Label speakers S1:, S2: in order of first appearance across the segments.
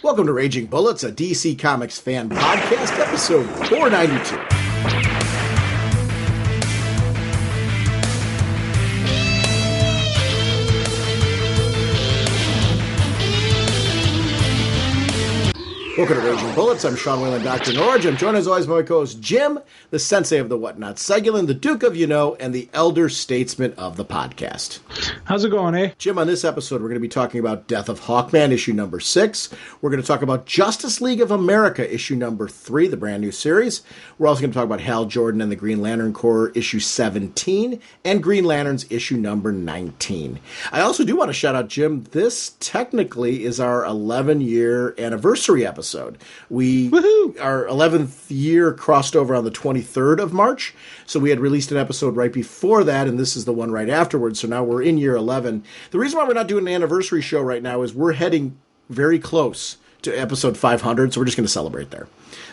S1: Welcome to Raging Bullets, a DC Comics fan podcast, episode 492. Welcome to Raging Bullets. I'm Sean Whalen, drnorge. I'm joined as always by my co-host Jim, the sensei of the whatnot, Segulin, the Duke of You-Know, and the elder statesman of the podcast.
S2: How's it going, eh?
S1: Jim, on this episode, we're going to be talking about Death of Hawkman, issue number 6. We're going to talk about Justice League of America, issue number 3, the brand new series. We're also going to talk about Hal Jordan and the Green Lantern Corps, issue 17, and Green Lanterns, issue number 19. I also do want to shout out, Jim, this technically is our 11-year anniversary episode. Our 11th year crossed over on the 23rd of March, so we had released an episode right before that, and this is the one right afterwards, so now we're in year 11. The reason why we're not doing an anniversary show right now is we're heading very close to episode 500, so we're just going to celebrate there.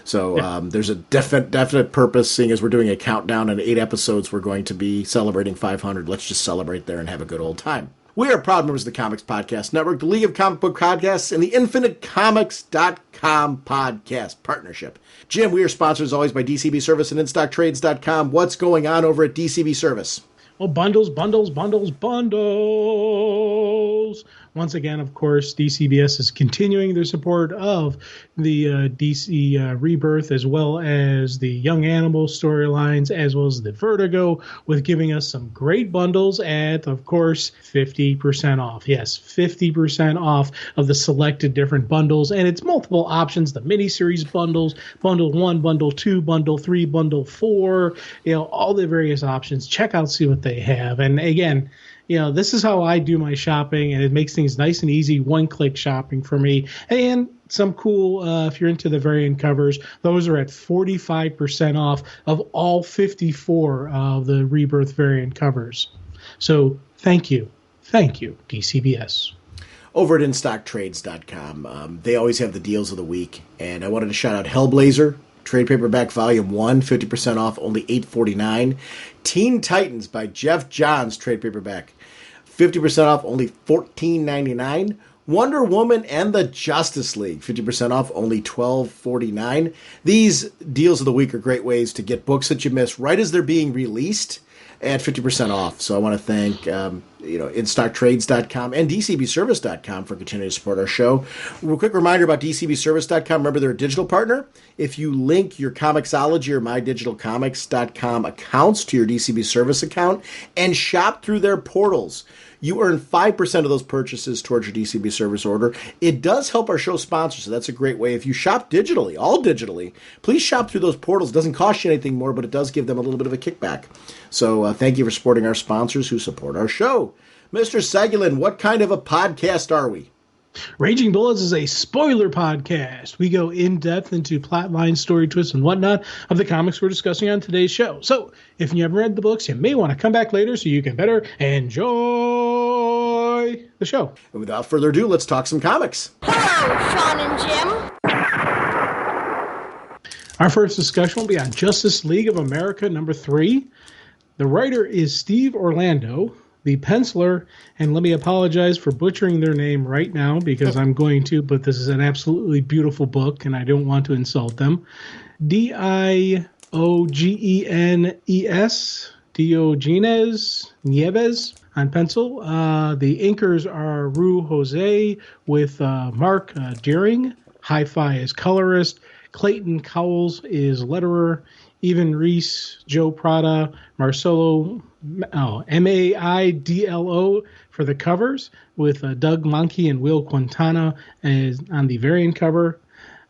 S1: So there's a definite purpose, seeing as we're doing a countdown and 8 episodes, we're going to be celebrating 500. Let's just celebrate there and have a good old time. We are proud members of the Comics Podcast Network, the League of Comic Book Podcasts, and the InfiniteComics.com podcast partnership. Jim, we are sponsored as always by DCB Service and InStockTrades.com. What's going on over at DCB Service?
S2: Well, bundles. Once again, of course, DCBS is continuing their support of the DC Rebirth, as well as the Young Animal storylines, as well as the Vertigo, with giving us some great bundles at, of course, 50% off. Yes, 50% off of the selected different bundles, and it's multiple options, the miniseries bundles, bundle 1, bundle 2, bundle 3, bundle 4, all the various options. Check out, see what they have. And again, this is how I do my shopping, and it makes things nice and easy, one-click shopping for me. And some cool, if you're into the variant covers, those are at 45% off of all 54 of the Rebirth variant covers. So thank you, DCBS.
S1: Over at InStockTrades.com, they always have the deals of the week, and I wanted to shout out Hellblazer, Trade Paperback Volume 1, 50% off, only $8.49. Teen Titans by Jeff Johns, Trade Paperback, 50% off, only $14.99. Wonder Woman and the Justice League, 50% off, only $12.49. These deals of the week are great ways to get books that you miss right as they're being released at 50% off. So I want to thank InStockTrades.com and DCBService.com for continuing to support our show. Real quick reminder about DCBService.com. Remember, they're a digital partner. If you link your Comixology or MyDigitalComics.com accounts to your DCB Service account and shop through their portals, you earn 5% of those purchases towards your DCB Service order. It does help our show sponsor, so that's a great way. If you shop digitally, all digitally, please shop through those portals. It doesn't cost you anything more, but it does give them a little bit of a kickback. So thank you for supporting our sponsors who support our show. Mr. Segulin, what kind of a podcast are we?
S2: Raging Bullets is a spoiler podcast. We go in-depth into plot lines, story twists, and whatnot of the comics we're discussing on today's show. So, if you haven't read the books, you may want to come back later so you can better enjoy the show.
S1: And without further ado, let's talk some comics.
S3: Hello, Sean and Jim.
S2: Our first discussion will be on Justice League of America number 3. The writer is Steve Orlando. The penciler, and let me apologize for butchering their name right now because I'm going to, but this is an absolutely beautiful book and I don't want to insult them. Diogenes, Diogenes Nieves on pencil. The inkers are Rue Jose with Mark Deering. Hi-Fi is colorist. Clayton Cowles is letterer. Evan Reese, Joe Prada, Marcelo Maidlo for the covers, with Doug Monkey and Will Quintana as on the variant cover.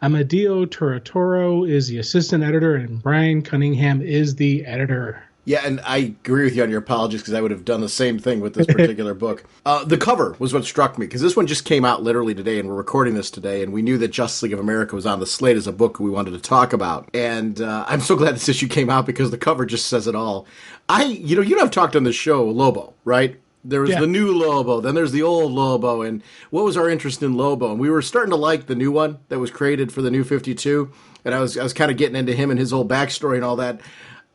S2: Amadeo Torratoro is the assistant editor, and Brian Cunningham is the editor.
S1: Yeah, and I agree with you on your apologies because I would have done the same thing with this particular book. The cover was what struck me because this one just came out literally today, and we're recording this today, and we knew that Justice League of America was on the slate as a book we wanted to talk about. And I'm so glad this issue came out because the cover just says it all. You know, I've talked on this show Lobo, right? There was the new Lobo, then there's the old Lobo, and what was our interest in Lobo? And we were starting to like the new one that was created for the New 52, and I was kind of getting into him and his whole backstory and all that.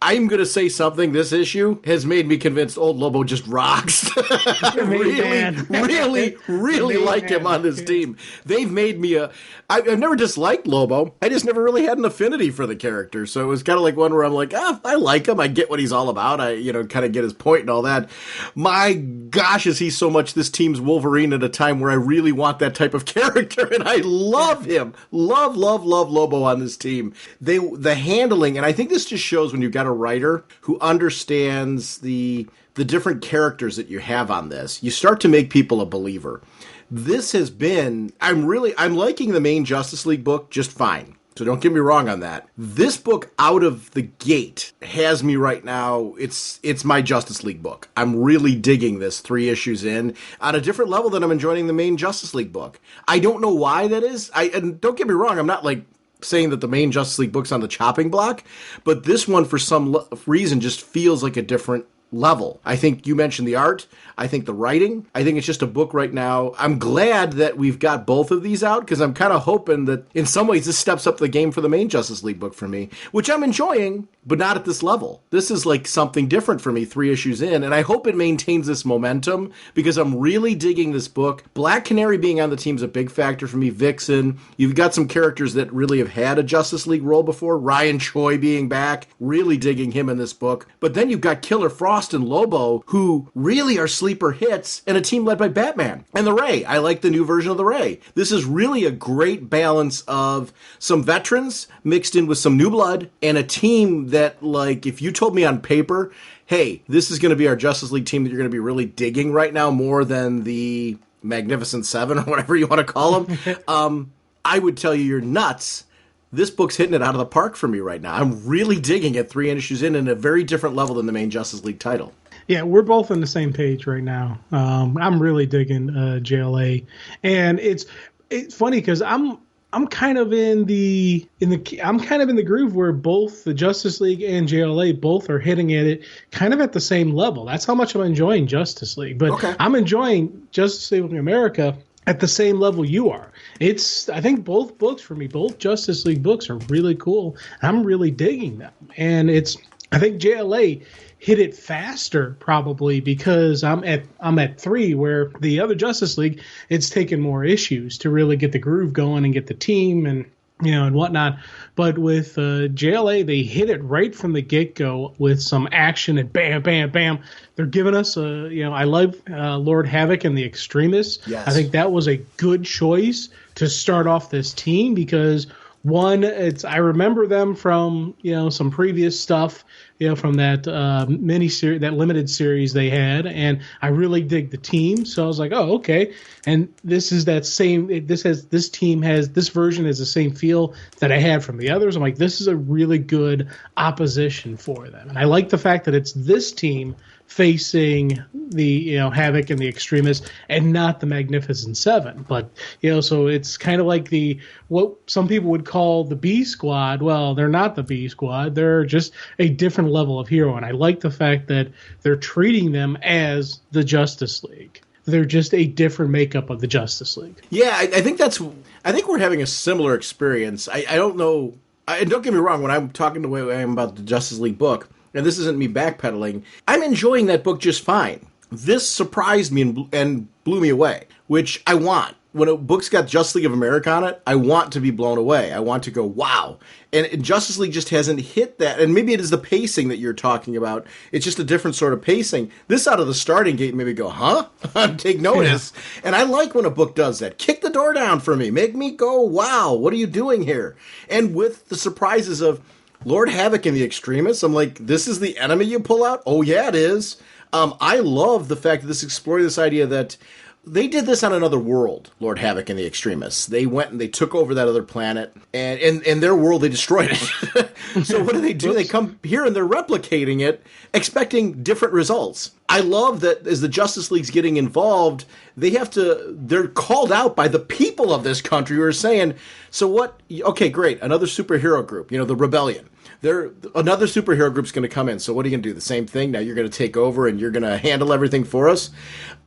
S1: I'm going to say something. This issue has made me convinced old Lobo just rocks. I really like him on this team. They've made me I've never disliked Lobo. I just never really had an affinity for the character. So it was kind of like one where I'm like, I like him. I get what he's all about. I, kind of get his point and all that. My gosh, is he so much this team's Wolverine at a time where I really want that type of character. And I love him. Love Lobo on this team. The handling, and I think this just shows when you've got a writer who understands the different characters that you have on this, you start to make people a believer. This has been, I'm liking the main Justice League book just fine. So don't get me wrong on that. This book out of the gate has me right now. It's my Justice League book. I'm really digging this 3 issues in on a different level than I'm enjoying the main Justice League book. I don't know why that is. And don't get me wrong. I'm not like saying that the main Justice League book's on the chopping block, but this one for some reason just feels like a different level. I think you mentioned the art. I think the writing. I think it's just a book right now. I'm glad that we've got both of these out because I'm kind of hoping that in some ways this steps up the game for the main Justice League book for me, which I'm enjoying, but not at this level. This is like something different for me 3 issues in, and I hope it maintains this momentum because I'm really digging this book. Black Canary being on the team's a big factor for me. Vixen. You've got some characters that really have had a Justice League role before. Ryan Choi being back. Really digging him in this book. But then you've got Killer Frost and Lobo, who really are sleeper hits, and a team led by Batman and the Ray. I like the new version of the Ray. This is really a great balance of some veterans mixed in with some new blood and a team that, like, if you told me on paper, hey, this is going to be our Justice League team that you're going to be really digging right now more than the Magnificent Seven or whatever you want to call them, I would tell you you're nuts. This book's hitting it out of the park for me right now. I'm really digging it 3 issues in a very different level than the main Justice League title.
S2: Yeah, we're both on the same page right now. I'm really digging JLA, and it's funny because I'm kind of in the groove where both the Justice League and JLA both are hitting at it kind of at the same level. That's how much I'm enjoying Justice League, but okay. I'm enjoying Justice League of America at the same level you are. I think both books for me, both Justice League books are really cool. I'm really digging them. And I think JLA hit it faster probably because I'm at 3 where the other Justice League, it's taken more issues to really get the groove going and get the team and and whatnot. But with JLA, they hit it right from the get-go with some action and bam, bam, bam. They're giving us I love Lord Havoc and the Extremists. Yes. I think that was a good choice to start off this team because one, I remember them from some previous stuff, from that mini-series, that limited series they had, and I really dig the team. So I was like, oh, okay. And this is that same. This version has the same feel that I had from the others. I'm like, this is a really good opposition for them, and I like the fact that it's this team facing the Havoc and the Extremists and not the Magnificent Seven. But so it's kind of like what some people would call the B Squad. Well, they're not the B Squad. They're just a different level of hero, and I like the fact that they're treating them as the Justice League. They're just a different makeup of the Justice League.
S1: Yeah, I think we're having a similar experience. I don't know. And don't get me wrong, when I'm talking to Wayne about the Justice League book, and this isn't me backpedaling, I'm enjoying that book just fine. This surprised me and blew me away, which I want. When a book's got Justice League of America on it, I want to be blown away. I want to go, wow. And Justice League just hasn't hit that. And maybe it is the pacing that you're talking about. It's just a different sort of pacing. This out of the starting gate made me go, huh? Take notice. Yeah. And I like when a book does that. Kick the door down for me. Make me go, wow, what are you doing here? And with the surprises of Lord Havoc and the Extremists, I'm like, this is the enemy you pull out? Oh, yeah, it is. I love the fact that this explored this idea that they did this on another world, Lord Havoc and the Extremists. They went and they took over that other planet, and in their world, they destroyed it. So what do? They come here and they're replicating it, expecting different results. I love that as the Justice League's getting involved, they're called out by the people of this country who are saying, so what? Okay, great. Another superhero group, the Rebellion. Another superhero group's going to come in. So what are you going to do? The same thing? Now you're going to take over and you're going to handle everything for us?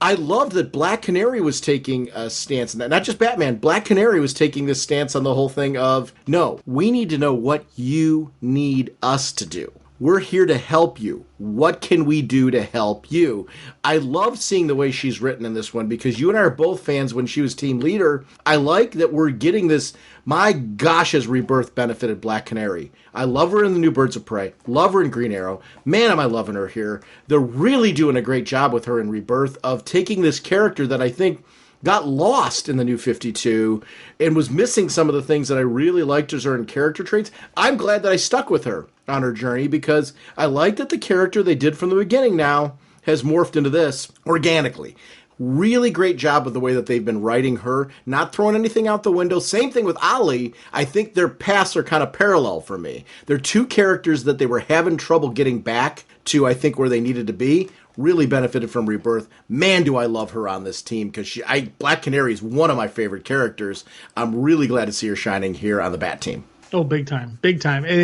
S1: I love that Black Canary was taking a stance on that. Not just Batman. Black Canary was taking this stance on the whole thing of, no, we need to know what you need us to do. we're here to help you. What can we do to help you? I love seeing the way she's written in this one because you and I are both fans when she was team leader. I like that we're getting this. My gosh, has Rebirth benefited Black Canary. I love her in the new Birds of Prey. Love her in Green Arrow. Man, am I loving her here. They're really doing a great job with her in Rebirth of taking this character that I think got lost in the New 52 and was missing some of the things that I really liked as her in character traits. I'm glad that I stuck with her on her journey because I like that the character they did from the beginning now has morphed into this organically. Really great job with the way that they've been writing her, not throwing anything out the window. Same thing with Ollie. I think their paths are kind of parallel for me. They're two characters that they were having trouble getting back to, I think, where they needed to be. Really benefited from Rebirth. Man, do I love her on this team because Black Canary is one of my favorite characters. I'm really glad to see her shining here on the Bat team.
S2: Oh, big time, big time. And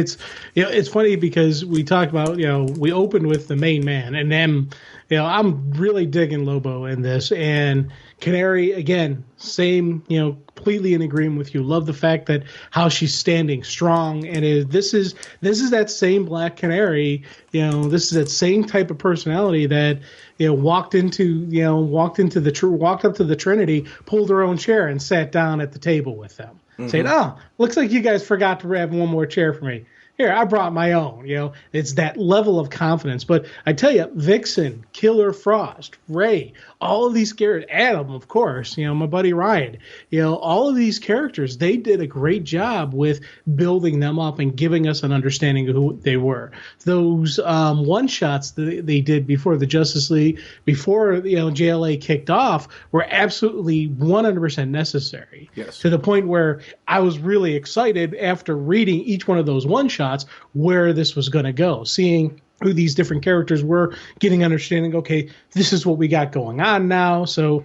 S2: it's funny because we talked about, we opened with the main man and then, I'm really digging Lobo in this, and Canary, again, same, completely in agreement with you. Love the fact that how she's standing strong, and this is that same Black Canary. This is that same type of personality that walked up to the Trinity, pulled her own chair, and sat down at the table with them, saying, "Oh, looks like you guys forgot to have one more chair for me. Here, I brought my own." It's that level of confidence. But I tell you, Vixen, Killer Frost, Ray, all of these characters, Adam, of course, my buddy Ryan, all of these characters, they did a great job with building them up and giving us an understanding of who they were. Those one-shots that they did before the Justice League, before JLA kicked off, were absolutely 100% necessary.
S1: Yes.
S2: To the point where I was really excited after reading each one of those one-shots where this was going to go, seeing who these different characters were, getting understanding, okay, this is what we got going on now. So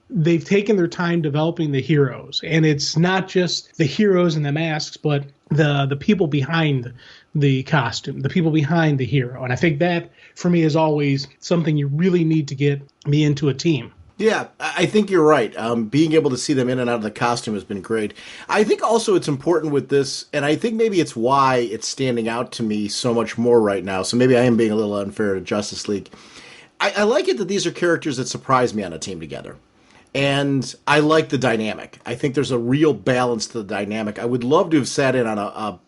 S2: they've taken their time developing the heroes, and it's not just the heroes and the masks, but the people behind the costume, the people behind the hero. And I think that, for me, is always something you really need to get me into a team.
S1: Yeah, I think you're right. Being able to see them in and out of the costume has been great. I think also it's important with this, and I think maybe it's why it's standing out to me so much more right now. So maybe I am being a little unfair to Justice League. I like it that these are characters that surprise me on a team together. And I like the dynamic. I think there's a real balance to the dynamic. I would love to have sat in on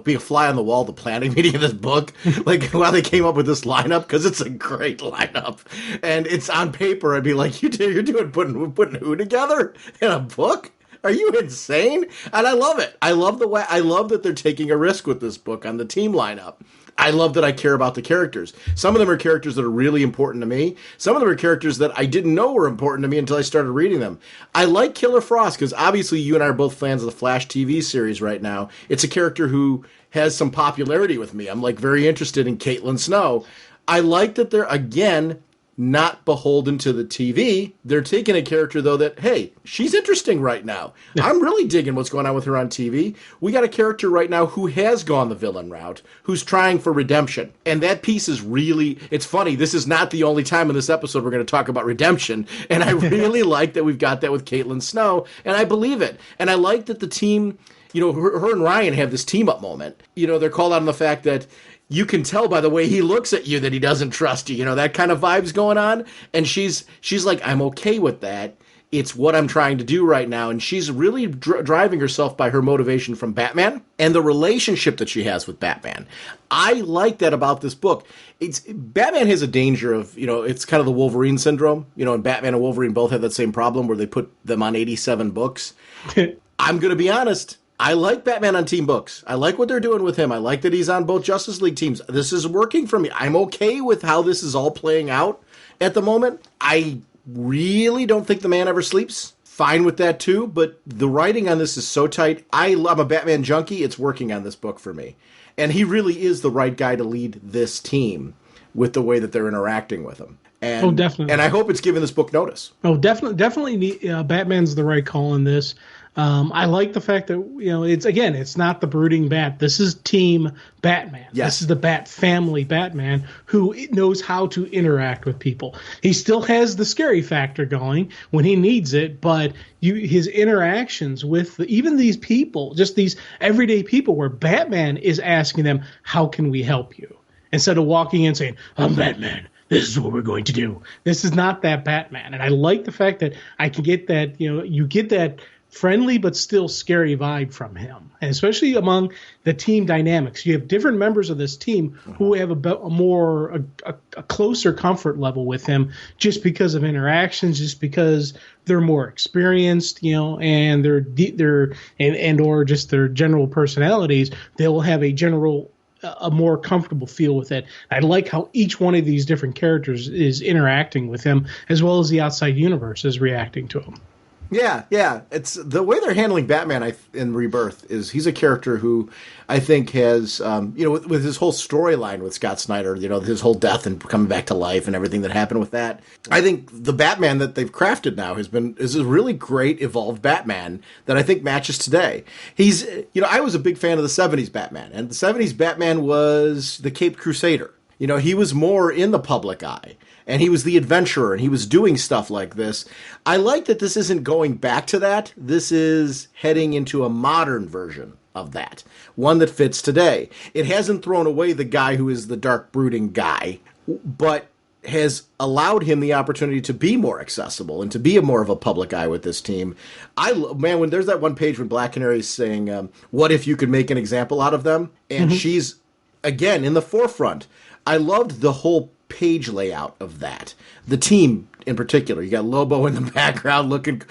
S1: be a fly on the wall, the planning meeting of this book, like while they came up with this lineup, because it's a great lineup. And it's on paper, I'd be like, you're doing putting who together in a book? Are you insane? And I love it. I love that they're taking a risk with this book on the team lineup. I love that I care about the characters. Some of them are characters that are really important to me. Some of them are characters that I didn't know were important to me until I started reading them. I like Killer Frost because obviously you and I are both fans of the Flash TV series right now. It's a character who has some popularity with me. I'm very interested in Caitlin Snow. I like that they're, again, not beholden to the TV. They're taking a character, though, that, hey, she's interesting right now. I'm really digging what's going on with her on TV. We got a character right now who has gone the villain route, who's trying for redemption. And that piece is really, it's funny, this is not the only time in this episode we're going to talk about redemption. And I really like that we've got that with Caitlin Snow, and I believe it. And I like that the team, her and Ryan have this team-up moment. They're called out on the fact that you can tell by the way he looks at you that he doesn't trust you. That kind of vibe's going on. And she's like, I'm okay with that. It's what I'm trying to do right now. And she's really driving herself by her motivation from Batman and the relationship that she has with Batman. I like that about this book. Batman has a danger of, it's kind of the Wolverine syndrome. And Batman and Wolverine both have that same problem where they put them on 87 books. I'm going to be honest. I like Batman on team books. I like what they're doing with him. I like that he's on both Justice League teams. This is working for me. I'm okay with how this is all playing out at the moment. I really don't think the man ever sleeps. Fine with that too, but the writing on this is so tight. I'm a Batman junkie. It's working on this book for me. And he really is the right guy to lead this team with the way that they're interacting with him. And,
S2: definitely.
S1: And I hope it's given this book notice.
S2: Oh, definitely. Batman's the right call in this. I like the fact that, it's not the brooding bat. This is Team Batman.
S1: Yes.
S2: This is the Bat family Batman who knows how to interact with people. He still has the scary factor going when he needs it, but his interactions with even these people, just these everyday people, where Batman is asking them, how can we help you? Instead of walking in saying, I'm Batman, this is what we're going to do. This is not that Batman. And I like the fact that I can get that, you get that friendly but still scary vibe from him. And especially among the team dynamics. You have different members of this team who have a closer comfort level with him just because of interactions, just because they're more experienced, and or just their general personalities. They'll have a more comfortable feel with it. I like how each one of these different characters is interacting with him, as well as the outside universe is reacting to him.
S1: Yeah. It's the way they're handling Batman in Rebirth is he's a character who I think has, with his whole storyline with Scott Snyder, his whole death and coming back to life and everything that happened with that. I think the Batman that they've crafted now is a really great evolved Batman that I think matches today. He's, I was a big fan of the 70s Batman, and the 70s Batman was the Caped Crusader. He was more in the public eye, and he was the adventurer, and he was doing stuff like this. I like that this isn't going back to that. This is heading into a modern version of that, one that fits today. It hasn't thrown away the guy who is the dark, brooding guy, but has allowed him the opportunity to be more accessible and to be more of a public eye with this team. When there's that one page when Black Canary is saying, what if you could make an example out of them? And she's, again, in the forefront. I loved the whole page layout of that. The team in particular. You got Lobo in the background looking.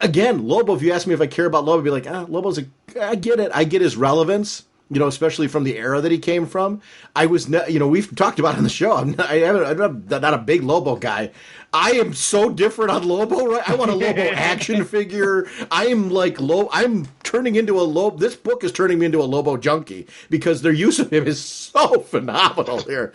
S1: Lobo, if you ask me if I care about Lobo, I'd be like, Lobo's I get it. I get his relevance, especially from the era that he came from. We've talked about it on the show. I'm not a big Lobo guy. I am so different on Lobo, right? I want a Lobo action figure. I'm turning into a Lobo. This book is turning me into a Lobo junkie because their use of him is so phenomenal here.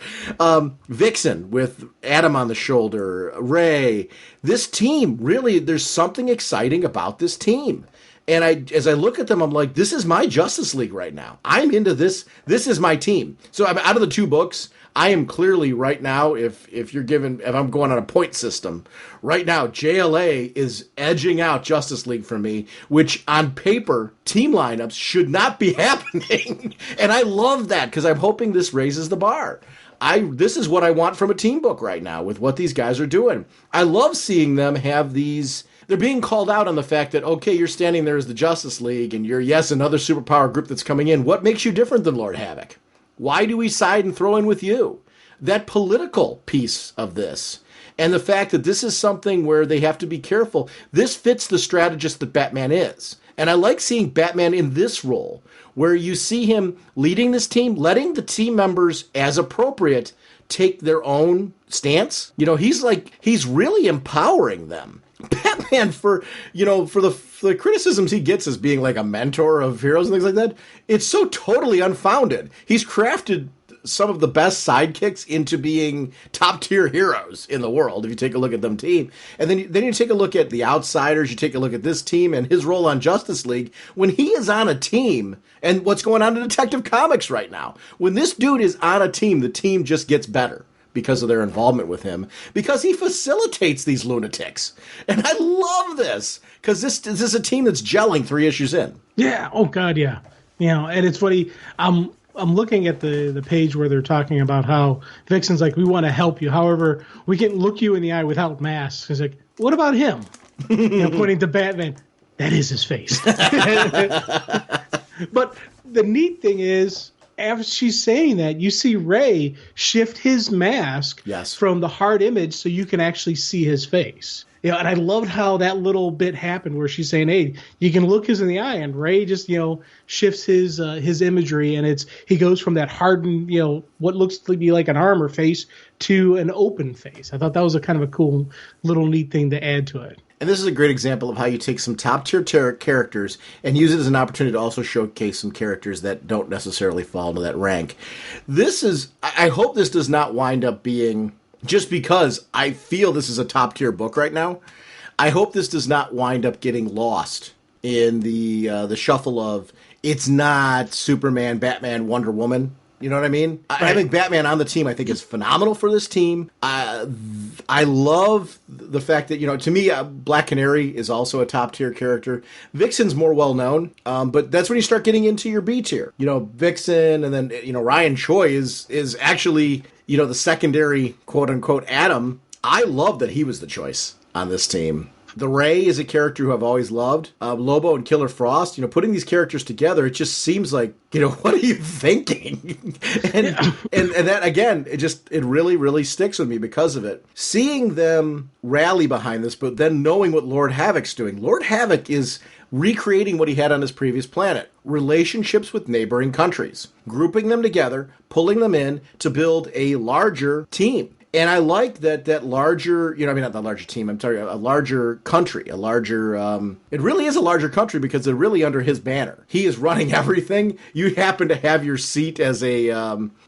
S1: Vixen with Adam on the shoulder, Ray. This team, really, there's something exciting about this team. And as I look at them, I'm like, this is my Justice League right now. I'm into this. This is my team. So I'm out of the two books. I am clearly right now, if I'm going on a point system, right now, JLA is edging out Justice League for me, which on paper, team lineups should not be happening. And I love that because I'm hoping this raises the bar. This is what I want from a team book right now with what these guys are doing. I love seeing them have these. They're being called out on the fact that, okay, you're standing there as the Justice League and you're, yes, another superpower group that's coming in. What makes you different than Lord Havoc? Why do we side and throw in with you? That political piece of this and the fact that this is something where they have to be careful. This fits the strategist that Batman is. And I like seeing Batman in this role where you see him leading this team, letting the team members, as appropriate, take their own stance. He's really empowering them. Batman, for the criticisms he gets as being like a mentor of heroes and things like that, it's so totally unfounded. He's crafted some of the best sidekicks into being top tier heroes in the world. If you take a look at them team, and then you take a look at the Outsiders, you take a look at this team and his role on Justice League when he is on a team, and what's going on in Detective Comics right now. When this dude is on a team, the team just gets better because of their involvement with him, because he facilitates these lunatics. And I love this, because this is a team that's gelling 3 issues in.
S2: Yeah. Oh, God, yeah. And it's funny. I'm looking at the page where they're talking about how Vixen's like, we want to help you. However, we can look you in the eye without masks. It's like, what about him? Pointing to Batman. That is his face. But the neat thing is, after she's saying that, you see Ray shift his mask from the hard image so you can actually see his face. And I loved how that little bit happened where she's saying, hey, you can look us in the eye, and Ray just, shifts his imagery, and he goes from that hardened, what looks to be like an armor face to an open face. I thought that was a kind of a cool little neat thing to add to it.
S1: And this is a great example of how you take some top-tier characters and use it as an opportunity to also showcase some characters that don't necessarily fall into that rank. I hope this does not wind up being, just because I feel this is a top-tier book right now, I hope this does not wind up getting lost in the shuffle of it's not Superman, Batman, Wonder Woman. You know what I mean? Right. Having Batman on the team, I think, is phenomenal for this team. I love the fact that, to me, Black Canary is also a top-tier character. Vixen's more well-known, but that's when you start getting into your B tier. Vixen, and then, Ryan Choi is actually, the secondary, quote-unquote, Atom. I love that he was the choice on this team. The Ray is a character who I've always loved. Lobo and Killer Frost, putting these characters together, it just seems like, what are you thinking? and that, again, it really, really sticks with me because of it. Seeing them rally behind this, but then knowing what Lord Havoc's doing. Lord Havoc is recreating what he had on his previous planet. Relationships with neighboring countries. Grouping them together, pulling them in to build a larger team. And I like that larger, not the larger team, I'm sorry, a larger country, a larger, it really is a larger country because they're really under his banner. He is running everything. You happen to have your seat as a,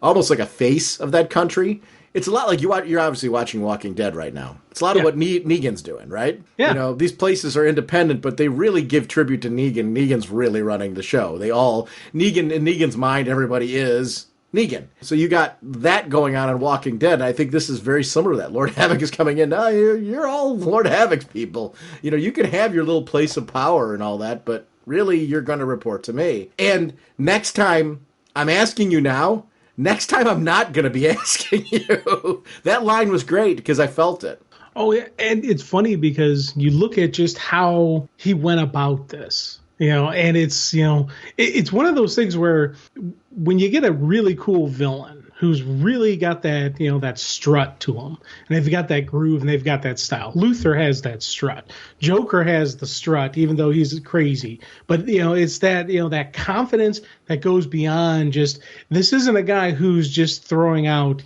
S1: almost like a face of that country. It's a lot like you're obviously watching Walking Dead right now. It's a lot of what Negan's doing, right?
S2: Yeah.
S1: These places are independent, but they really give tribute to Negan. Negan's really running the show. In Negan's mind, everybody is Negan. So you got that going on in Walking Dead, and I think this is very similar to that. Lord Havoc is coming in. Oh, you're all Lord Havoc's people. You can have your little place of power and all that, but really you're going to report to me. And next time, I'm asking you now, next time I'm not going to be asking you. That line was great because I felt it.
S2: Oh, yeah. And it's funny because you look at just how he went about this. And it's, it's one of those things where when you get a really cool villain who's really got that, that strut to them, and they've got that groove and they've got that style. Luthor has that strut. Joker has the strut, even though he's crazy. But, it's that, that confidence that goes beyond just, this isn't a guy who's just throwing out,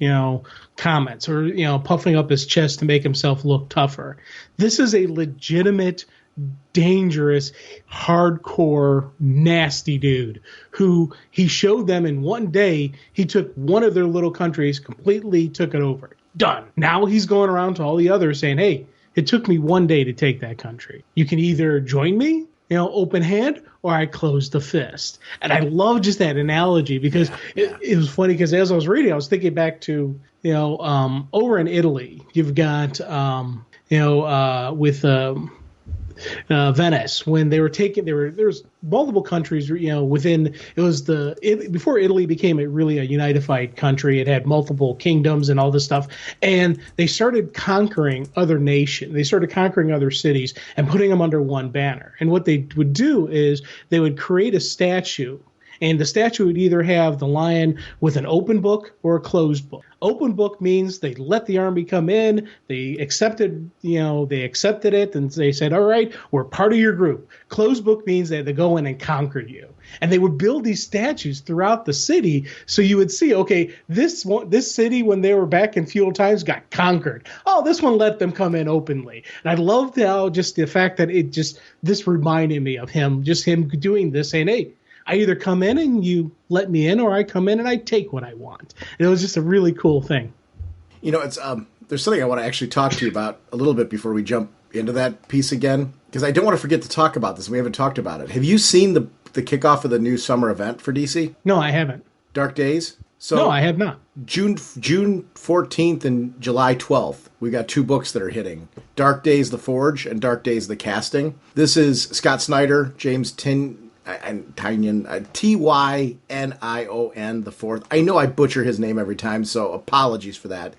S2: comments or, puffing up his chest to make himself look tougher. This is a legitimate, dangerous, hardcore, nasty dude who he showed them in one day. He took one of their little countries, completely took it over. Done. Now he's going around to all the others saying, hey, it took me one day to take that country. You can either join me, open hand, or I close the fist. And I love just that analogy because it was funny because as I was reading, I was thinking back to, over in Italy, you've got, with Venice, when they were taking, there's multiple countries, within, before Italy became a unified country, it had multiple kingdoms and all this stuff, and they started conquering other nations, they started conquering other cities and putting them under one banner. And what they would do is they would create a statue, and the statue would either have the lion with an open book or a closed book. Open book means they let the army come in, they accepted it, and they said, all right, we're part of your group. Closed book means that they go in and conquer you. And they would build these statues throughout the city, so you would see, okay, this city, when they were back in feudal times, got conquered. Oh, this one let them come in openly. And I loved how just the fact that this reminded me of him doing this, saying, hey, I either come in and you let me in, or I come in and I take what I want. And it was just a really cool thing.
S1: It's there's something I want to actually talk to you about a little bit before we jump into that piece again, because I don't want to forget to talk about this. We haven't talked about it. Have you seen the kickoff of the new summer event for DC?
S2: No, I haven't.
S1: Dark Days?
S2: No, I have not.
S1: June 14th and July 12th, we got two books that are hitting. Dark Days, The Forge, and Dark Days, The Casting. This is Scott Snyder, James Tynion, Tynion the fourth. I know I butcher his name every time, so apologies for that.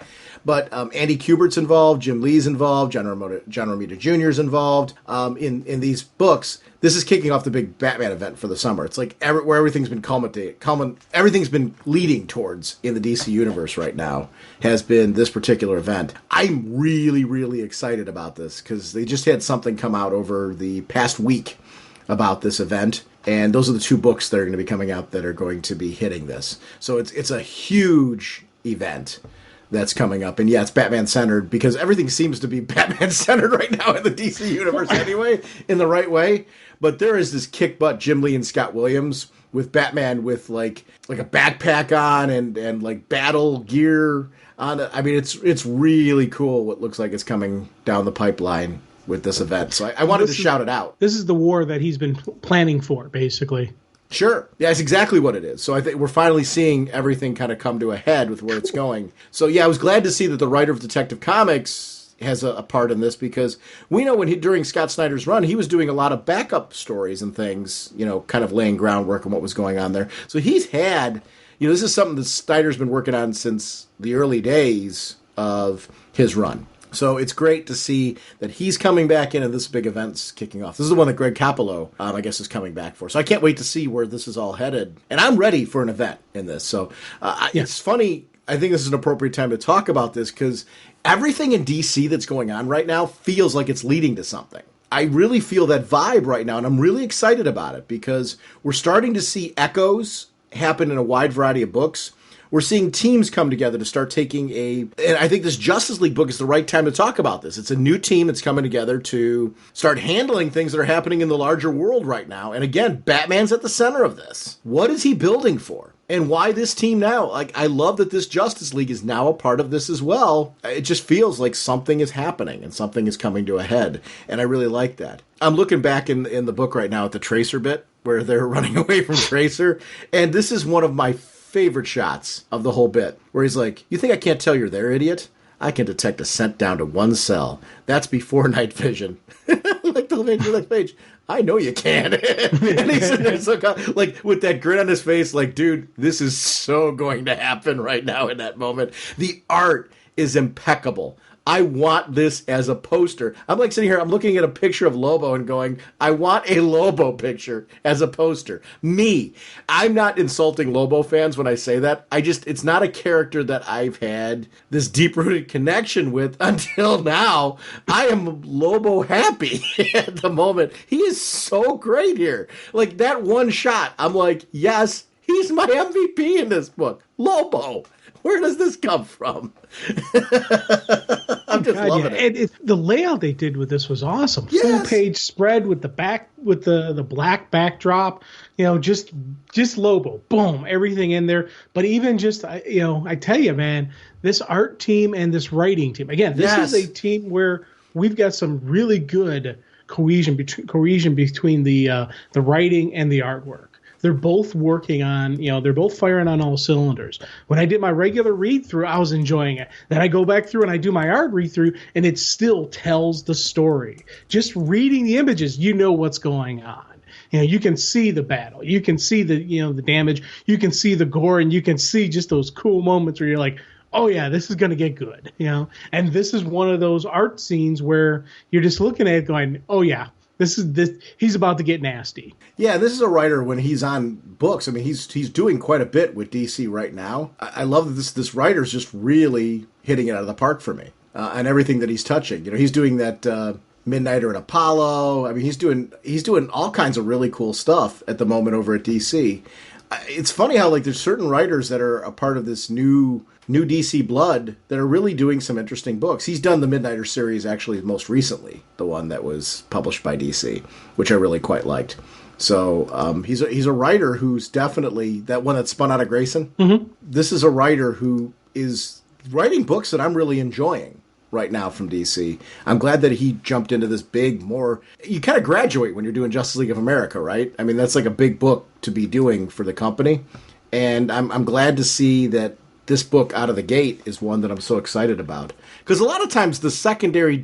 S1: But Andy Kubert's involved, Jim Lee's involved, John Romita Jr.'s involved in these books. This is kicking off the big Batman event for the summer. It's like where everything's been everything's been leading towards in the DC universe right now has been this particular event. I'm really, really excited about this because they just had something come out over the past week about this event. And those are the two books that are going to be coming out that are going to be hitting this. So it's a huge event that's coming up. And yeah, it's Batman-centered because everything seems to be Batman-centered right now in the DC universe anyway, in the right way. But there is this kick-butt Jim Lee and Scott Williams with Batman with like a backpack on and like battle gear on. I mean, it's really cool what looks like it's coming down the pipeline with this event. So I wanted to shout it out.
S2: This is the war that he's been planning for, basically.
S1: Sure. Yeah, that's exactly what it is. So I think we're finally seeing everything kind of come to a head with where it's going. So yeah, I was glad to see that the writer of Detective Comics has a part in this, because we know during Scott Snyder's run, he was doing a lot of backup stories and things, kind of laying groundwork on what was going on there. So he's had, this is something that Snyder's been working on since the early days of his run. So it's great to see that he's coming back in and this big event's kicking off. This is the one that Greg Capullo, I guess, is coming back for. So I can't wait to see where this is all headed. And I'm ready for an event in this. So It's funny. I think this is an appropriate time to talk about this because everything in DC that's going on right now feels like it's leading to something. I really feel that vibe right now, and I'm really excited about it because we're starting to see echoes happen in a wide variety of books. We're seeing teams come together to start taking and I think this Justice League book is the right time to talk about this. It's a new team that's coming together to start handling things that are happening in the larger world right now. And again, Batman's at the center of this. What is he building for? And why this team now? I love that this Justice League is now a part of this as well. It just feels like something is happening and something is coming to a head. And I really like that. I'm looking back in the book right now at the Tracer bit where they're running away from Tracer. And this is one of my favorite shots of the whole bit, where he's like, "You think I can't tell you're there, idiot? I can detect a scent down to one cell. That's before night vision." Like the next page, "I know you can." And he's sitting there so like with that grin on his face, like, dude, this is so going to happen right now in that moment. The art is impeccable. I want this as a poster. I'm like sitting here, I'm looking at a picture of Lobo and going, I want a Lobo picture as a poster. Me. I'm not insulting Lobo fans when I say that. It's not a character that I've had this deep-rooted connection with until now. I am Lobo happy at the moment. He is so great here. Like that one shot, I'm like, yes, he's my MVP in this book. Lobo. Where does this come from? I'm just loving it.
S2: The layout they did with this was awesome.
S1: Yes.
S2: Full page spread with the black backdrop. Just Lobo. Boom, everything in there. But even just I tell you, man, this art team and this writing team. Again, this is a team where we've got some really good cohesion between the writing and the artwork. They're both working on, they're both firing on all cylinders. When I did my regular read through, I was enjoying it. Then I go back through and I do my art read through, and it still tells the story. Just reading the images, you know what's going on. You can see the battle, you can see the damage, you can see the gore, and you can see just those cool moments where you're like, oh yeah, this is going to get good, And this is one of those art scenes where you're just looking at it going, oh yeah. He's about to get nasty.
S1: Yeah, this is a writer when he's on books. I mean, he's doing quite a bit with DC right now. I love that this writer's just really hitting it out of the park for me on everything that he's touching. He's doing that Midnighter and Apollo. I mean, he's doing all kinds of really cool stuff at the moment over at DC. It's funny how there's certain writers that are a part of this new DC blood that are really doing some interesting books. He's done the Midnighter series actually most recently, the one that was published by DC, which I really quite liked. So he's a writer who's definitely that one that spun out of Grayson.
S2: Mm-hmm.
S1: This is a writer who is writing books that I'm really enjoying right now from DC. I'm glad that he jumped into this big, more... You kind of graduate when you're doing Justice League of America, right? I mean, that's like a big book to be doing for the company. And I'm glad to see that this book out of the gate is one that I'm so excited about. Because a lot of times the secondary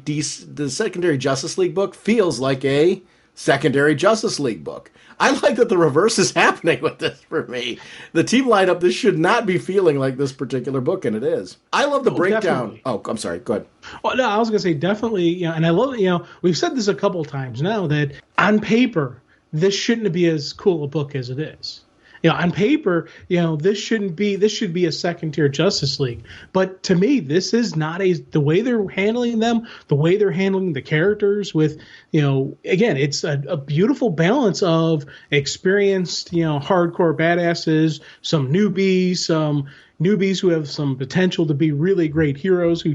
S1: Justice League book feels like a secondary Justice League book. I like that the reverse is happening with this for me. The team lineup, this should not be feeling like this particular book, and it is. I love the breakdown. Definitely. Oh, I'm sorry. Go ahead.
S2: Well, no, I was going to say definitely, and I love, we've said this a couple of times now that on paper, this shouldn't be as cool a book as it is. On paper, this should be a second tier Justice League. But to me, this is not the way they're handling them, the way they're handling the characters with, again, it's a beautiful balance of experienced, hardcore badasses, some newbies who have some potential to be really great heroes who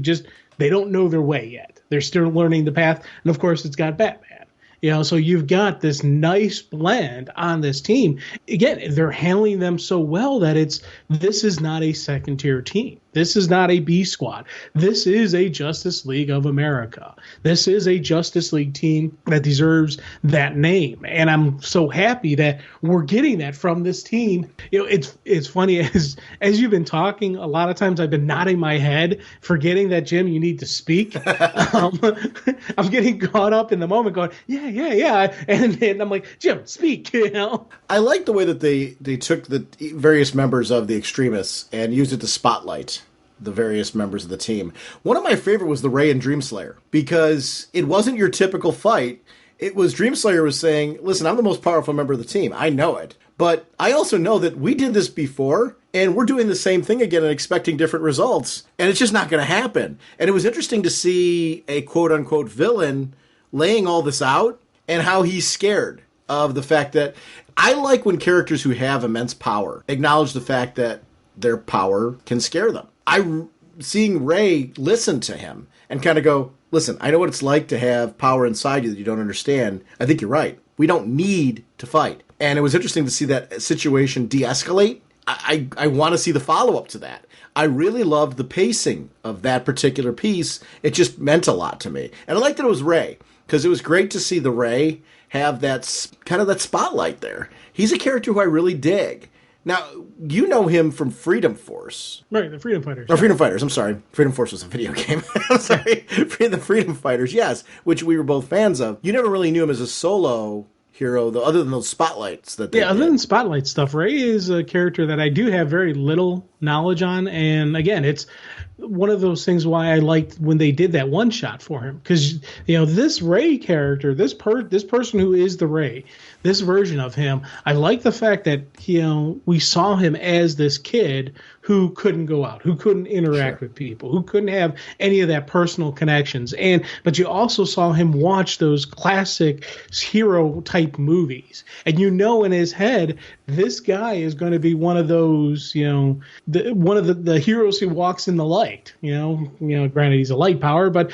S2: they don't know their way yet. They're still learning the path. And of course, it's got Batman. So you've got this nice blend on this team. Again, they're handling them so well that this is not a second tier team. This is not a B squad. This is a Justice League of America. This is a Justice League team that deserves that name. And I'm so happy that we're getting that from this team. It's funny, as you've been talking, a lot of times I've been nodding my head, forgetting that, Jim, you need to speak. I'm getting caught up in the moment going, yeah. And I'm like, Jim, speak,
S1: I like the way that they took the various members of the Extremists and used it to spotlight the various members of the team. One of my favorite was the Ray and Dreamslayer, because it wasn't your typical fight. It was Dreamslayer was saying, listen, I'm the most powerful member of the team. I know it. But I also know that we did this before, and we're doing the same thing again and expecting different results, and it's just not going to happen. And it was interesting to see a quote-unquote villain laying all this out and how he's scared of the fact that I like when characters who have immense power acknowledge the fact that their power can scare them. Seeing Ray listen to him and kind of go, listen, I know what it's like to have power inside you that you don't understand. I think you're right. We don't need to fight. And it was interesting to see that situation de-escalate. I want to see the follow-up to that. I really loved the pacing of that particular piece. It just meant a lot to me. And I liked that it was Ray, because it was great to see the Ray have that kind of that spotlight there. He's a character who I really dig. Now, you know him from Freedom Force.
S2: Right, the Freedom Fighters.
S1: Or Freedom Fighters, I'm sorry. Freedom Force was a video game. I'm sorry. The Freedom Fighters, yes, which we were both fans of. You never really knew him as a solo hero, though, other than those spotlights that they did.
S2: Other than spotlight stuff, Ray is a character that I do have very little knowledge on. And again, it's one of those things why I liked when they did that one shot for him. Because, this Ray character, this person who is the Ray, this version of him, I like the fact that, we saw him as this kid who couldn't go out, who couldn't interact with people, who couldn't have any of that personal connections. But you also saw him watch those classic hero type movies. And in his head, this guy is going to be one of those, one of the heroes who walks in the light. Granted he's a light power, but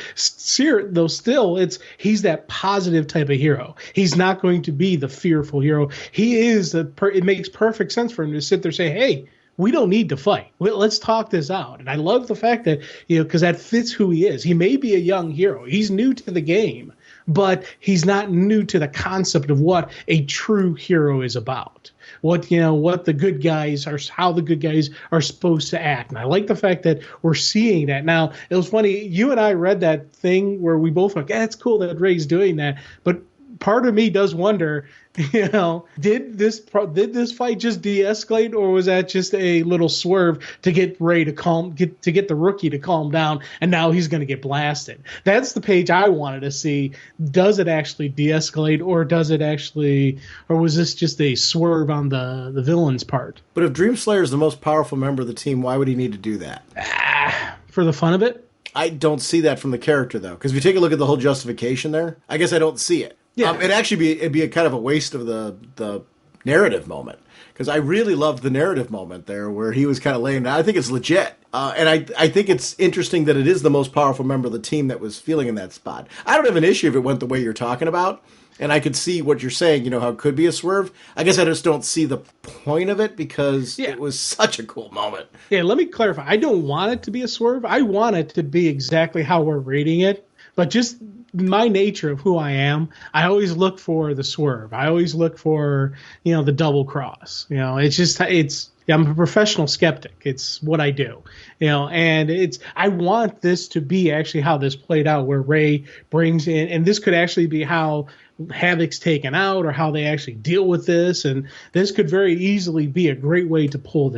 S2: he's that positive type of hero. He's not going to be the fearful hero. He is it makes perfect sense for him to sit there and say, hey, we don't need to fight. Let's talk this out. And I love the fact that, because that fits who he is. He may be a young hero. He's new to the game, but he's not new to the concept of what a true hero is about. What the good guys are, how the good guys are supposed to act. And I like the fact that we're seeing that. Now, it was funny. You and I read that thing where we both went, yeah, it's cool that Ray's doing that. But part of me does wonder, did this fight just de-escalate, or was that just a little swerve to get Ray to get the rookie to calm down, and now he's going to get blasted? That's the page I wanted to see. Does it actually de-escalate, or was this just a swerve on the villain's part?
S1: But if Dreamslayer is the most powerful member of the team, why would he need to do that?
S2: For the fun of it?
S1: I don't see that from the character, though, because if you take a look at the whole justification there, I guess I don't see it. Yeah. It'd be a kind of a waste of the narrative moment, because I really loved the narrative moment there where he was kind of laying down. I think it's legit. And I think it's interesting that it is the most powerful member of the team that was feeling in that spot. I don't have an issue if it went the way you're talking about, and I could see what you're saying, how it could be a swerve. I guess I just don't see the point of it, because it was such a cool moment.
S2: Yeah, let me clarify. I don't want it to be a swerve. I want it to be exactly how we're rating it, but just my nature of who I am, I always look for the swerve. I always look for, the double cross. I'm a professional skeptic. It's what I do, and I want this to be actually how this played out, where Ray brings in, and this could actually be how Havoc's taken out, or how they actually deal with this. And this could very easily be a great way to pull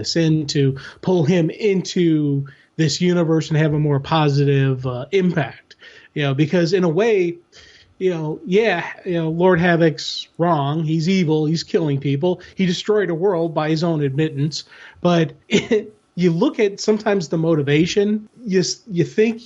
S2: him into this universe and have a more positive impact. Because in a way, Lord Havoc's wrong. He's evil. He's killing people. He destroyed a world by his own admittance. But you look at sometimes the motivation, you think,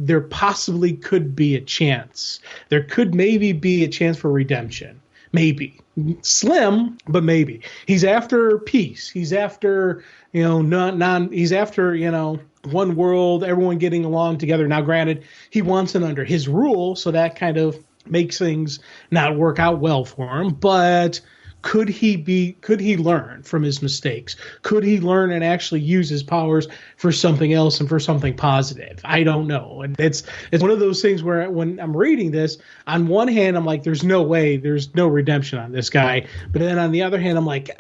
S2: there possibly could be a chance. There could maybe be a chance for redemption. Maybe. Slim, but maybe. He's after peace. He's after, he's after, one world, everyone getting along together. Now, granted, he wants it under his rule, so that kind of makes things not work out well for him. But Could he learn from his mistakes? Could he learn and actually use his powers for something else and for something positive? I don't know. And it's one of those things where when I'm reading this, on one hand, I'm like, there's no way, there's no redemption on this guy. But then on the other hand, I'm like,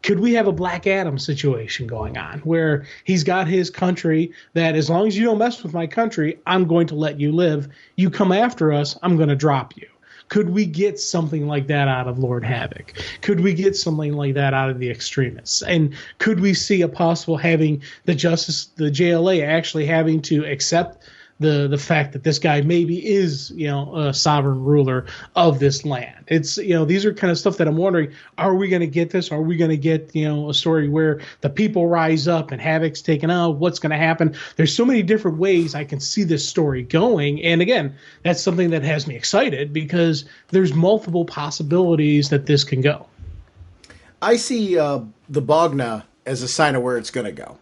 S2: could we have a Black Adam situation going on where he's got his country that as long as you don't mess with my country, I'm going to let you live. You come after us, I'm going to drop you. Could we get something like that out of Lord Havoc? Could we get something like that out of the Extremists? And could we see a possible having the JLA actually having to accept the fact that this guy maybe is, a sovereign ruler of this land? It's, these are kind of stuff that I'm wondering, are we going to get this? Are we going to get, a story where the people rise up and Havoc's taken out? What's going to happen? There's so many different ways I can see this story going. And again, that's something that has me excited because there's multiple possibilities that this can go.
S1: I see the Bogna as a sign of where it's going to go.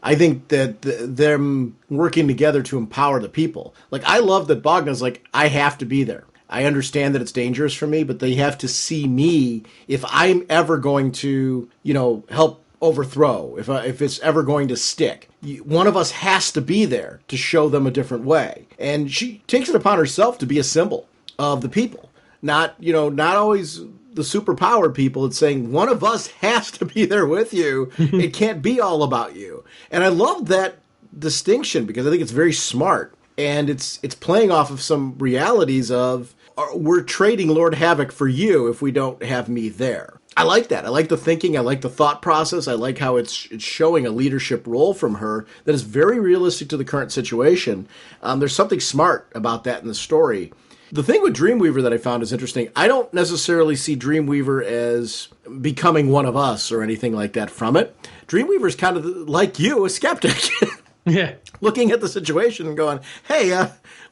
S1: I think that them working together to empower the people. Like, I love that Bogna's like, I have to be there. I understand that it's dangerous for me, but they have to see me if I'm ever going to, help overthrow, if it's ever going to stick. One of us has to be there to show them a different way. And she takes it upon herself to be a symbol of the people. Not always the superpowered people. It's saying one of us has to be there with you. It can't be all about you. And I love that distinction because I think it's very smart. And it's playing off of some realities of we're trading Lord Havoc for you if we don't have me there. I like that. I like the thinking. I like the thought process. I like how it's showing a leadership role from her that is very realistic to the current situation. There's something smart about that in the story. The thing with Dreamweaver that I found is interesting, I don't necessarily see Dreamweaver as becoming one of us or anything like that from it. Dreamweaver's kind of like you, a skeptic.
S2: Yeah.
S1: Looking at the situation and going, hey,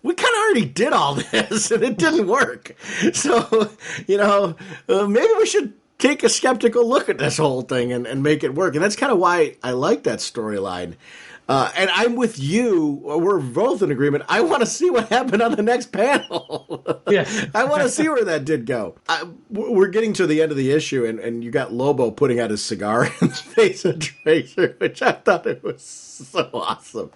S1: we kind of already did all this and it didn't work. So, maybe we should take a skeptical look at this whole thing and make it work. And that's kind of why I like that storyline. And I'm with you. We're both in agreement. I want to see what happened on the next panel.
S2: Yeah.
S1: I want to see where that did go. We're getting to the end of the issue, and you got Lobo putting out his cigar in the face of Tracer, which I thought it was so awesome.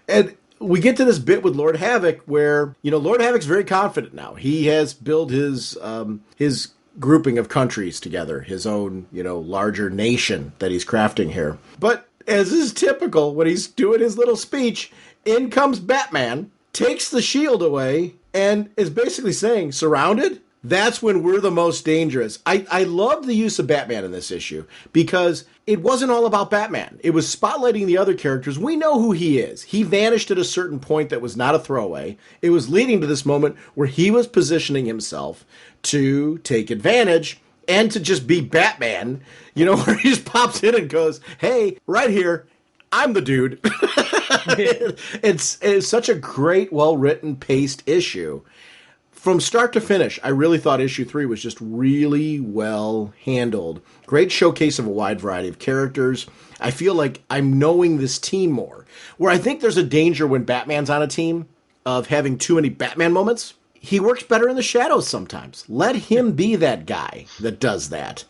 S1: And we get to this bit with Lord Havoc where, Lord Havoc's very confident now. He has built his grouping of countries together, his own, larger nation that he's crafting here. But as is typical, when he's doing his little speech, in comes Batman, takes the shield away, and is basically saying, surrounded? That's when we're the most dangerous. I love the use of Batman in this issue, because it wasn't all about Batman. It was spotlighting the other characters. We know who he is. He vanished at a certain point that was not a throwaway. It was leading to this moment where he was positioning himself to take advantage and to just be Batman, where he just pops in and goes, hey, right here, I'm the dude. It's such a great, well-written, paced issue. From start to finish, I really thought issue 3 was just really well handled. Great showcase of a wide variety of characters. I feel like I'm knowing this team more. Where I think there's a danger when Batman's on a team of having too many Batman moments. He works better in the shadows sometimes. Let him be that guy that does that.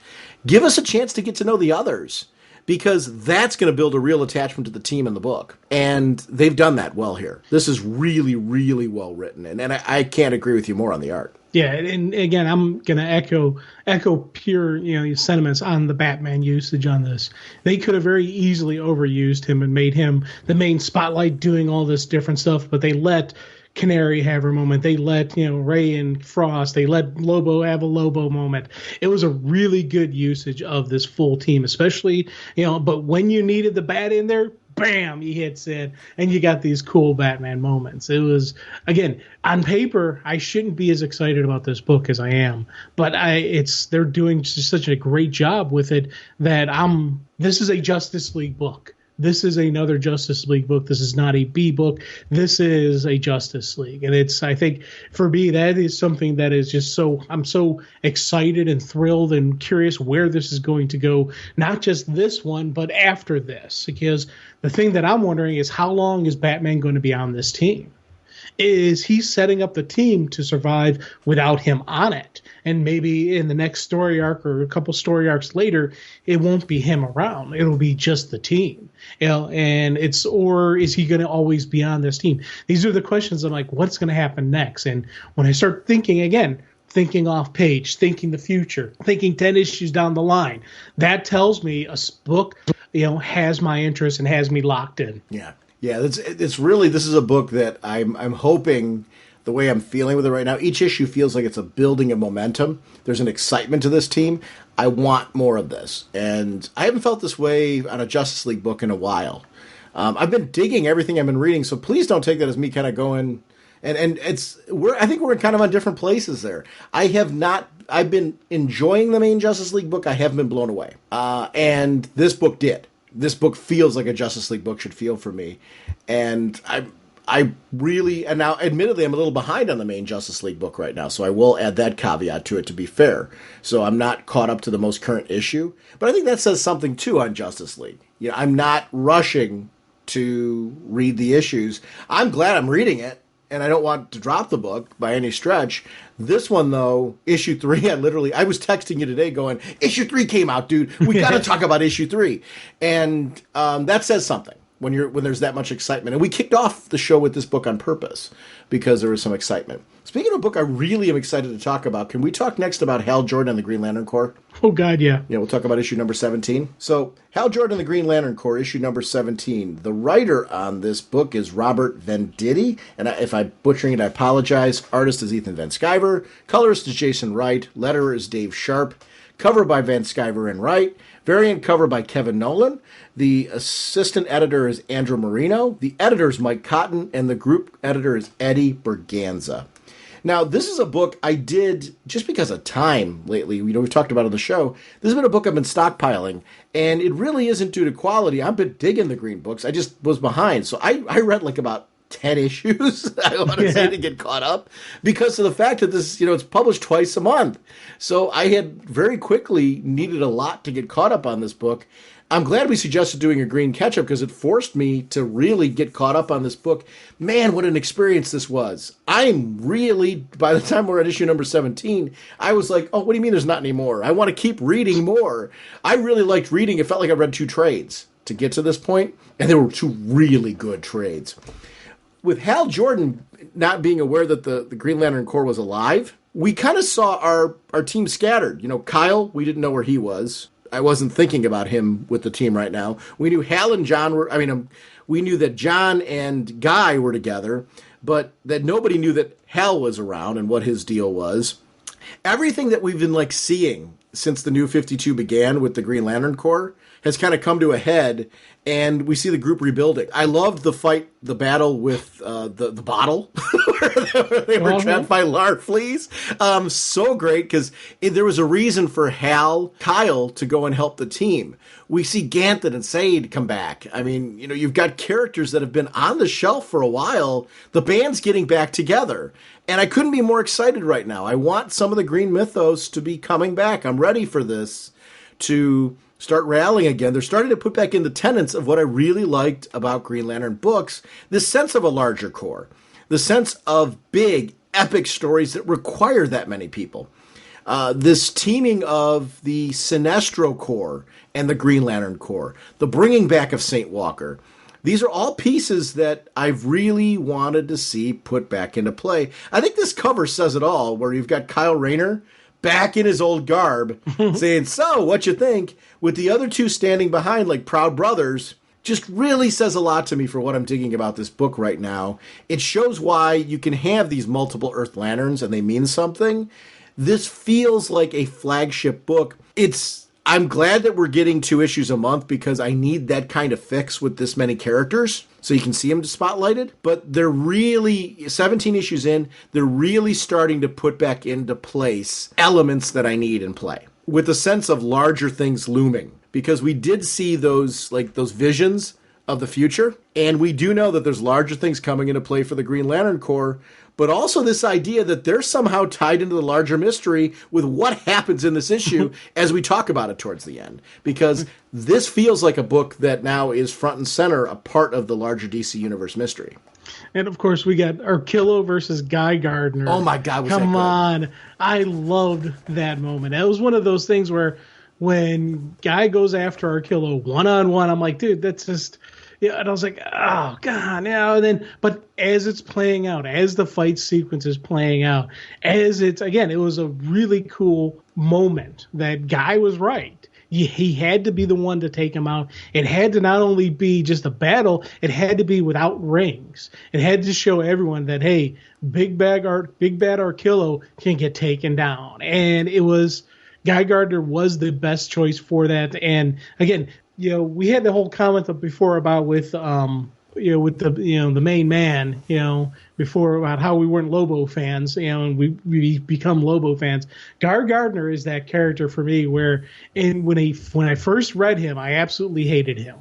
S1: Give us a chance to get to know the others, because that's going to build a real attachment to the team in the book. And they've done that well here. This is really, really well written. And I can't agree with you more on the art.
S2: Yeah, and again, I'm going to echo pure, sentiments on the Batman usage on this. They could have very easily overused him and made him the main spotlight doing all this different stuff, but they let Canary have her moment. They let, Ray and Frost, they let Lobo have a Lobo moment. It was a really good usage of this full team, especially, but when you needed the Bat in there, bam, he hits it, and you got these cool Batman moments. It was, again, on paper, I shouldn't be as excited about this book as I am, but they're doing just such a great job with it that this is a Justice League book. This is another Justice League book. This is not a B book. This is a Justice League. And I think for me, that is something that is just I'm so excited and thrilled and curious where this is going to go. Not just this one, but after this. Because the thing that I'm wondering is how long is Batman going to be on this team? is he's setting up the team to survive without him on it. And maybe in the next story arc or a couple story arcs later, it won't be him around. It'll be just the team. And or is he going to always be on this team? These are the questions I'm like, what's going to happen next? And when I start thinking off page, thinking the future, thinking 10 issues down the line, that tells me a book, has my interest and has me locked in.
S1: Yeah. Yeah, it's really, this is a book that I'm hoping, the way I'm feeling with it right now, each issue feels like it's a building of momentum. There's an excitement to this team. I want more of this. And I haven't felt this way on a Justice League book in a while. I've been digging everything I've been reading, so please don't take that as me kind of going, and I think we're kind of on different places there. I've been enjoying the main Justice League book. I haven't been blown away. And this book did. This book feels like a Justice League book should feel for me. And I really, and now admittedly I'm a little behind on the main Justice League book right now, so I will add that caveat to it to be fair. So I'm not caught up to the most current issue. But I think that says something too on Justice League. I'm not rushing to read the issues. I'm glad I'm reading it, and I don't want to drop the book by any stretch. This one, though, issue 3, I was texting you today going, issue 3 came out, dude. We got to talk about issue 3. And that says something when there's that much excitement. And we kicked off the show with this book on purpose because there was some excitement. Speaking of a book I really am excited to talk about, can we talk next about Hal Jordan and the Green Lantern Corps?
S2: Oh, God, yeah.
S1: Yeah, we'll talk about issue number 17. So, Hal Jordan and the Green Lantern Corps, issue number 17. The writer on this book is Robert Venditti, and if I'm butchering it, I apologize. Artist is Ethan Van Sciver. Colorist is Jason Wright. Letterer is Dave Sharp. Cover by Van Sciver and Wright. Variant cover by Kevin Nolan. The assistant editor is Andrew Marino. The editor is Mike Cotton, and the group editor is Eddie Berganza. Now, this is a book I did just because of time lately. We've talked about it on the show. This has been a book I've been stockpiling, and it really isn't due to quality. I've been digging the green books. I just was behind. So I read like about 10 issues, I want to say, to get caught up because of the fact that this, it's published twice a month. So I had very quickly needed a lot to get caught up on this book. I'm glad we suggested doing a green catch-up because it forced me to really get caught up on this book. Man, what an experience this was. I'm really, by the time we're at issue number 17, I was like, oh, what do you mean there's not any more? I want to keep reading more. I really liked reading. It felt like I read 2 trades to get to this point, and they were 2 really good trades. With Hal Jordan not being aware that the Green Lantern Corps was alive, we kind of saw our team scattered. Kyle, we didn't know where he was. I wasn't thinking about him with the team right now. We knew Hal and John we knew that John and Guy were together, but that nobody knew that Hal was around and what his deal was. Everything that we've been seeing since the New 52 began with the Green Lantern Corps has kind of come to a head, and we see the group rebuilding. I loved the battle with the bottle, where they were trapped by large fleas. So great, because there was a reason for Kyle to go and help the team. We see Ganthet and Said come back. You've got characters that have been on the shelf for a while. The band's getting back together. And I couldn't be more excited right now. I want some of the Green Mythos to be coming back. I'm ready for this to start rallying again. They're starting to put back in the tenets of what I really liked about Green Lantern books, this sense of a larger core, the sense of big, epic stories that require that many people. This teaming of the Sinestro Corps and the Green Lantern Corps, the bringing back of St. Walker. These are all pieces that I've really wanted to see put back into play. I think this cover says it all, where you've got Kyle Rayner back in his old garb saying, so, what you think? With the other 2 standing behind like proud brothers, just really says a lot to me for what I'm digging about this book right now. It shows why you can have these multiple Earth Lanterns and they mean something. This feels like a flagship book. I'm glad that we're getting 2 issues a month because I need that kind of fix with this many characters so you can see them spotlighted. But they're really, 17 issues in, they're really starting to put back into place elements that I need in play with a sense of larger things looming. Because we did see those visions of the future. And we do know that there's larger things coming into play for the Green Lantern Corps, but also this idea that they're somehow tied into the larger mystery with what happens in this issue as we talk about it towards the end. Because this feels like a book that now is front and center, a part of the larger DC Universe mystery.
S2: And of course, we got Arkillo versus Guy Gardner.
S1: Oh my God, was
S2: Come
S1: that good?
S2: on. I loved that moment. That was one of those things where when Guy goes after Arkillo one-on-one, I'm like, dude, that's just... Yeah, and I was like, oh, God, yeah. And then, but as it's playing out, as the fight sequence is playing out, again, it was a really cool moment that Guy was right. He had to be the one to take him out. It had to not only be just a battle, it had to be without rings. It had to show everyone that, hey, big bad Arkillo can get taken down. And it was, Guy Gardner was the best choice for that. And again, we had the whole comment before about with the main man, before about how we weren't Lobo fans, and we become Lobo fans. Guy Gardner is that character for me where when I first read him, I absolutely hated him.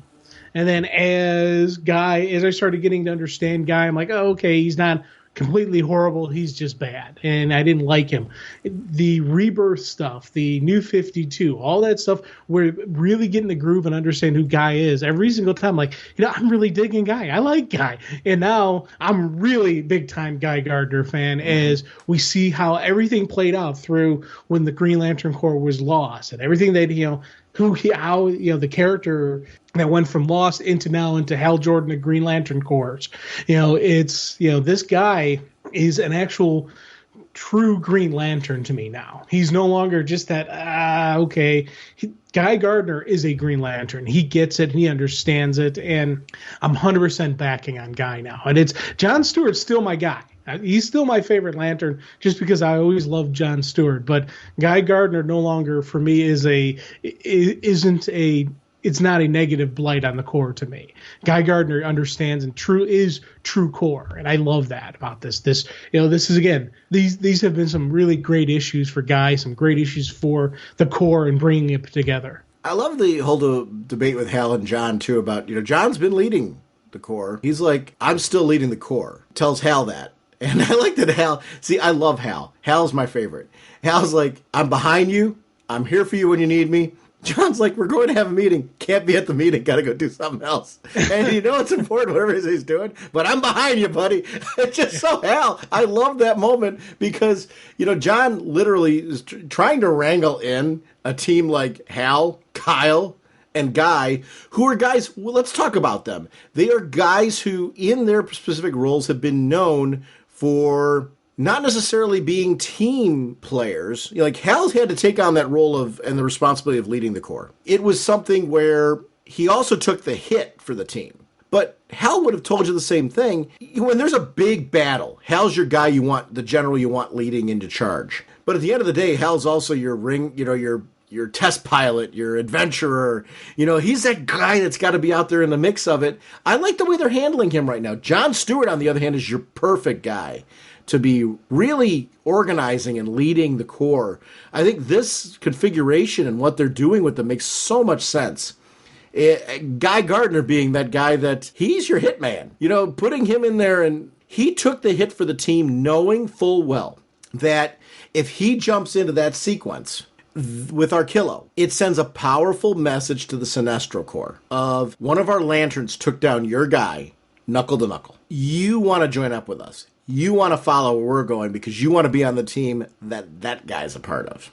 S2: And then as I started getting to understand Guy, I'm like, oh, okay, he's not completely horrible. He's just bad. And I didn't like him. The Rebirth stuff, the New 52, all that stuff, we're really getting the groove and understand who Guy is. Every single time, like, I'm really digging Guy. I like Guy. And now I'm really big time Guy Gardner fan as we see how everything played out through when the Green Lantern Corps was lost and everything that, the character that went from Lost into Hal Jordan, the Green Lantern Corps. This guy is an actual true Green Lantern to me now. He's no longer just that, okay. Guy Gardner is a Green Lantern. He gets it. He understands it. And I'm 100% backing on Guy now. And John Stewart's still my guy. He's still my favorite Lantern just because I always loved John Stewart. But Guy Gardner no longer for me it's not a negative blight on the Corps to me. Guy Gardner understands and is true Corps, and I love that about this. This is again, these have been some really great issues for Guy, some great issues for the Corps and bringing it together.
S1: I love the whole debate with Hal and John too about John's been leading the Corps. He's like, I'm still leading the Corps. Tells Hal that. And I like that Hal, I love Hal. Hal's my favorite. Hal's like, I'm behind you. I'm here for you when you need me. John's like, we're going to have a meeting. Can't be at the meeting. Got to go do something else. And it's important, whatever it is he's doing. But I'm behind you, buddy. It's just so Hal. I love that moment because, John literally is trying to wrangle in a team like Hal, Kyle, and Guy, who are guys, well, let's talk about them. They are guys who, in their specific roles, have been known for not necessarily being team players. Like Hal's had to take on that role and the responsibility of leading the Corps. It was something where he also took the hit for the team. But Hal would have told you the same thing. When there's a big battle, Hal's your guy the general you want leading into charge. But at the end of the day, Hal's also your your test pilot, your adventurer. He's that guy that's got to be out there in the mix of it. I like the way they're handling him right now. John Stewart, on the other hand, is your perfect guy to be really organizing and leading the Corps. I think this configuration and what they're doing with them makes so much sense. Guy Gardner being that guy that he's your hitman. Putting him in there, and he took the hit for the team knowing full well that if he jumps into that sequence with Arkillo, it sends a powerful message to the Sinestro Corps of one of our lanterns took down your guy, knuckle to knuckle. You want to join up with us. You want to follow where we're going because you want to be on the team that guy's a part of.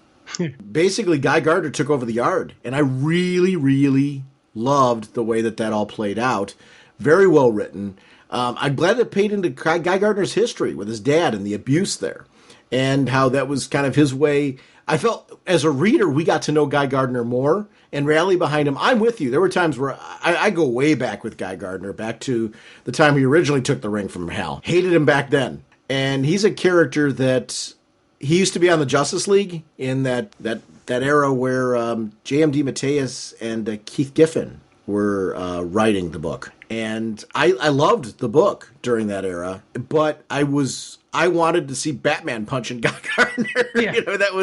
S1: Basically, Guy Gardner took over the yard, and I really, really loved the way that all played out. Very well written. I'm glad it paid into Guy Gardner's history with his dad and the abuse there, and how that was kind of his way. I felt as a reader, we got to know Guy Gardner more and rally behind him. I'm with you. There were times where I go way back with Guy Gardner, back to the time he originally took the ring from Hal. Hated him back then. And he's a character that he used to be on the Justice League in that era where J.M.D. Mateus and Keith Giffen were writing the book. And I loved the book during that era, but I wanted to see Batman punching Guy Gardner.
S2: Yeah.
S1: That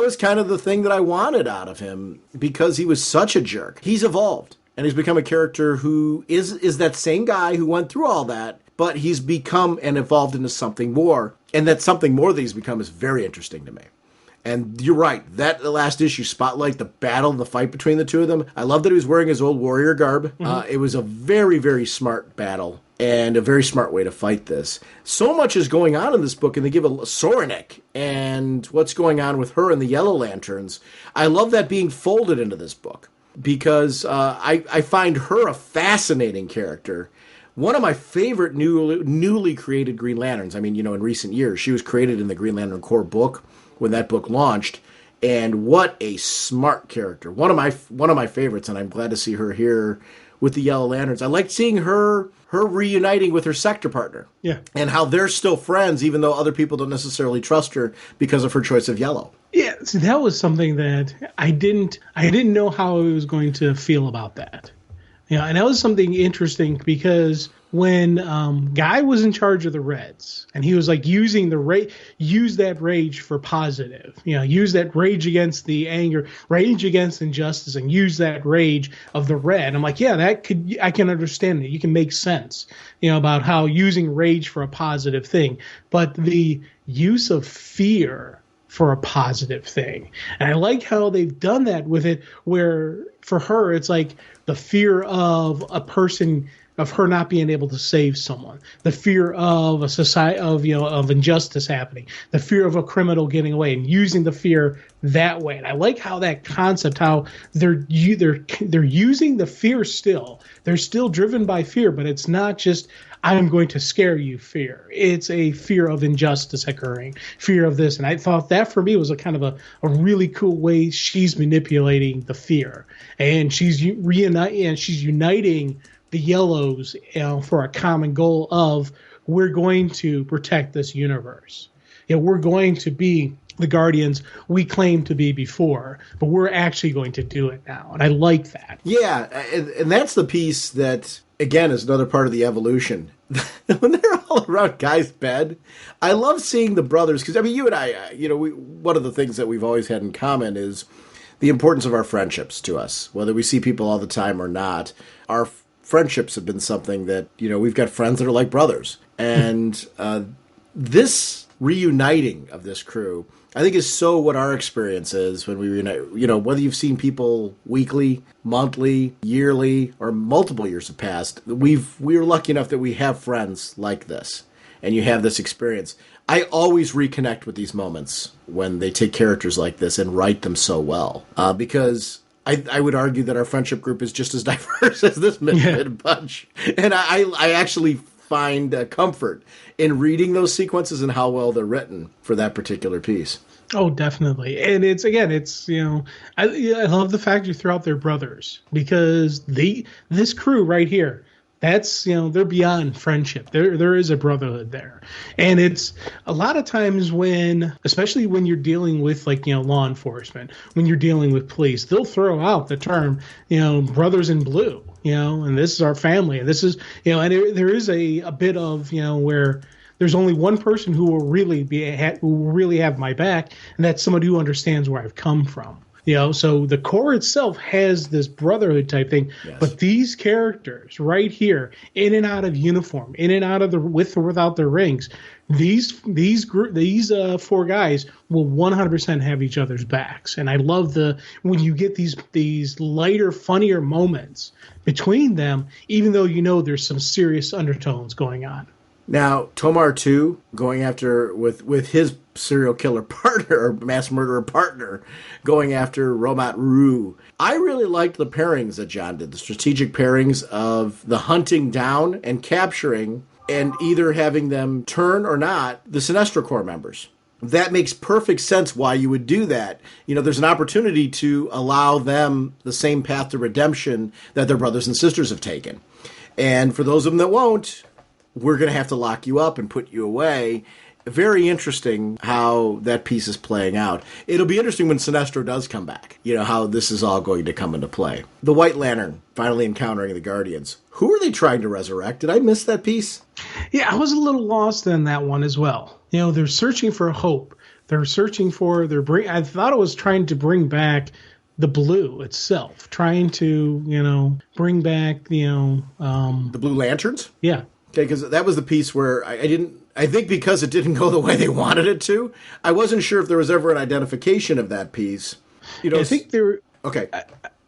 S1: was kind of the thing that I wanted out of him because he was such a jerk. He's evolved. And he's become a character who is that same guy who went through all that, but he's become and evolved into something more. And that something more that he's become is very interesting to me. And you're right, that last issue, Spotlight, the battle, the fight between the two of them, I love that he was wearing his old warrior garb. It was a very, very smart battle and a very smart way to fight this. So much is going on in this book, and they give a Soranik and what's going on with her and the Yellow Lanterns. I love that being folded into this book because I find her a fascinating character. One of my favorite newly created Green Lanterns. I mean, in recent years, she was created in the Green Lantern Corps book when that book launched, and what a smart character. One of my favorites, and I'm glad to see her here with the Yellow Lanterns. I liked seeing her reuniting with her sector partner. Yeah. And how they're still friends, even though other people don't necessarily trust her because of her choice of yellow.
S2: Yeah, see, that was something that I didn't know how I was going to feel about that. Yeah, and that was something interesting because when Guy was in charge of the Reds, and he was like use that rage for positive, use that rage against the anger, rage against injustice, and use that rage of the Red. I'm like, yeah, I can understand it. You can make sense, about how using rage for a positive thing, but the use of fear for a positive thing. And I like how they've done that with it, where for her, it's like the fear of a person, of her not being able to save someone, the fear of a society, of injustice happening, the fear of a criminal getting away, and using the fear that way. And I like how that concept, how they're using the fear still. They're still driven by fear, but it's not just I'm going to scare you fear. It's a fear of injustice occurring, fear of this. And I thought that for me was a kind of a really cool way she's manipulating the fear. And she's uniting the Yellows for a common goal of we're going to protect this universe. We're going to be the Guardians we claimed to be before, but we're actually going to do it now. And I like that.
S1: Yeah, and that's the piece that, again, is another part of the evolution. When they're all around Guy's bed, I love seeing the brothers, because, I mean, you and I, one of the things that we've always had in common is the importance of our friendships to us, whether we see people all the time or not. Our friendships have been something that, we've got friends that are like brothers. And this reuniting of this crew, I think, is so what our experience is when we reunite. Whether you've seen people weekly, monthly, yearly, or multiple years have passed, we're lucky enough that we have friends like this, and you have this experience. I always reconnect with these moments when they take characters like this and write them so well, because I would argue that our friendship group is just as diverse as this misfit bunch. And I actually find comfort in reading those sequences and how well they're written for that particular piece.
S2: Oh, definitely. And it's I love the fact you throw out their brothers, because this crew right here, that's, they're beyond friendship. There is a brotherhood there. And it's a lot of times especially when you're dealing with law enforcement, when you're dealing with police, they'll throw out the term, brothers in blue, and this is our family. And this is, and there is a bit of, where there's only one person who will really have my back, and that's somebody who understands where I've come from. So the Corps itself has this brotherhood type thing, yes. But these characters right here, in and out of uniform, in and out of with or without their rings, these four guys will 100% have each other's backs. And I love when you get these lighter, funnier moments between them, even though there's some serious undertones going on.
S1: Now, Tomar 2, going after, with his serial killer partner, or mass murderer partner, going after Romat Rue. I really liked the pairings that John did, the strategic pairings of the hunting down and capturing, and either having them turn or not, the Sinestro Corps members. That makes perfect sense why you would do that. There's an opportunity to allow them the same path to redemption that their brothers and sisters have taken. And for those of them that won't, we're going to have to lock you up and put you away. Very interesting how that piece is playing out. It'll be interesting when Sinestro does come back, how this is all going to come into play. The White Lantern finally encountering the Guardians. Who are they trying to resurrect? Did I miss that piece?
S2: Yeah, I was a little lost in that one as well. They're searching for hope. They're searching for I thought it was trying to bring back the Blue itself, trying to, bring back,
S1: the Blue Lanterns?
S2: Yeah.
S1: Okay, because that was the piece where I think because it didn't go the way they wanted it to, I wasn't sure if there was ever an identification of that piece.
S2: I think there.
S1: Okay.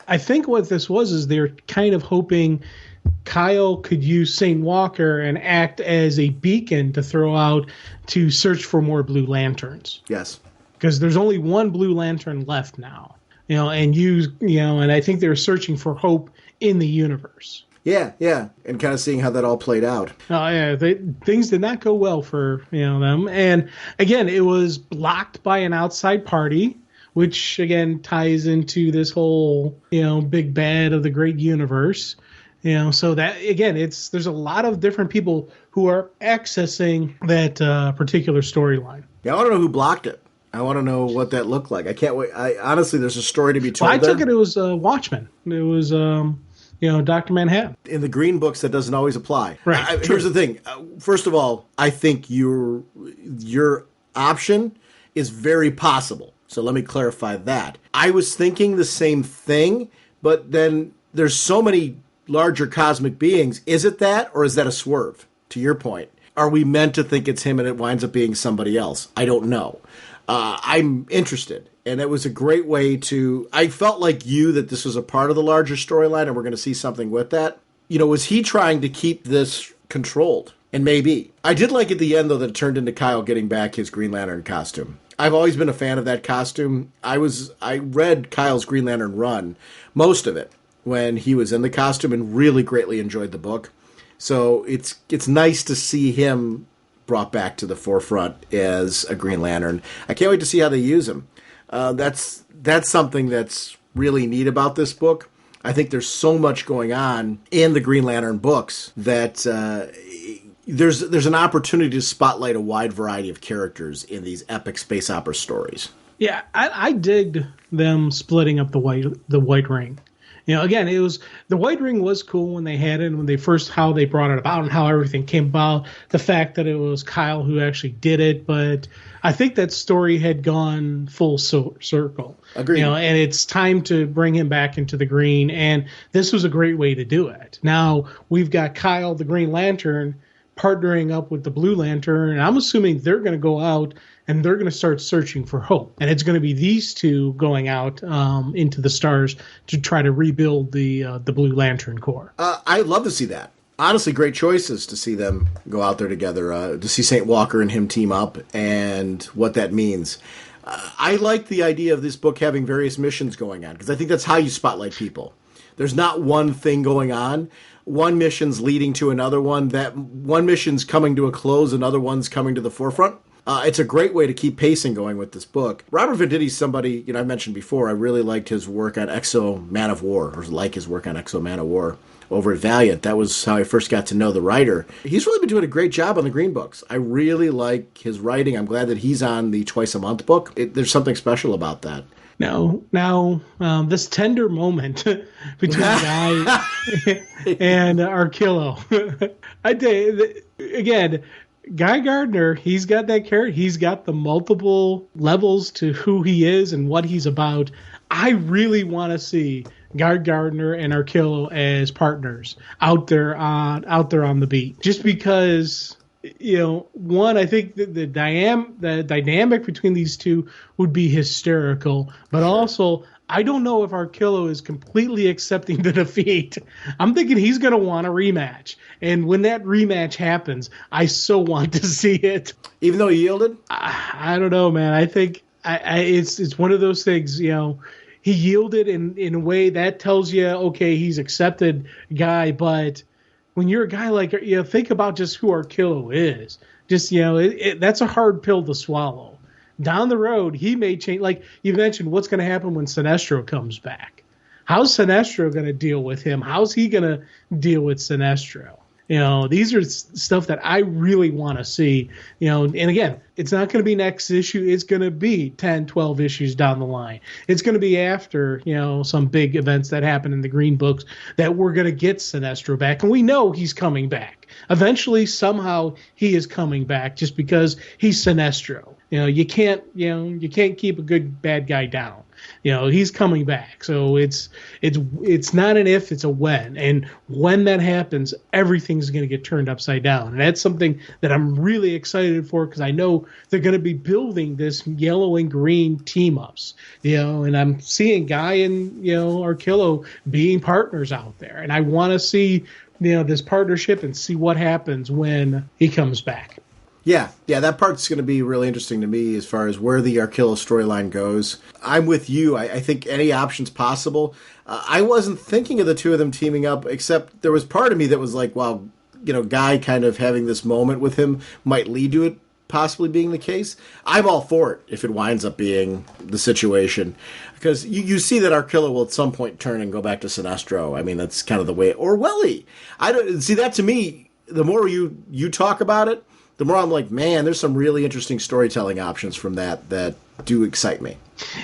S2: I think what this was is they're kind of hoping Kyle could use St. Walker and act as a beacon to throw out to search for more Blue Lanterns.
S1: Yes.
S2: Because there's only one Blue Lantern left now, and I think they're searching for hope in the universe.
S1: Yeah, and kind of seeing how that all played out.
S2: Oh yeah, things did not go well for them, and again, it was blocked by an outside party, which again ties into this whole big bad of the great universe. So that again, there's a lot of different people who are accessing that particular storyline.
S1: Yeah, I want to know who blocked it. I want to know what that looked like. I can't wait. Honestly, there's a story to be told.
S2: Well, I took it was Watchmen. It was Dr. Manhattan.
S1: In the Green books, that doesn't always apply.
S2: Right.
S1: Here's the thing. First of all, I think your option is very possible. So let me clarify that. I was thinking the same thing, but then there's so many larger cosmic beings. Is it that, or is that a swerve? To your point, are we meant to think it's him and it winds up being somebody else? I don't know. I'm interested. And it was a great way to... I felt like that this was a part of the larger storyline and we're going to see something with that. Was he trying to keep this controlled? And maybe. I did like at the end, though, that it turned into Kyle getting back his Green Lantern costume. I've always been a fan of that costume. I read Kyle's Green Lantern run, most of it, when he was in the costume and really greatly enjoyed the book. So it's nice to see him brought back to the forefront as a Green Lantern. I can't wait to see how they use him. That's something that's really neat about this book. I think there's so much going on in the Green Lantern books that there's an opportunity to spotlight a wide variety of characters in these epic space opera stories.
S2: Yeah, I digged them splitting up the White Ring. Again, it was the White Ring was cool when they had it, and when how they brought it about and how everything came about. The fact that it was Kyle who actually did it, but I think that story had gone full circle.
S1: Agreed.
S2: And it's time to bring him back into the green, and this was a great way to do it. Now we've got Kyle, the Green Lantern, partnering up with the Blue Lantern, and I'm assuming they're going to go out and they're going to start searching for hope. And it's going to be these two going out into the stars to try to rebuild the Blue Lantern Corps.
S1: I'd love to see that. Honestly, great choices to see them go out there together, to see St. Walker and him team up and what that means. I like the idea of this book having various missions going on because I think that's how you spotlight people. There's not one thing going on. One mission's leading to another one. That one mission's coming to a close, another one's coming to the forefront. It's a great way to keep pacing going with this book. Robert Venditti's somebody, I mentioned before, I really liked his work on Exo Man of War, or like his work on Exo Man of War over at Valiant. That was how I first got to know the writer. He's really been doing a great job on the Green Books. I really like his writing. I'm glad that he's on the Twice a Month book. There's something special about that.
S2: Now, this tender moment between Guy and Arkillo. I tell you, again, Guy Gardner, he's got that character. He's got the multiple levels to who he is and what he's about. I really want to see Guy Gardner and Arkillo as partners out there on the beat. Just because, one, I think the dynamic between these two would be hysterical, but also I don't know if Arkillo is completely accepting the defeat. I'm thinking he's going to want a rematch. And when that rematch happens, I so want to see it.
S1: Even though he yielded?
S2: I don't know, man. I think it's one of those things, he yielded in a way that tells you, okay, he's accepted Guy. But when you're a guy like, think about just who Arkillo is. Just, that's a hard pill to swallow. Down the road, he may change. Like you mentioned, what's going to happen when Sinestro comes back? How's Sinestro going to deal with him? How's he going to deal with Sinestro? These are stuff that I really want to see. And again, it's not going to be next issue. It's going to be 10, 12 issues down the line. It's going to be after, some big events that happen in the Green Books that we're going to get Sinestro back. And we know he's coming back. Eventually, somehow, he is coming back just because he's Sinestro. you can't keep a good bad guy down. He's coming back. So it's not an if, it's a when. And when that happens, everything's going to get turned upside down. And that's something that I'm really excited for, because I know they're going to be building this yellow and green team ups. And I'm seeing Guy and Arkillo being partners out there. And I want to see this partnership and see what happens when he comes back.
S1: Yeah, that part's going to be really interesting to me as far as where the Arkillo storyline goes. I'm with you. I think any option's possible. I wasn't thinking of the two of them teaming up, except there was part of me that was like, well, Guy kind of having this moment with him might lead to it possibly being the case. I'm all for it if it winds up being the situation. Because you see that Arkillo will at some point turn and go back to Sinestro. I mean, that's kind of the way. Or Welly. I don't see that. To me, the more you talk about it, the more I'm like, man, there's some really interesting storytelling options from that do excite me.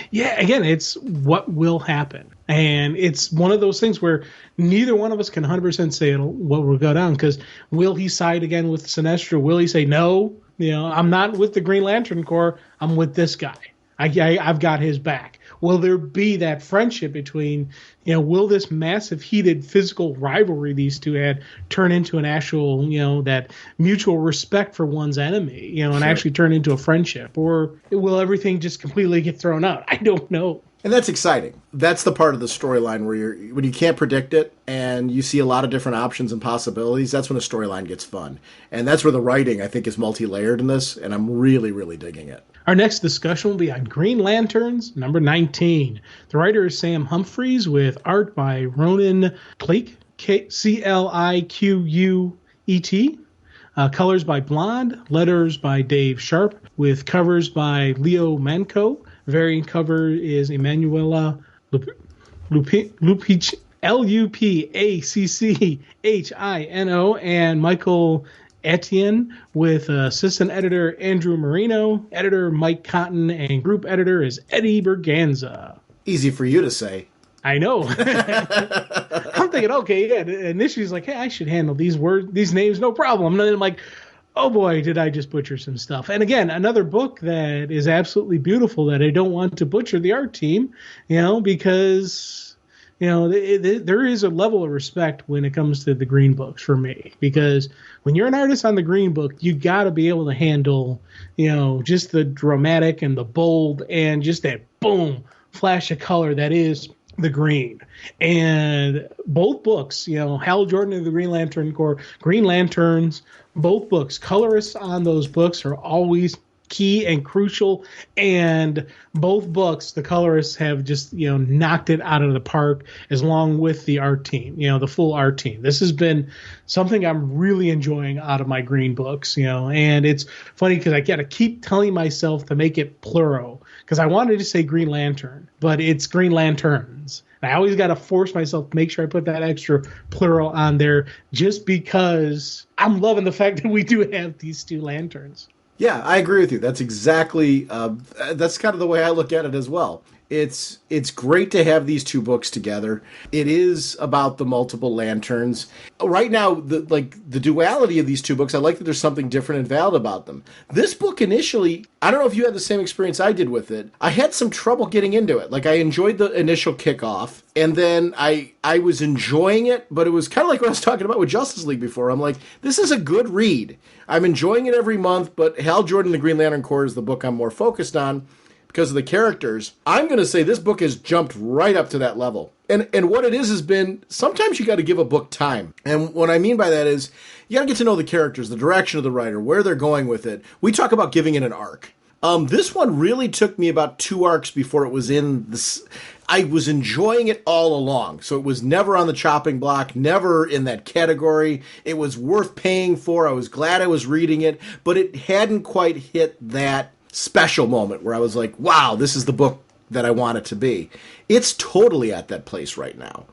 S2: Yeah, again, it's what will happen. And it's one of those things where neither one of us can 100% say what will go down, because will he side again with Sinestro? Will he say, no, I'm not with the Green Lantern Corps, I'm with this guy. I've got his back. Will there be that friendship between, will this massive heated physical rivalry these two had turn into an actual, that mutual respect for one's enemy, and actually turn into a friendship? Or will everything just completely get thrown out? I don't know.
S1: And that's exciting. That's the part of the storyline where when you can't predict it and you see a lot of different options and possibilities, that's when a storyline gets fun. And that's where the writing, I think, is multi-layered in this, and I'm really, really digging it.
S2: Our next discussion will be on Green Lanterns, number 19. The writer is Sam Humphries, with art by Ronan Cliquet, Cliquet. Colors by Blonde, letters by Dave Sharp, with covers by Leo Manco. Variant cover is Emanuela Lupaccino and Michael Etienne, with assistant editor Andrew Marino, editor Mike Cotton, and group editor is Eddie Berganza.
S1: Easy for you to say.
S2: I know. I'm thinking, okay, yeah. Initially, he's like, hey, I should handle these names, no problem. And then I'm like, oh boy, did I just butcher some stuff. And again, another book that is absolutely beautiful that I don't want to butcher the art team, because, there is a level of respect when it comes to the green books for me. Because when you're an artist on the green book, you got to be able to handle, just the dramatic and the bold and just that boom flash of color that is the green. And both books, Hal Jordan and the Green Lantern Corps, Green Lanterns, both books, colorists on those books are always key and crucial. And both books, the colorists have just, knocked it out of the park, as long with the art team, the full art team. This has been something I'm really enjoying out of my green books, and it's funny because I got to keep telling myself to make it plural, because I wanted to say Green Lantern, but it's Green Lanterns. I always got to force myself to make sure I put that extra plural on there, just because I'm loving the fact that we do have these two lanterns.
S1: Yeah, I agree with you. That's exactly, that's kind of the way I look at it as well. It's great to have these two books together. It is about the multiple lanterns. Right now, the duality of these two books, I like that there's something different and valid about them. This book initially, I don't know if you had the same experience I did with it. I had some trouble getting into it. I enjoyed the initial kickoff, and then I was enjoying it, but it was kind of like what I was talking about with Justice League before. I'm like, this is a good read. I'm enjoying it every month, but Hal Jordan, the Green Lantern Corps is the book I'm more focused on because of the characters. I'm going to say this book has jumped right up to that level. And what it has been, sometimes you got to give a book time. And what I mean by that is you got to get to know the characters, the direction of the writer, where they're going with it. We talk about giving it an arc. This one really took me about 2 arcs before it was in this. I was enjoying it all along. So it was never on the chopping block, never in that category. It was worth paying for. I was glad I was reading it, but it hadn't quite hit that special moment where I was like, wow, this is the book that I want it to be. It's totally at that place right now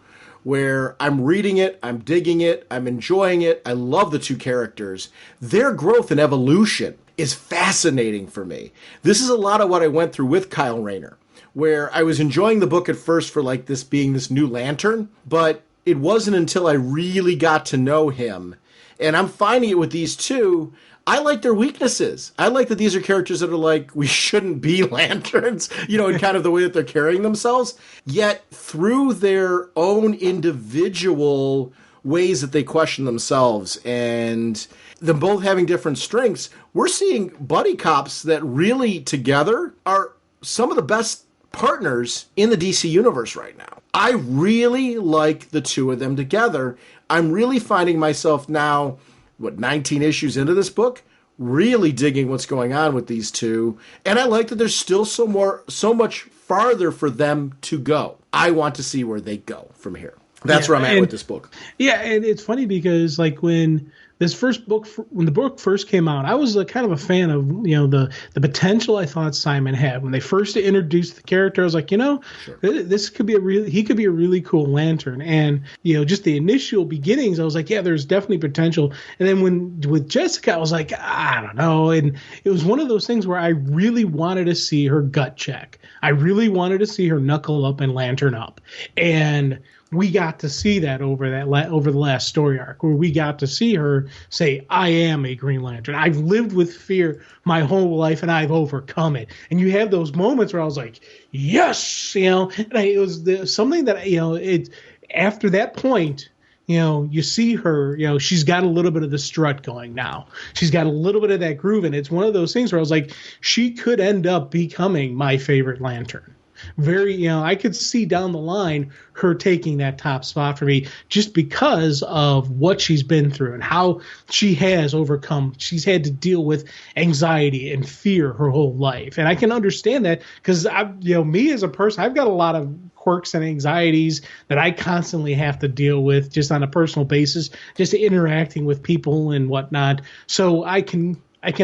S1: where I'm reading it, I'm digging it, I'm enjoying it. I love the two characters. Their growth and evolution is fascinating for me. This is a lot of what I went through with Kyle Rayner, where I was enjoying the book at first for this being this new lantern, but it wasn't until I really got to know him And I'm finding it with these two. I like their weaknesses. I like that these are characters that are like, we shouldn't be lanterns, in kind of the way that they're carrying themselves. Yet through their own individual ways that they question themselves and them both having different strengths, we're seeing buddy cops that really together are some of the best partners in the DC universe right now. I really like the two of them together. I'm really finding myself now, 19 issues into this book, really digging what's going on with these two. And I like that there's still so much farther for them to go. I want to see where they go from here. That's where I'm at with this book.
S2: Yeah, and it's funny because when the book first came out, I was kind of a fan of the potential I thought Simon had when they first introduced the character. I was like, sure. This could be he could be a really cool Lantern, and just the initial beginnings, I was like, yeah, there's definitely potential. And then with Jessica, I was like, I don't know, and it was one of those things where I really wanted to see her gut check. I really wanted to see her knuckle up and Lantern up, and we got to see that over the last story arc, where we got to see her say, I am a Green Lantern. I've lived with fear my whole life and I've overcome it. And you have those moments where I was like, yes, and it was something that, after that point, you see her, she's got a little bit of the strut going now. She's got a little bit of that groove. And it's one of those things where I was like, she could end up becoming my favorite Lantern. I could see down the line her taking that top spot for me just because of what she's been through and how she has overcome. She's had to deal with anxiety and fear her whole life. And I can understand that because me as a person, I've got a lot of quirks and anxieties that I constantly have to deal with just on a personal basis, just interacting with people and whatnot. So I can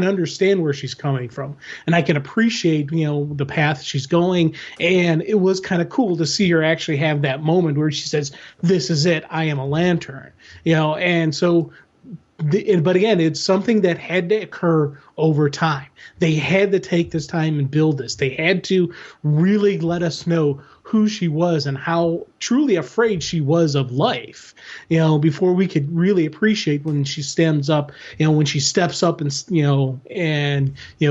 S2: understand where she's coming from, and I can appreciate, the path she's going. And it was kind of cool to see her actually have that moment where she says, this is it. I am a Lantern, and so, but again, it's something that had to occur over time. They had to take this time and build this. They had to really let us know who she was and how truly afraid she was of life, before we could really appreciate when she stands up, when she steps up and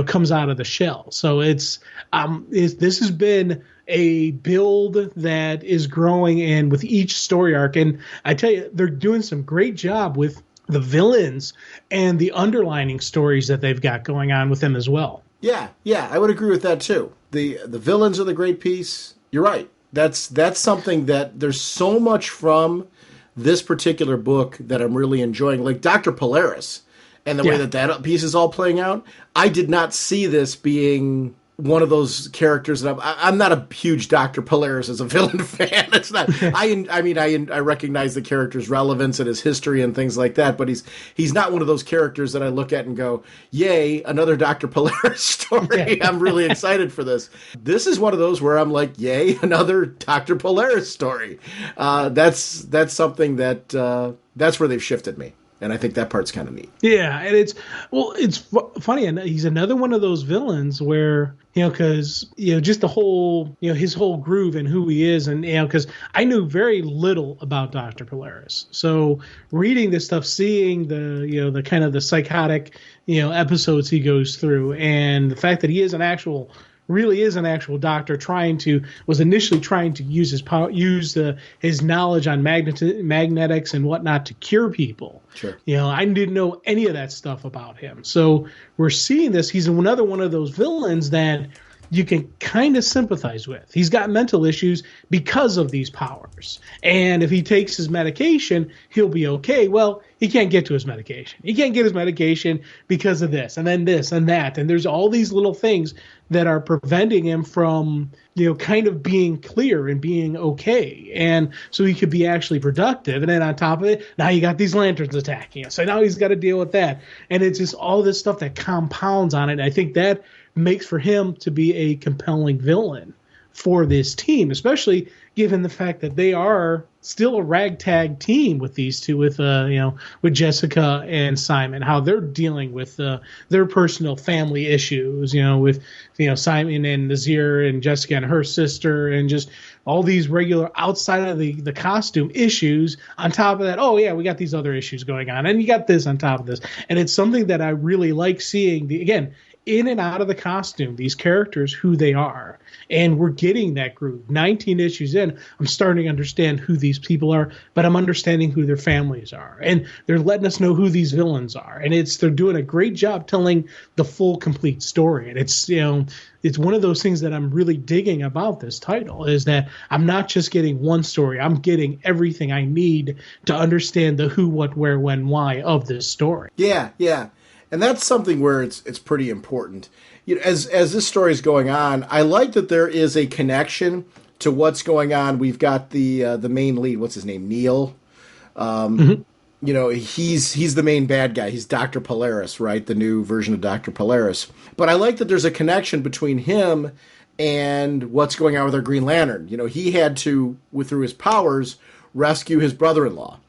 S2: comes out of the shell. So this has been a build that is growing, and with each story arc, and I tell you, they're doing some great job with the villains and the underlining stories that they've got going on with them as well.
S1: Yeah, I would agree with that too. The villains are the great piece. You're right. That's something that there's so much from this particular book that I'm really enjoying. Like Dr. Polaris and the way that piece is all playing out. I did not see this being one of those characters that I'm not a huge Dr. Polaris as a villain fan. It's not. I recognize the character's relevance and his history and things like that, but he's not one of those characters that I look at and go, "Yay, another Dr. Polaris story." Yeah. I'm really excited for this. This is one of those where I'm like, "Yay, another Dr. Polaris story." That's something that that's where they've shifted me. And I think that part's kind of neat.
S2: Yeah, and it's funny, and he's another one of those villains where, because, just the whole, his whole groove and who he is, and, because I knew very little about Dr. Polaris. So reading this stuff, seeing the kind of the psychotic, episodes he goes through, and the fact that he is an actual doctor was initially trying to use his power, his knowledge on magnetics and whatnot to cure people.
S1: Sure.
S2: I didn't know any of that stuff about him. So we're seeing this. He's another one of those villains that you can kind of sympathize with. He's got mental issues because of these powers. And if he takes his medication, he'll be okay. Well, he can't get to his medication. He can't get his medication because of this and then this and that. And there's all these little things that are preventing him from, kind of being clear and being okay. And so he could be actually productive. And then on top of it, now you got these lanterns attacking him. So now he's got to deal with that. And it's just all this stuff that compounds on it. And I think that makes for him to be a compelling villain for this team, especially given the fact that they are still a ragtag team with these two, with with Jessica and Simon, how they're dealing with their personal family issues, with Simon and Nazir and Jessica and her sister, and just all these regular outside of the costume issues. On top of that, oh yeah, we got these other issues going on, and you got this on top of this, and it's something that I really like seeing. Again, in and out of the costume, these characters, who they are. And we're getting that groove. 19 issues in, I'm starting to understand who these people are, but I'm understanding who their families are. And they're letting us know who these villains are. And they're doing a great job telling the full, complete story. And it's one of those things that I'm really digging about this title, is that I'm not just getting one story. I'm getting everything I need to understand the who, what, where, when, why of this story.
S1: Yeah, yeah. And that's something where it's pretty important. As this story is going on, I like that there is a connection to what's going on. We've got the main lead. What's his name? Neil. He's the main bad guy. He's Dr. Polaris, right? The new version of Dr. Polaris. But I like that there's a connection between him and what's going on with our Green Lantern. He had to, through his powers, rescue his brother-in-law.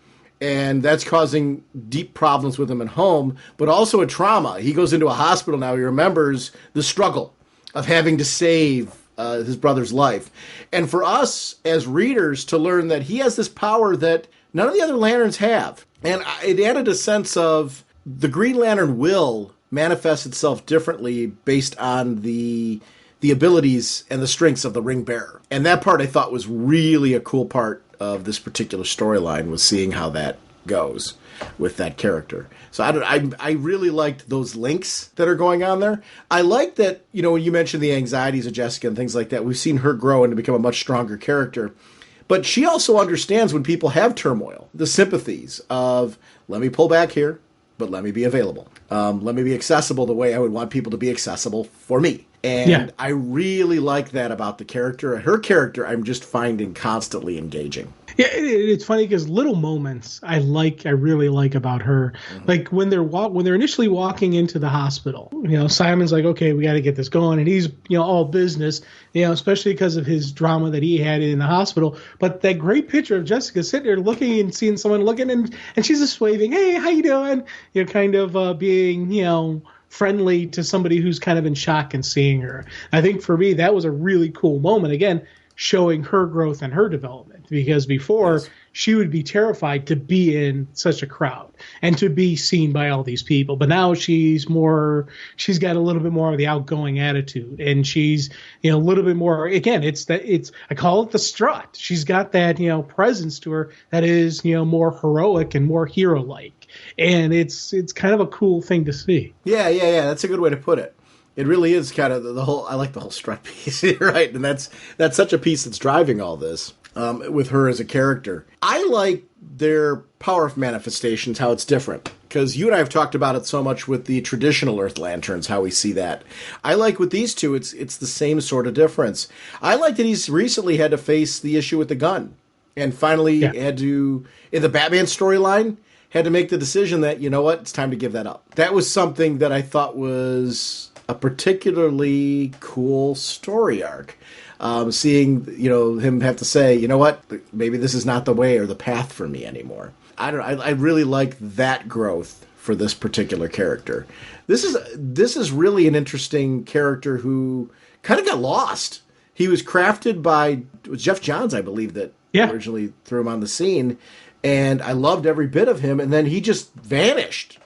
S1: And that's causing deep problems with him at home, but also a trauma. He goes into a hospital now. He remembers the struggle of having to save his brother's life. And for us as readers to learn that he has this power that none of the other Lanterns have. And it added a sense of the Green Lantern will manifest itself differently based on the abilities and the strengths of the Ring Bearer. And that part I thought was really a cool part of this particular storyline, was seeing how that goes with that character. So I really liked those links that are going on there. I like that, when you mentioned the anxieties of Jessica and things like that, we've seen her grow and become a much stronger character. But she also understands when people have turmoil, the sympathies of, let me pull back here, but let me be available. Let me be accessible the way I would want people to be accessible for me. And I really like that about the character. Her character, I'm just finding constantly engaging.
S2: Yeah, it's funny because little moments I really like about her. Mm-hmm. Like when they're initially walking into the hospital, Simon's like, okay, we got to get this going, and he's all business, especially because of his drama that he had in the hospital. But that great picture of Jessica sitting there looking and seeing someone looking, and she's just waving, hey, how you doing? Kind of being friendly to somebody who's kind of in shock and seeing her. I think for me that was a really cool moment. Again, showing her growth and her development, because before she would be terrified to be in such a crowd and to be seen by all these people. But now she's got a little bit more of the outgoing attitude, and she's, a little bit more, again, I call it the strut. She's got that, presence to her that is, more heroic and more hero-like. And it's kind of a cool thing to see.
S1: Yeah. That's a good way to put it. It really is kind of the whole. I like the whole strut piece, right? And that's such a piece that's driving all this with her as a character. I like their power of manifestations, how it's different, because you and I have talked about it so much with the traditional Earth Lanterns, how we see that. I like with these two, it's the same sort of difference. I like that he's recently had to face the issue with the gun, and finally had to, in the Batman storyline, had to make the decision that, it's time to give that up. That was something that I thought was a particularly cool story arc. Seeing, him have to say, maybe this is not the way or the path for me anymore. I really like that growth for this particular character. This is really an interesting character who kind of got lost. He was crafted by Jeff Johns, I believe, that originally threw him on the scene. And I loved every bit of him, and then he just vanished.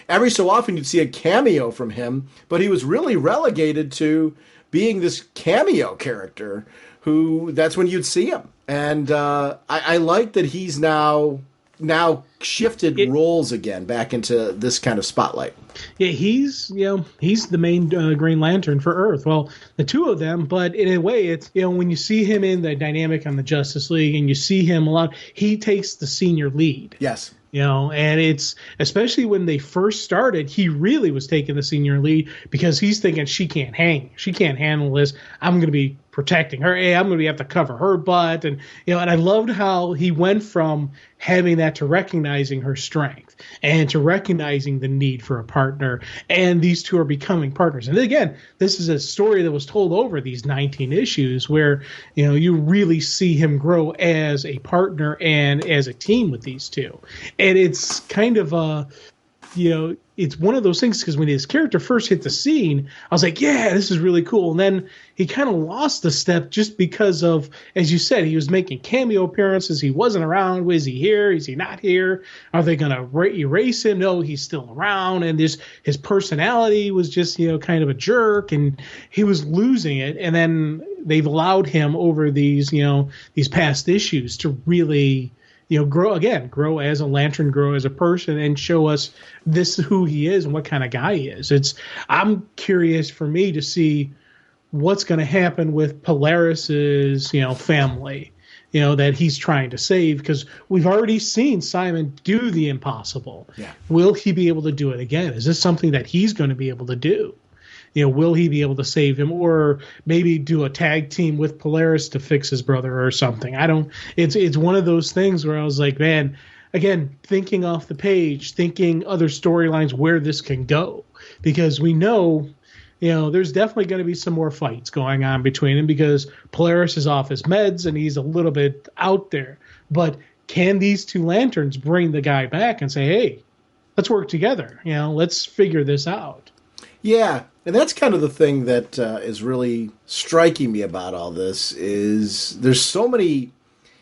S1: Every so often you'd see a cameo from him, but he was really relegated to being this cameo character who, that's when you'd see him. And I like that he's now shifted roles again back into this kind of spotlight.
S2: Yeah, he's the main Green Lantern for Earth. Well, the two of them, but in a way, it's when you see him in the dynamic on the Justice League, and you see him a lot, he takes the senior lead.
S1: Yes.
S2: And it's, especially when they first started, he really was taking the senior lead because he's thinking she can't handle this. I'm going to be protecting her. Hey, I'm going to have to cover her butt. And, and I loved how he went from having that to recognizing her strength and to recognizing the need for a partner. And these two are becoming partners. And again, this is a story that was told over these 19 issues where, you really see him grow as a partner and as a team with these two. And it's kind of it's one of those things because when his character first hit the scene, I was like, yeah, this is really cool. And then he kind of lost a step just because of, as you said, he was making cameo appearances. He wasn't around. Was he here? Is he not here? Are they going to erase him? No, he's still around. And his personality was just, kind of a jerk, and he was losing it. And then they've allowed him over these past issues to really grow as a Lantern, grow as a person, and show us this who he is and what kind of guy he is. I'm curious for me to see what's going to happen with Polaris's, family, that he's trying to save, because we've already seen Simon do the impossible. Yeah. Will he be able to do it again? Is this something that he's going to be able to do? Will he be able to save him, or maybe do a tag team with Polaris to fix his brother or something? It's one of those things where I was like, man, again, thinking off the page, thinking other storylines where this can go, because we know, there's definitely going to be some more fights going on between them because Polaris is off his meds and he's a little bit out there. But can these two Lanterns bring the guy back and say, hey, let's work together. Let's figure this out.
S1: Yeah, and that's kind of the thing that is really striking me about all this is there's so many,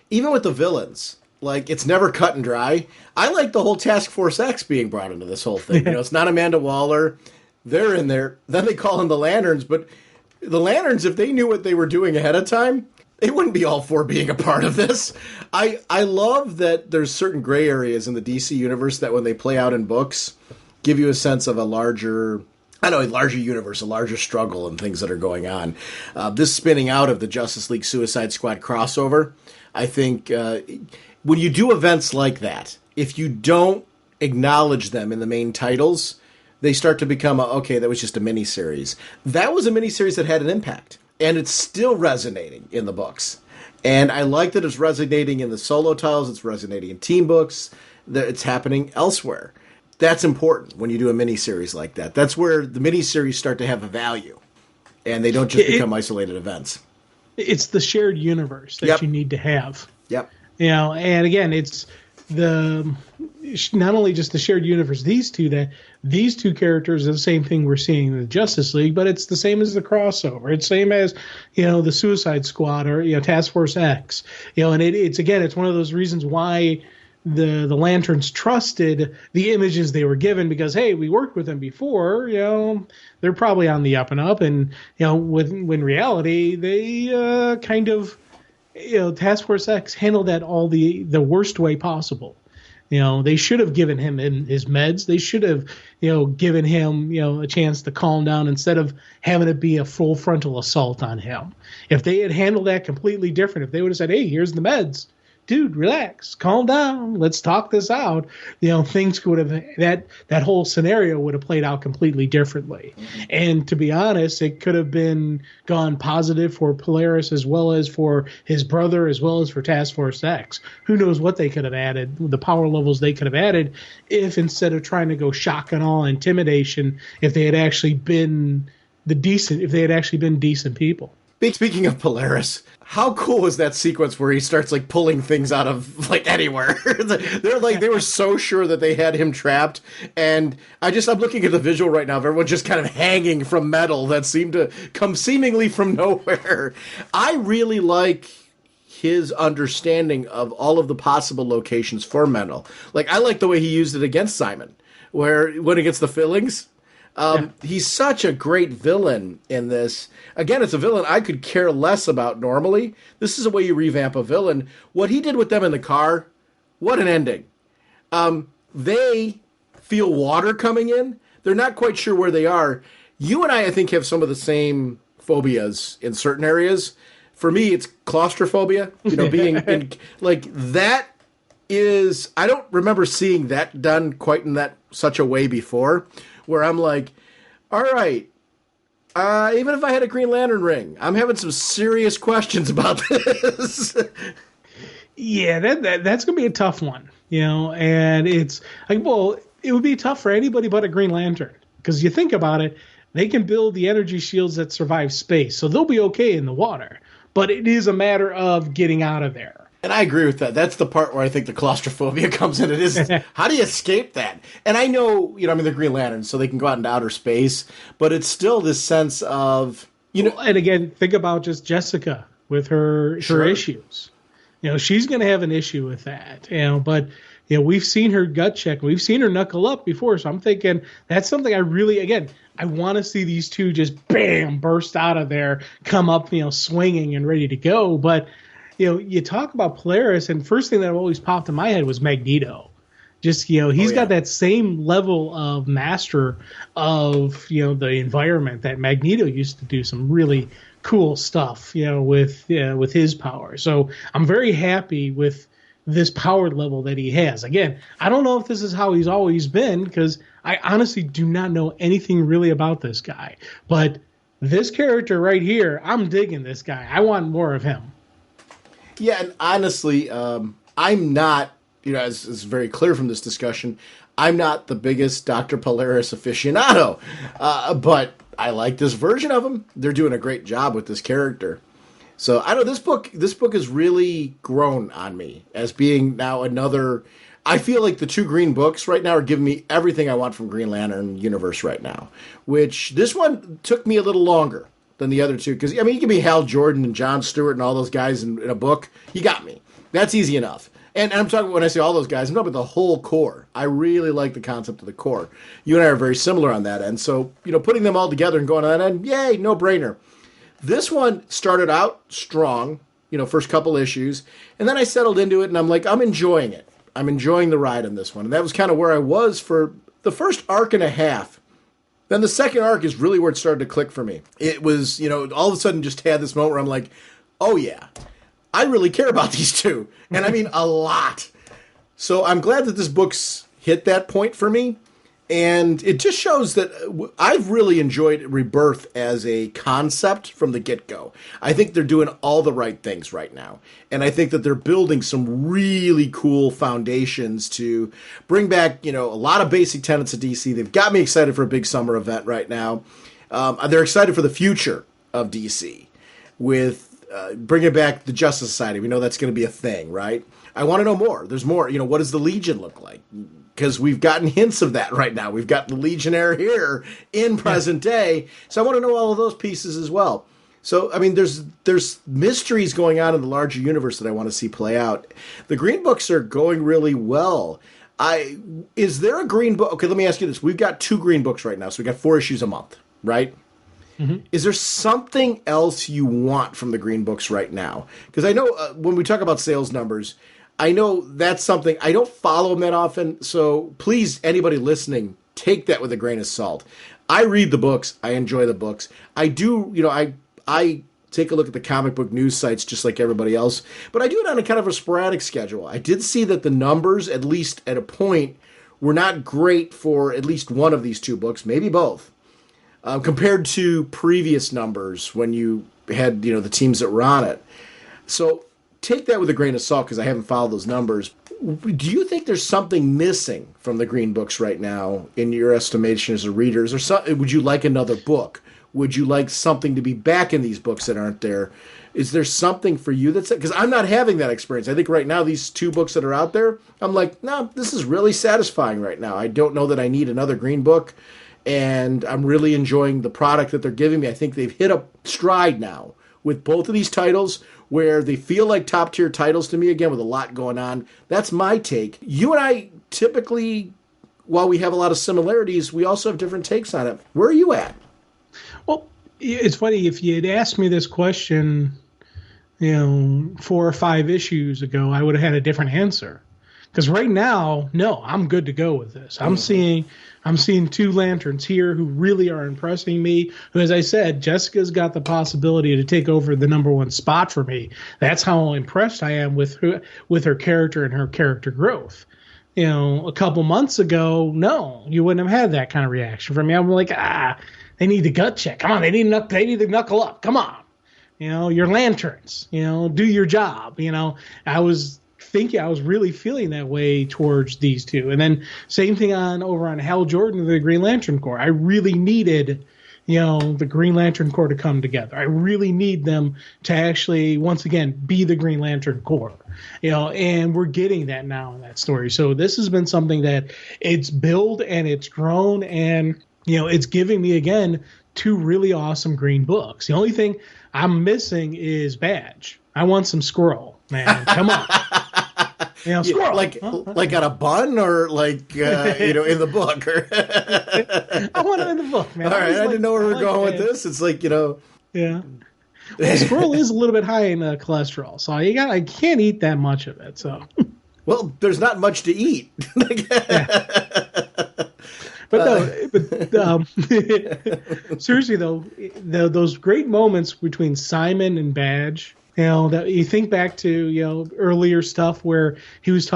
S1: even with the villains, like it's never cut and dry. I like the whole Task Force X being brought into this whole thing. It's not Amanda Waller. They're in there. Then they call them the Lanterns, but the Lanterns, if they knew what they were doing ahead of time, they wouldn't be all for being a part of this. I love that there's certain gray areas in the DC universe that when they play out in books, give you a sense of a larger universe, a larger struggle and things that are going on. This spinning out of the Justice League Suicide Squad crossover, I think when you do events like that, if you don't acknowledge them in the main titles, they start to become, okay, that was just a miniseries. That was a miniseries that had an impact, and it's still resonating in the books. And I like that it's resonating in the solo titles, it's resonating in team books, that it's happening elsewhere. That's important when you do a miniseries like that. That's where the miniseries start to have a value, and they don't just become isolated events.
S2: It's the shared universe that you need to have.
S1: Yep.
S2: And again, it's not only just the shared universe, these two characters are the same thing we're seeing in the Justice League, but it's the same as the crossover. It's the same as, the Suicide Squad or, Task Force X, and it's one of those reasons why the Lanterns trusted the images they were given because, hey, we worked with them before, they're probably on the up and up. And, when reality, they kind of, Task Force X handled that all the worst way possible. They should have given him his meds. They should have, given him, a chance to calm down instead of having it be a full frontal assault on him. If they had handled that completely different, if they would have said, hey, here's the meds, dude, relax, calm down, let's talk this out, things would have, that whole scenario would have played out completely differently. Mm-hmm. And to be honest, it could have been gone positive for Polaris as well as for his brother, as well as for Task Force X. Who knows what they could have added, the power levels they could have added, if instead of trying to go shock and awe, intimidation, if they had actually been decent people.
S1: Speaking of Polaris, how cool was that sequence where he starts pulling things out of anywhere? They were so sure that they had him trapped, and I'm looking at the visual right now of everyone just kind of hanging from metal that seemed to come seemingly from nowhere. I really like his understanding of all of the possible locations for metal. I like the way he used it against Simon, where when against the fillings. He's such a great villain in this. Again, it's a villain I could care less about normally. This is a way you revamp a villain. What he did with them in the car, what an ending. They feel water coming in. They're not quite sure where they are. You and I think, have some of the same phobias in certain areas. For me, it's claustrophobia. Being in, that is, I don't remember seeing that done quite in such a way before, where I'm like, all right, Even if I had a Green Lantern ring, I'm having some serious questions about this.
S2: Yeah, that's going to be a tough one, and it's like, well, it would be tough for anybody but a Green Lantern, because you think about it, they can build the energy shields that survive space, so they'll be okay in the water, but it is a matter of getting out of there.
S1: And I agree with that. That's the part where I think the claustrophobia comes in. It is, how do you escape that? And I know, they're Green Lanterns, so they can go out into outer space, but it's still this sense of,
S2: Well, and again, think about just Jessica with her issues. She's going to have an issue with that. But we've seen her gut check, we've seen her knuckle up before. So I'm thinking that's something I want to see these two just bam burst out of there, come up, swinging and ready to go. But you talk about Polaris, and first thing that always popped in my head was Magneto. Just he's got that same level of master of the environment that Magneto used to do some really cool stuff, with his power. So I'm very happy with this power level that he has. Again, I don't know if this is how he's always been, because I honestly do not know anything really about this guy. But this character right here, I'm digging this guy. I want more of him.
S1: Yeah, and honestly, I'm not, as is very clear from this discussion, I'm not the biggest Dr. Polaris aficionado, but I like this version of him. They're doing a great job with this character. So I know this book has really grown on me as being now another. I feel like the two Green books right now are giving me everything I want from Green Lantern universe right now, which this one took me a little longer than the other two. Because, you can be Hal Jordan and John Stewart and all those guys in a book. You got me. That's easy enough. And I'm talking, when I say all those guys, I'm talking about the whole core. I really like the concept of the core. You and I are very similar on that end. So, putting them all together and going on that end, yay, no brainer. This one started out strong, first couple issues. And then I settled into it and I'm like, I'm enjoying it. I'm enjoying the ride on this one. And that was kind of where I was for the first arc and a half. Then the second arc is really where it started to click for me. It was, all of a sudden just had this moment where I'm like, oh yeah, I really care about these two. And I mean a lot. So I'm glad that this book's hit that point for me. And it just shows that I've really enjoyed Rebirth as a concept from the get-go. I think they're doing all the right things right now. And I think that they're building some really cool foundations to bring back, a lot of basic tenets of DC. They've got me excited for a big summer event right now. They're excited for the future of DC with bringing back the Justice Society. We know that's going to be a thing, right? I want to know more. There's more. What does the Legion look like? Because we've gotten hints of that right now. We've got the Legionnaire here in present day. So I want to know all of those pieces as well. So, there's mysteries going on in the larger universe that I want to see play out. The Green books are going really well. Is there a Green book? Okay, let me ask you this. We've got 2 Green books right now, so we've got 4 issues a month, right? Mm-hmm. Is there something else you want from the Green books right now? Because I know when we talk about sales numbers, I know that's something, I don't follow them that often, so please, anybody listening, take that with a grain of salt. I read the books. I enjoy the books. I do, I take a look at the comic book news sites just like everybody else, but I do it on a kind of a sporadic schedule. I did see that the numbers, at least at a point, were not great for at least one of these 2 books, maybe both, compared to previous numbers when you had, the teams that were on it. So take that with a grain of salt because I haven't followed those numbers. Do you think there's something missing from the Green books right now in your estimation as a reader? Would you like another book? Would you like something to be back in these books that aren't there? Is there something for you that's... Because I'm not having that experience. I think right now these 2 books that are out there, I'm like, no, this is really satisfying right now. I don't know that I need another Green book, and I'm really enjoying the product that they're giving me. I think they've hit a stride now with both of these titles where they feel like top-tier titles to me, again, with a lot going on. That's my take. You and I typically, while we have a lot of similarities, we also have different takes on it. Where are you at?
S2: Well, it's funny. If you had asked me this question, 4 or 5 issues ago, I would have had a different answer. Because right now, no, I'm good to go with this. I'm seeing 2 Lanterns here who really are impressing me. Who, as I said, Jessica's got the possibility to take over the number 1 spot for me. That's how impressed I am with her character and her character growth. A couple months ago, no, you wouldn't have had that kind of reaction from me. I'm like, They need the gut check. Come on, they need to knuckle up. Come on. Your lanterns, do your job. I was really feeling that way towards these two. And then same thing over on Hal Jordan of the Green Lantern Corps. I really needed, the Green Lantern Corps to come together. I really need them to actually, once again, be the Green Lantern Corps. And we're getting that now in that story. So this has been something that it's built and it's grown, and it's giving me again 2 really awesome green books. The only thing I'm missing is Badge. I want some Squirrel, man. Come on. Squirrel.
S1: Like on a bun, or like in the book.
S2: I want it in the book, man.
S1: All right, I didn't know where we're going with this. It's like
S2: Yeah. Well, Squirrel is a little bit high in cholesterol, so I can't eat that much of it. So.
S1: Well, there's not much to eat.
S2: Seriously though, those great moments between Simon and Badge, that you think back to, earlier stuff where he was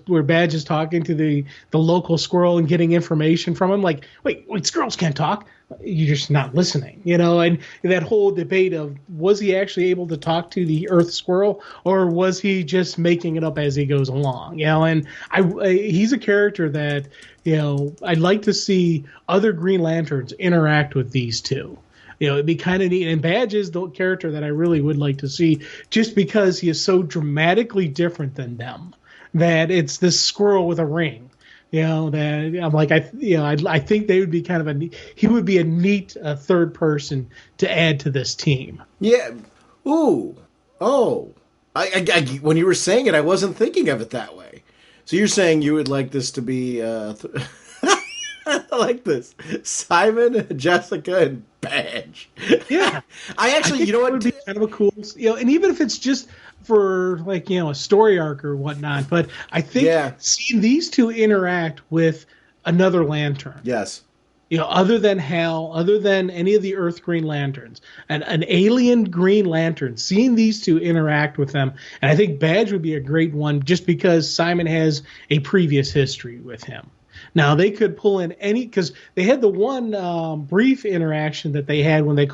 S2: where Badge is talking to the local squirrel and getting information from him. Like, wait, squirrels can't talk. You're just not listening, and that whole debate of, was he actually able to talk to the Earth squirrel, or was he just making it up as he goes along? And he's a character that, I'd like to see other Green Lanterns interact with these two. It'd be kind of neat. And Badge is the character that I really would like to see, just because he is so dramatically different than them, that it's this squirrel with a ring. That I'm like, I think they would be kind of he would be a neat third person to add to this team.
S1: Yeah. Ooh. Oh. I when you were saying it, I wasn't thinking of it that way. So you're saying you would like this to be I like this. Simon, Jessica, and Badge.
S2: Yeah.
S1: I you know what?
S2: Would be kind of a cool, and even if it's just for a story arc or whatnot, but I think seeing these two interact with another Lantern.
S1: Yes.
S2: Other than Hal, other than any of the Earth Green Lanterns, an alien Green Lantern, seeing these two interact with them, and I think Badge would be a great one just because Simon has a previous history with him. Now, they could pull in because they had the one brief interaction that they had when they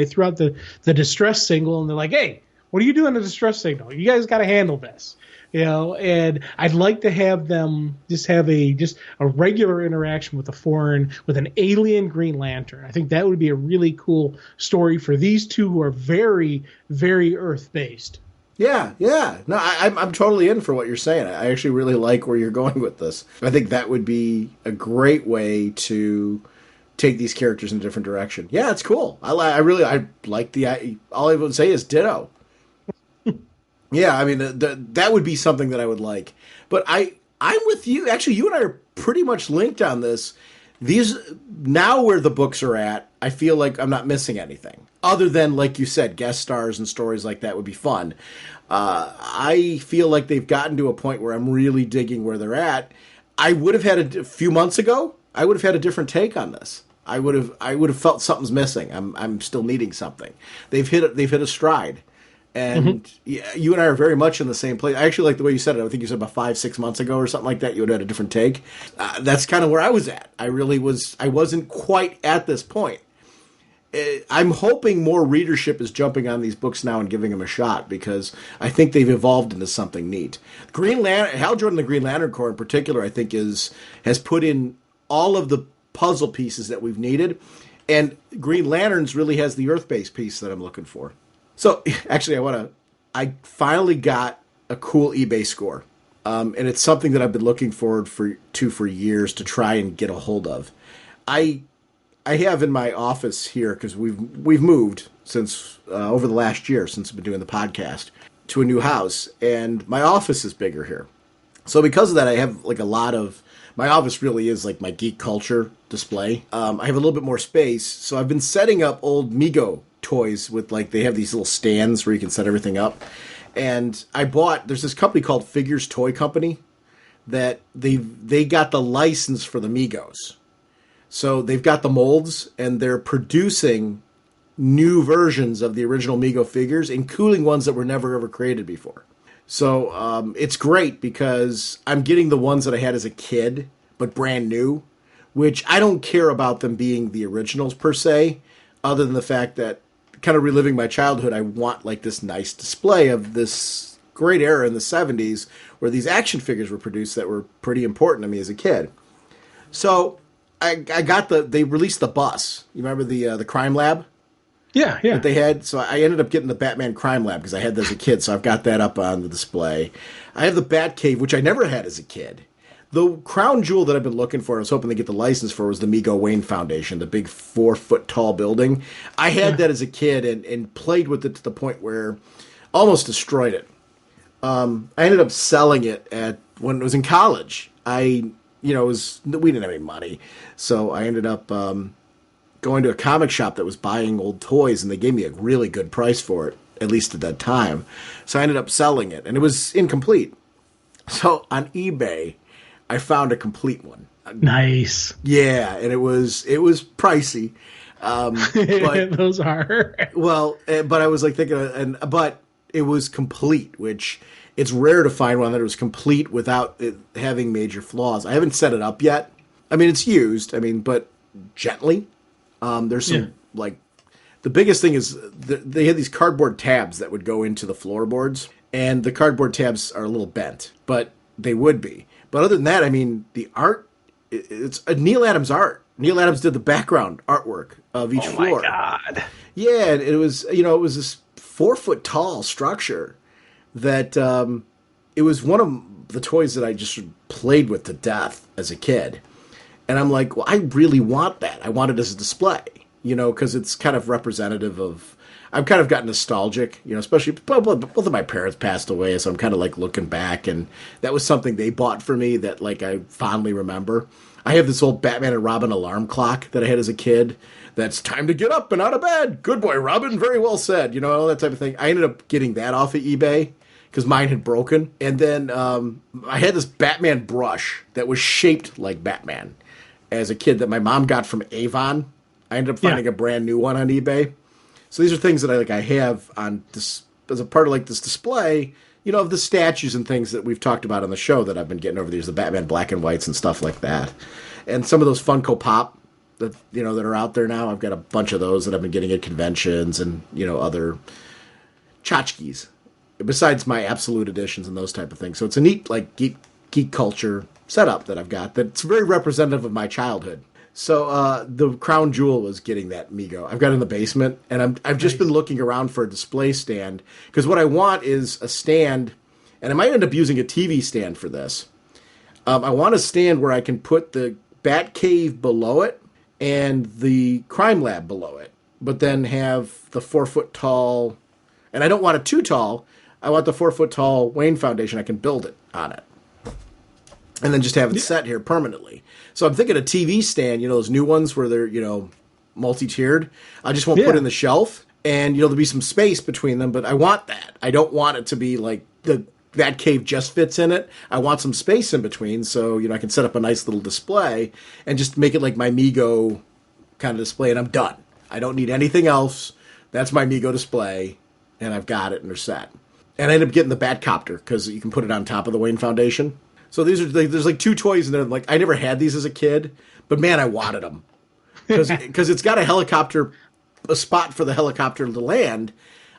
S2: threw out the distress signal, and they're like, hey, what are you doing, a distress signal? You guys got to handle this. And I'd like to have them just have a regular interaction with an alien Green Lantern. I think that would be a really cool story for these two who are very, very Earth-based.
S1: Yeah. No, I'm totally in for what you're saying. I actually really like where you're going with this. I think that would be a great way to take these characters in a different direction. Yeah, it's cool. I like all I would say is ditto. Yeah, I mean, that would be something that I would like. But I'm with you. Actually, you and I are pretty much linked on this. Now where the books are at, I feel like I'm not missing anything. Other than, like you said, guest stars and stories like that would be fun. I feel like they've gotten to a point where I'm really digging where they're at. I would have had a few months ago, I would have had a different take on this. I would have felt something's missing. I'm still needing something. They've hit a stride. And you and I are very much in the same place. I actually like the way you said it. I think you said about 5-6 months ago or something like that, you would have had a different take. That's kind of where I was at. I wasn't quite at this point. I'm hoping more readership is jumping on these books now and giving them a shot, because I think they've evolved into something neat. Hal Jordan, the Green Lantern Corps in particular, I think has put in all of the puzzle pieces that we've needed. And Green Lanterns really has the Earth-based piece that I'm looking for. So, actually, I finally got a cool eBay score. And it's something that I've been looking forward for years to try and get a hold of. I have in my office here, because we've moved since over the last year, since I've been doing the podcast, to a new house. And my office is bigger here. So because of that, I have like my office really is like my geek culture display. I have a little bit more space. So I've been setting up old Mego toys with, like, they have these little stands where you can set everything up. And there's this company called Figures Toy Company that they got the license for the Megos. So they've got the molds, and they're producing new versions of the original Mego figures, including ones that were never ever created before. So it's great because I'm getting the ones that I had as a kid, but brand new, which I don't care about them being the originals per se, other than the fact that, kind of reliving my childhood, I want like this nice display of this great era in the 70s where these action figures were produced that were pretty important to me as a kid. So I got they released the bus. You remember the Crime Lab?
S2: Yeah.
S1: That they had. So I ended up getting the Batman Crime Lab because I had that as a kid. So I've got that up on the display. I have the Batcave, which I never had as a kid. The crown jewel that I've been looking for, I was hoping to get the license for, was the Mego Wayne Foundation, the big 4-foot tall building. I had that as a kid and played with it to the point where almost destroyed it. I ended up selling it when it was in college. We didn't have any money, so I ended up going to a comic shop that was buying old toys, and they gave me a really good price for it, at least at that time. So I ended up selling it, and it was incomplete. So on eBay, I found a complete one.
S2: Nice.
S1: Yeah, and it was pricey. But
S2: those are.
S1: Well, but I was like thinking, but it was complete, which it's rare to find one that was complete without it having major flaws. I haven't set it up yet. I mean, it's used. I mean, but gently. There's some the biggest thing is they had these cardboard tabs that would go into the floorboards, and the cardboard tabs are a little bent, but they would be. But other than that, I mean, the art, it's Neil Adams art. Neil Adams did the background artwork of each floor. Oh, my
S2: God.
S1: Yeah, it was, it was this 4-foot tall structure that it was one of the toys that I just played with to death as a kid. And I'm like, well, I really want that. I want it as a display, because it's kind of representative of, I've kind of gotten nostalgic, especially both of my parents passed away, so I'm kind of like looking back, and that was something they bought for me that like I fondly remember. I have this old Batman and Robin alarm clock that I had as a kid. That's time to get up and out of bed. Good boy, Robin. Very well said. All that type of thing. I ended up getting that off of eBay because mine had broken. And then I had this Batman brush that was shaped like Batman as a kid that my mom got from Avon. I ended up finding a brand new one on eBay. So these are things that I have on this as a part of like this display, of the statues and things that we've talked about on the show that I've been getting over the years, the Batman black and whites and stuff like that. And some of those Funko Pop that that are out there now. I've got a bunch of those that I've been getting at conventions and other tchotchkes besides my absolute editions and those type of things. So it's a neat like geek culture setup that I've got that's very representative of my childhood. So the crown jewel was getting that Mego. I've got it in the basement, and I've just been looking around for a display stand because what I want is a stand, and I might end up using a TV stand for this. I want a stand where I can put the Batcave below it and the Crime Lab below it, but then have the 4-foot tall, and I don't want it too tall. I want the 4-foot tall Wayne Foundation. I can build it on it. And then just have it set here permanently. So I'm thinking a TV stand, those new ones where they're, multi-tiered. I just won't put in the shelf. And, there'll be some space between them. But I want that. I don't want it to be like that cave just fits in it. I want some space in between. So, I can set up a nice little display and just make it like my Mego kind of display. And I'm done. I don't need anything else. That's my Mego display. And I've got it and they're set. And I end up getting the Batcopter because you can put it on top of the Wayne Foundation. So there's like 2 toys in there. Like I never had these as a kid, but man, I wanted them because it's got a spot for the helicopter to land.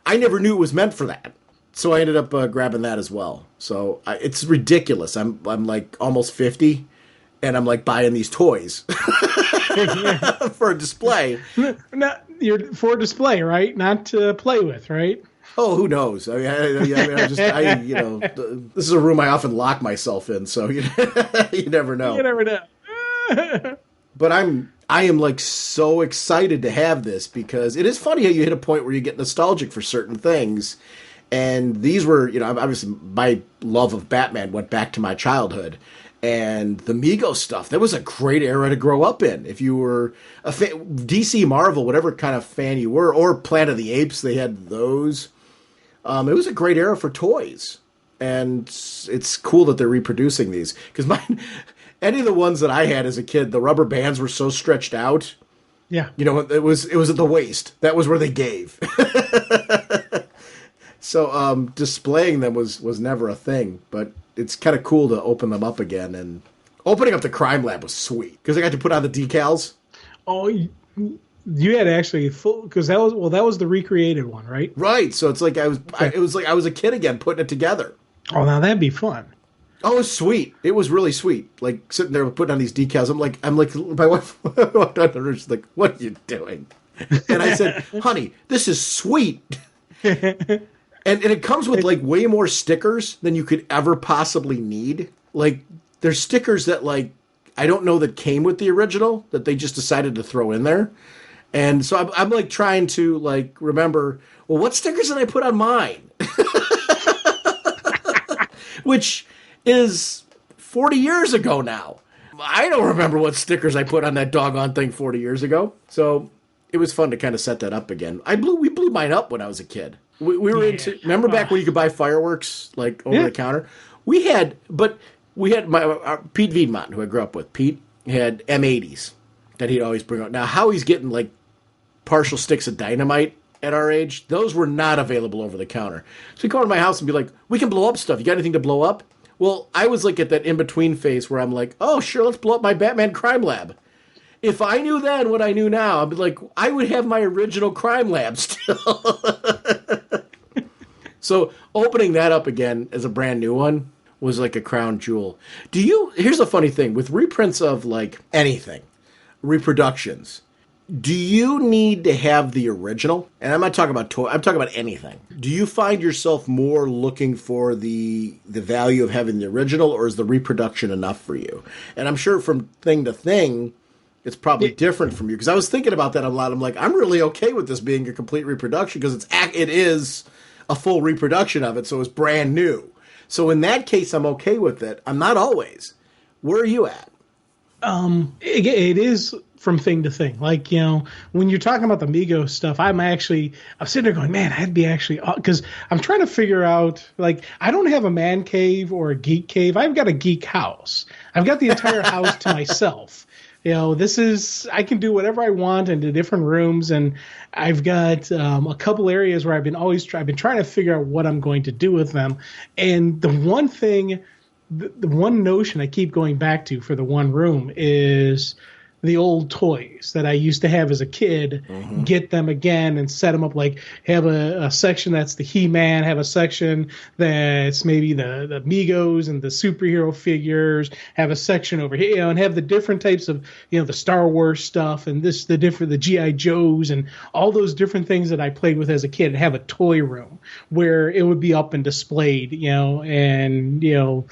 S1: I never knew it was meant for that, so I ended up grabbing that as well. So it's ridiculous. I'm like almost 50, and I'm like buying these toys for a display.
S2: You're for display, right? Not to play with, right?
S1: Oh, who knows? I mean, this is a room I often lock myself in, so you never know.
S2: You never know.
S1: But I am like so excited to have this because it is funny how you hit a point where you get nostalgic for certain things, and these were, obviously my love of Batman went back to my childhood, and the Mego stuff. That was a great era to grow up in. If you were a fan, DC, Marvel, whatever kind of fan you were, or Planet of the Apes, they had those. It was a great era for toys, and it's cool that they're reproducing these. Because any of the ones that I had as a kid, the rubber bands were so stretched out.
S2: Yeah,
S1: it was at the waist. That was where they gave. So displaying them was never a thing, but it's kind of cool to open them up again and Opening up the crime lab was sweet because I got to put on the decals.
S2: Oh, you had actually full because that was the recreated one, right?
S1: Right. So it's like it was like I was a kid again putting it together.
S2: Oh, now that'd be fun.
S1: Oh, it was sweet. It was really sweet. Like sitting there putting on these decals. I'm like, my wife walked out there. She's like, "What are you doing?" And I said, "Honey, this is sweet." And it comes with like way more stickers than you could ever possibly need. Like there's stickers that like I don't know that came with the original that they just decided to throw in there. And so I'm like trying to like remember, well, what stickers did I put on mine? Which is 40 years ago now. I don't remember what stickers I put on that doggone thing 40 years ago. So it was fun to kind of set that up again. We blew mine up when I was a kid. We were into. Remember back when you could buy fireworks like over the counter? We had my Pete Wiedmont, who I grew up with. Pete had M80s that he'd always bring out. Now, how he's getting like partial sticks of dynamite at our age, those were not available over the counter. So he'd come to my house and be like, "We can blow up stuff. You got anything to blow up?" Well, I was like at that in between phase where I'm like, "Oh, sure, let's blow up my Batman crime lab." If I knew then what I knew now, I'd be like, I would have my original crime lab still. So opening that up again as a brand new one was like a crown jewel. Here's a funny thing. With reprints of like anything, reproductions, do you need to have the original? And I'm not talking about I'm talking about anything. Do you find yourself more looking for the value of having the original, or is the reproduction enough for you? And I'm sure from thing to thing, it's probably different from you. Because I was thinking about that a lot. I'm like, I'm really okay with this being a complete reproduction because it is a full reproduction of it, so it's brand new. So in that case, I'm okay with it. I'm not always. Where are you at?
S2: It is from thing to thing. Like, you know, when you're talking about the Mego stuff, I'm sitting there going, man, I'd be actually, because I'm trying to figure out, like, I don't have a man cave or a geek cave. I've got a geek house. I've got the entire house to myself. You know, I can do whatever I want into different rooms, and I've got a couple areas where I've been trying to figure out what I'm going to do with them. And the one thing, the one notion I keep going back to for the one room is the old toys that I used to have as a kid, get them again and set them up, like have a section that's the He-Man, have a section that's maybe the Migos and the superhero figures, have a section over here, you know, and have the different types of, you know, the Star Wars stuff and the G.I. Joes and all those different things that I played with as a kid, and have a toy room where it would be up and displayed, you know, and, you know,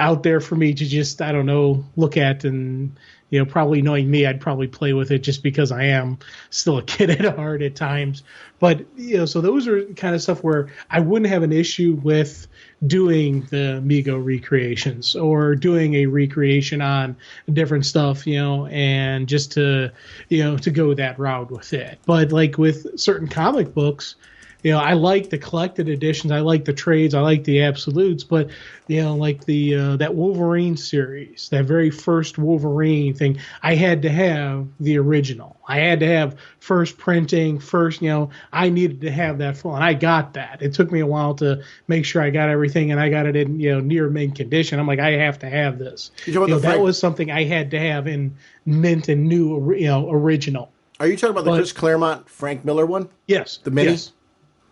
S2: out there for me to just, I don't know, look at. And, you know, probably knowing me, I'd probably play with it just because I am still a kid at heart at times. But, you know, so those are kind of stuff where I wouldn't have an issue with doing the Mego recreations or doing a recreation on different stuff, you know, and just to, you know, to go that route with it. But like with certain comic books, you know, I like the collected editions. I like the trades. I like the absolutes. But, you know, like that Wolverine series, that very first Wolverine thing, I had to have the original. I had to have first printing, you know, I needed to have that full. And I got that. It took me a while to make sure I got everything, and I got it in, you know, near mint condition. I'm like, I have to have this. That was something I had to have in mint and new, you know, original.
S1: Are you talking about the Chris Claremont, Frank Miller one?
S2: Yes.
S1: The mini?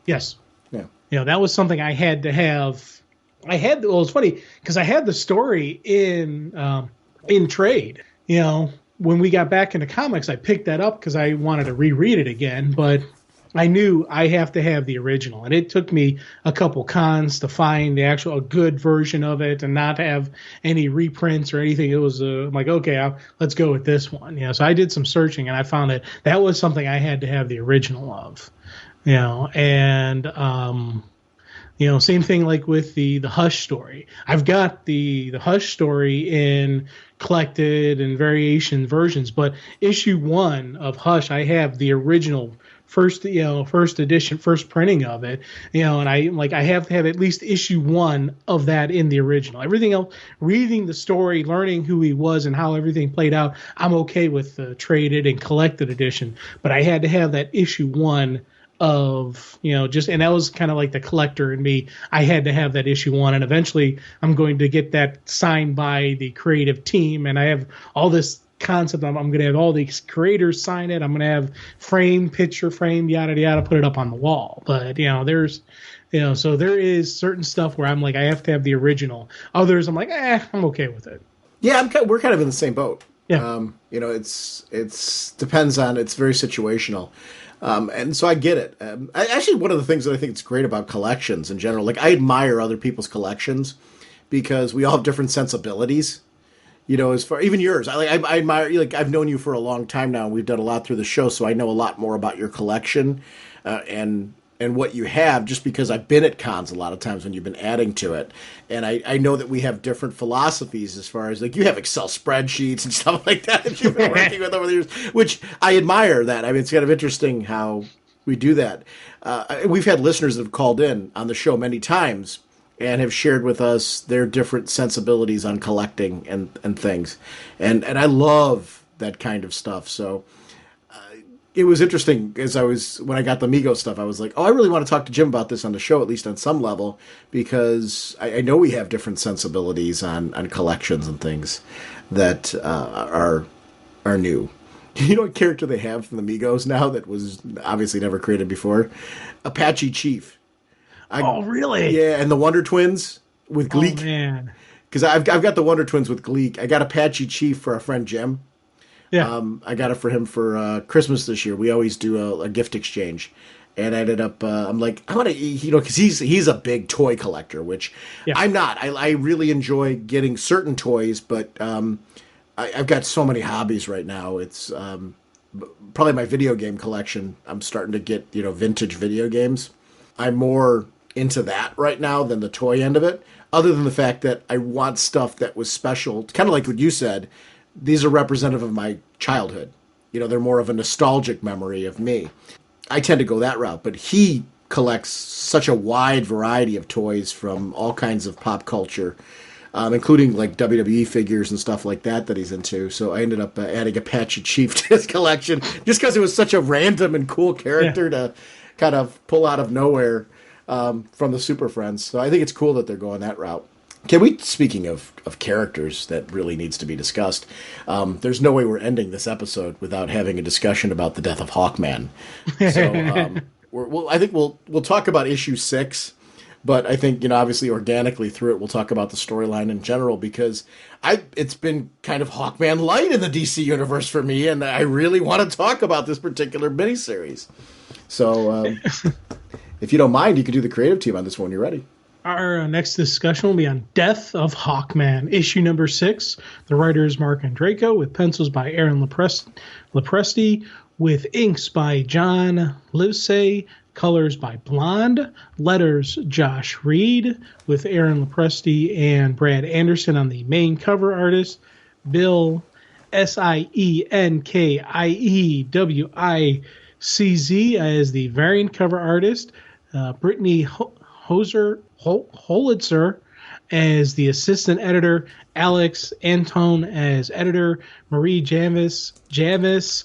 S2: Yes.
S1: Yeah.
S2: You know, that was something I had to have. Well, it's funny because I had the story in trade. You know, when we got back into comics, I picked that up because I wanted to reread it again. But I knew I have to have the original, and it took me a couple cons to find a good version of it and not have any reprints or anything. It was I'm like, okay, let's go with this one. You know, so I did some searching, and I found that was something I had to have the original of. You know, and, you know, same thing like with the Hush story. I've got the Hush story in collected and variation versions, but issue 1 of Hush, I have the original first edition, first printing of it, you know, and I have to have at least issue 1 of that in the original. Everything else, reading the story, learning who he was and how everything played out, I'm okay with the traded and collected edition, but I had to have that issue 1 of, just, and that was kind of like the collector in me. I had to have that issue 1, and eventually I'm going to get that signed by the creative team, and I have all this concept. I'm going to have all these creators sign it. I'm going to have picture frame, yada yada, put it up on the wall. But there's, so there is certain stuff where I'm like, I have to have the original. Others, I'm like, I'm okay with it.
S1: Yeah, we're kind of in the same boat.
S2: Yeah.
S1: It's depends on, it's very situational. And so I get it. Actually, one of the things that I think is great about collections in general, like I admire other people's collections because we all have different sensibilities. As far, even yours, I admire, like, I've known you for a long time now, and we've done a lot through the show, so I know a lot more about your collection and what you have, just because I've been at cons a lot of times when you've been adding to it. And I know that we have different philosophies as far as, like, you have Excel spreadsheets and stuff like that you've been working with over the years, which I admire that. I mean, it's kind of interesting how we do that. We've had listeners that have called in on the show many times and have shared with us their different sensibilities on collecting and things. And I love that kind of stuff. So it was interesting when I got the Mego stuff, I was like, I really want to talk to Jim about this on the show, at least on some level, because I know we have different sensibilities on collections and things that are new. You know what character they have from the Migos now that was obviously never created before? Apache Chief.
S2: Really?
S1: Yeah, and the Wonder Twins with Gleek.
S2: Oh, man.
S1: Because I've got the Wonder Twins with Gleek. I got Apache Chief for our friend Jim.
S2: Yeah.
S1: I got it for him for Christmas this year. We always do a gift exchange. And I ended up, I'm like, I want to, because he's a big toy collector, which I'm not. I really enjoy getting certain toys, but I've got so many hobbies right now. It's probably my video game collection. I'm starting to get, vintage video games. I'm more into that right now than the toy end of it, other than the fact that I want stuff that was special. Kind of like what you said, these are representative of my childhood. They're more of a nostalgic memory of me. I tend to go that route, but he collects such a wide variety of toys from all kinds of pop culture, including like WWE figures and stuff like that he's into. So I ended up adding Apache Chief to his collection just because it was such a random and cool character to kind of pull out of nowhere from the Super Friends. So I think it's cool that they're going that route. Speaking of characters that really needs to be discussed, there's no way we're ending this episode without having a discussion about the death of Hawkman. So I think we'll talk about issue 6, but I think, obviously organically through it, we'll talk about the storyline in general, because it's been kind of Hawkman light in the DC universe for me, and I really want to talk about this particular miniseries. So if you don't mind, you can do the creative team on this one when you're ready.
S2: Our next discussion will be on Death of Hawkman, issue number 6. The writer is Mark Andreyko, with pencils by Aaron Lepresti, with inks by John Livesey, colors by Blonde, letters Josh Reed, with Aaron Lepresti and Brad Anderson on the main cover artist, Bill Sienkiewiczz as the variant cover artist, Brittany Holitzer as the assistant editor, Alex Antone as editor, Marie Javis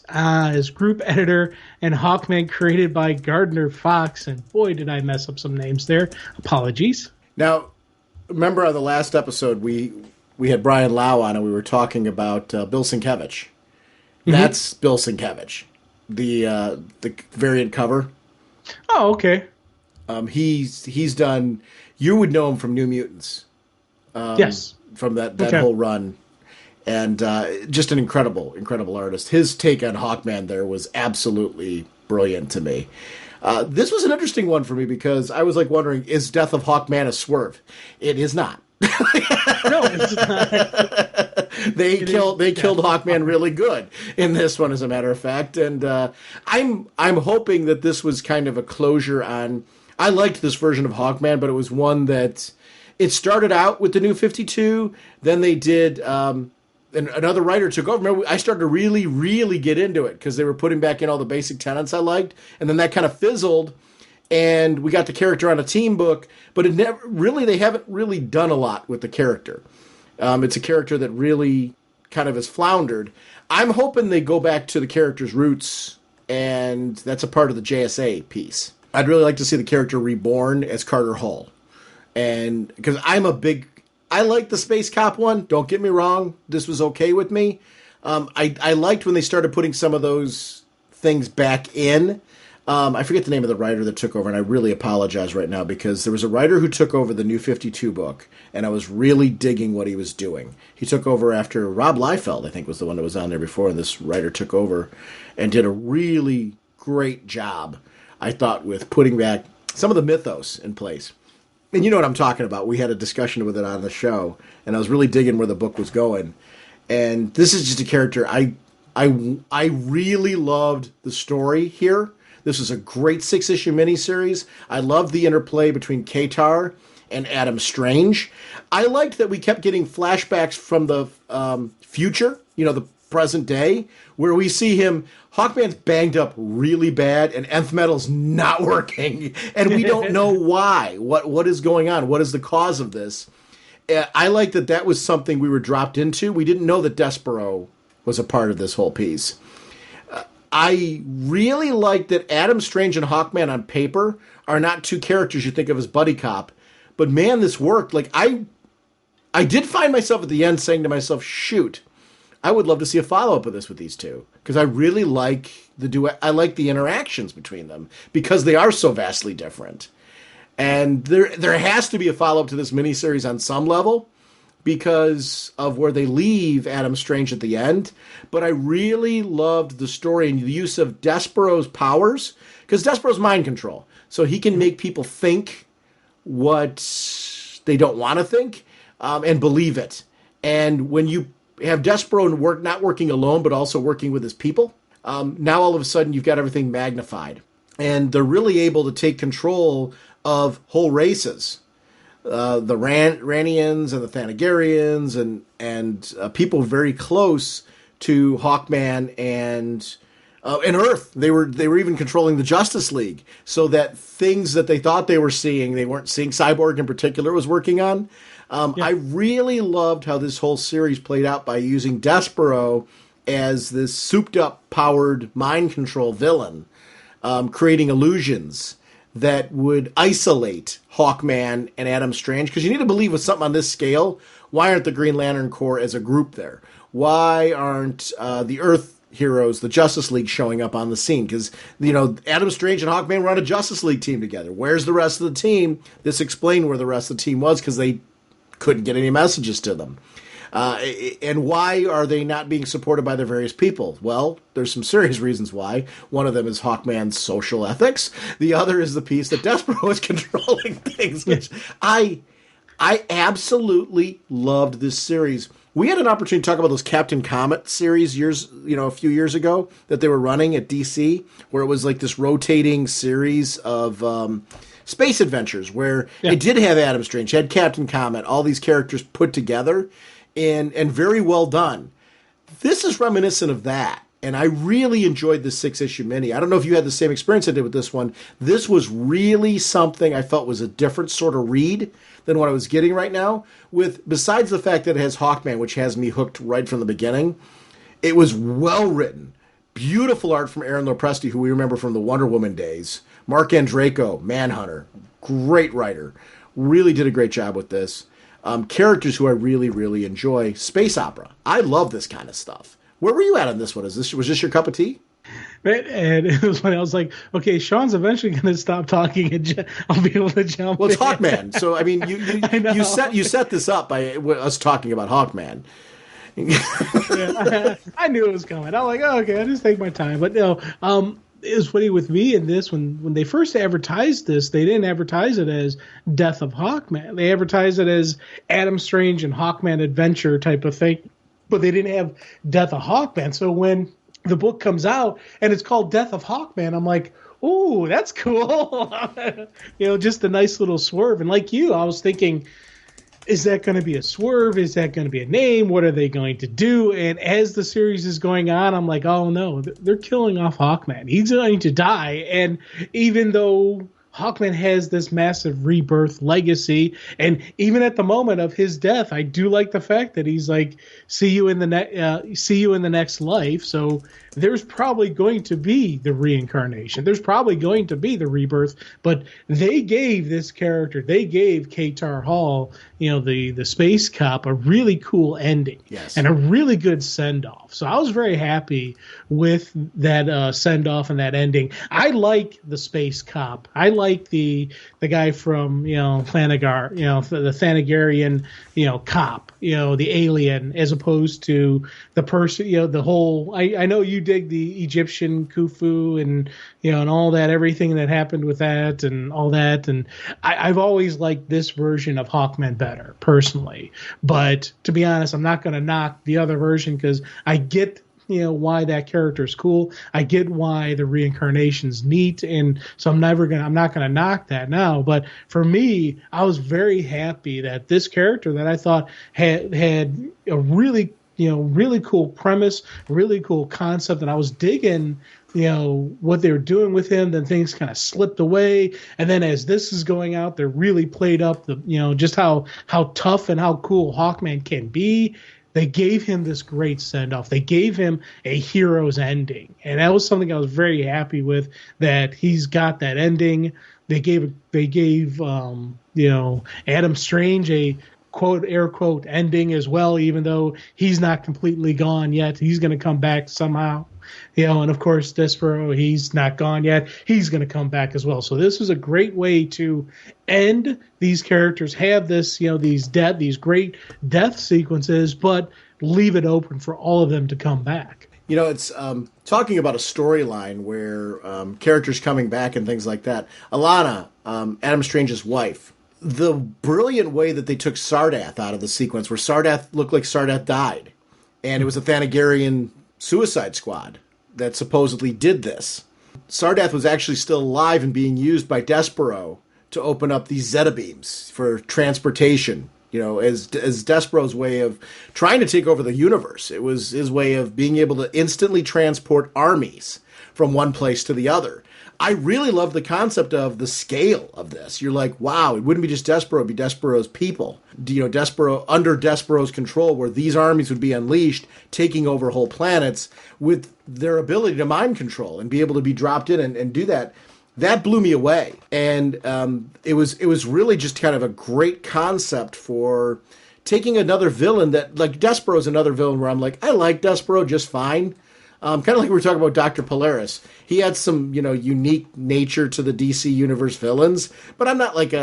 S2: as group editor, and Hawkman created by Gardner Fox. And boy, did I mess up some names there. Apologies.
S1: Now, remember on the last episode, we had Brian Lau on, and we were talking about Bill Sienkiewicz. Mm-hmm. That's Bill Sienkiewicz, the variant cover.
S2: Oh, okay.
S1: He's done. You would know him from New Mutants.
S2: Yes.
S1: From that whole run. And just an incredible artist. His take on Hawkman there was absolutely brilliant to me. This was an interesting one for me because I was like wondering, is Death of Hawkman a swerve? It is not.
S2: No, it's not.
S1: They killed Hawkman really good in this one, as a matter of fact. And I'm hoping that this was kind of a closure on. I liked this version of Hawkman, but it was one that it started out with the New 52. Then they did, and another writer took over. Remember, I started to really, really get into it because they were putting back in all the basic tenets I liked, and then that kind of fizzled. And we got the character on a team book, but they haven't really done a lot with the character. It's a character that really kind of has floundered. I'm hoping they go back to the character's roots and that's a part of the JSA piece. I'd really like to see the character reborn as Carter Hull. And because I like the Space Cop one. Don't get me wrong. This was okay with me. I liked when they started putting some of those things back in. I forget the name of the writer that took over, and I really apologize right now because there was a writer who took over the New 52 book, and I was really digging what he was doing. He took over after Rob Liefeld, I think, was the one that was on there before, and this writer took over and did a really great job, I thought, with putting back some of the mythos in place. And you know what I'm talking about. We had a discussion with it on the show, and I was really digging where the book was going. And this is just a character I really loved the story here. This was a great 6-issue miniseries. I loved the interplay between Katar and Adam Strange. I liked that we kept getting flashbacks from the future, the present day, where we see him. Hawkman's banged up really bad, and nth metal's not working, and we don't know why. What is going on? What is the cause of this? I like that was something we were dropped into. We didn't know that Despero was a part of this whole piece. I really like that Adam Strange and Hawkman on paper are not two characters you think of as buddy cop, but man, this worked. Like I did find myself at the end saying to myself, shoot, I would love to see a follow-up of this with these two, because I really like the duet. I like the interactions between them because they are so vastly different. And there has to be a follow-up to this miniseries on some level because of where they leave Adam Strange at the end. But I really loved the story and the use of Despero's powers, because Despero's mind control. So he can make people think what they don't want to think and believe it. And when you have Despero not working alone, but also working with his people, now all of a sudden you've got everything magnified. And they're really able to take control of whole races. The Ranians and the Thanagarians and people very close to Hawkman and Earth. They were even controlling the Justice League, so that things that they thought they were seeing, they weren't seeing. Cyborg in particular was working on. I really loved how this whole series played out by using Despero as this souped-up, powered mind control villain, creating illusions that would isolate Hawkman and Adam Strange. Because you need to believe with something on this scale, why aren't the Green Lantern Corps as a group there? Why aren't the Earth heroes, the Justice League, showing up on the scene? Because, Adam Strange and Hawkman were on a Justice League team together. Where's the rest of the team? This explained where the rest of the team was, because they couldn't get any messages to them. And why are they not being supported by their various people? Well, there's some serious reasons why. One of them is Hawkman's social ethics. The other is the piece that Despero is controlling things, which I absolutely loved this series. We had an opportunity to talk about those Captain Comet series a few years ago that they were running at DC, where it was like this rotating series of space adventures where it did have Adam Strange, had Captain Comet, all these characters put together, and very well done. This is reminiscent of that, and I really enjoyed the 6-issue mini. I don't know if you had the same experience I did with this one. This was really something I felt was a different sort of read than what I was getting right now. Besides the fact that it has Hawkman, which has me hooked right from the beginning, it was well written. Beautiful art from Aaron Lopresti, who we remember from the Wonder Woman days. Mark Andreyko, Manhunter, great writer. Really did a great job with this. Characters who I really, really enjoy. Space opera. I love this kind of stuff. Where were you at on this one? Was this your cup of tea?
S2: And it was when I was like, okay, Sean's eventually going to stop talking and I'll be able to jump
S1: Well, it's
S2: in.
S1: Hawkman. So, I mean, you set this up by us talking about Hawkman.
S2: I knew it was coming. I was like, oh, okay, I'll just take my time. But no, it was funny with me in this. When they first advertised this, they didn't advertise it as Death of Hawkman. They advertised it as Adam Strange and Hawkman Adventure type of thing. But they didn't have Death of Hawkman. So when the book comes out and it's called Death of Hawkman, I'm like, ooh, that's cool. Just a nice little swerve. And like you, I was thinking, is that going to be a swerve? Is that going to be a name? What are they going to do? And as the series is going on, I'm like, oh no, they're killing off Hawkman. He's going to die. And even though Hawkman has this massive rebirth legacy, and even at the moment of his death, I do like the fact that he's like, see you in the next life. So there's probably going to be the reincarnation. There's probably going to be the rebirth, but they gave this character, they gave Katar Hall, the space cop, a really cool ending.
S1: Yes.
S2: And a really good send-off. So I was very happy with that send-off and that ending. I like the space cop. I like the guy from, Thanagar, the Thanagarian, cop, the alien, as opposed to the person, the whole, I know you dig the Egyptian Khufu and, and all that, everything that happened with that and all that. And I've always liked this version of Hawkman better, personally. But to be honest, I'm not going to knock the other version because I get why that character is cool. I get why the reincarnation's neat, and so I'm not gonna knock that now. But for me, I was very happy that this character that I thought had a really really cool premise, really cool concept, and I was digging what they were doing with him. Then things kind of slipped away, and then as this is going out, they're really played up the just how tough and how cool Hawkman can be. They gave him this great send-off. They gave him a hero's ending. And that was something I was very happy with, that he's got that ending. They gave Adam Strange a quote, air quote, ending as well, even though he's not completely gone yet. He's going to come back somehow. And of course, Despero, he's not gone yet. He's going to come back as well. So this is a great way to end these characters, have this, these great death sequences, but leave it open for all of them to come back.
S1: It's talking about a storyline where characters coming back and things like that. Alana, Adam Strange's wife, the brilliant way that they took Sardath out of the sequence, where Sardath looked like Sardath died, and it was a Thanagarian Suicide Squad that supposedly did this. Sardath was actually still alive and being used by Despero to open up these Zeta beams for transportation, as Despero's way of trying to take over the universe. It was his way of being able to instantly transport armies from one place to the other. I really love the concept of the scale of this. You're like, wow, it wouldn't be just Despero, it'd be Despero's people. Despero, under Despero's control, where these armies would be unleashed, taking over whole planets with their ability to mind control and be able to be dropped in and do that. That blew me away. And it was really just kind of a great concept for taking another villain that, like, Despero's another villain where I'm like, I like Despero just fine. Kind of like we were talking about Dr. Polaris. He had some, unique nature to the DC Universe villains, but I'm not like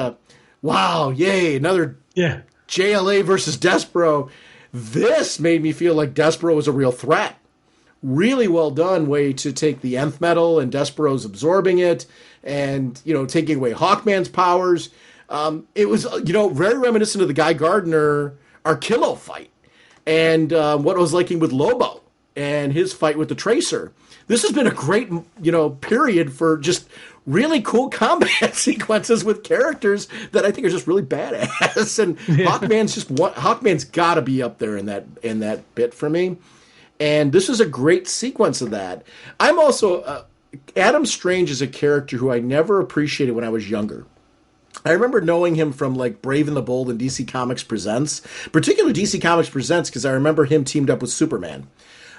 S1: wow, yay, another JLA versus Despero. This made me feel like Despero was a real threat. Really well done way to take the Nth metal, and Despero's absorbing it, and, taking away Hawkman's powers. It was, very reminiscent of the Guy Gardner Arkillo fight, and what I was liking with Lobo and his fight with the Tracer. This has been a great, period for just really cool combat sequences with characters that I think are just really badass. And Hawkman's got to be up there in that bit for me. And this is a great sequence of that. I'm also Adam Strange is a character who I never appreciated when I was younger. I remember knowing him from like Brave and the Bold and DC Comics Presents, particularly DC Comics Presents, because I remember him teamed up with Superman.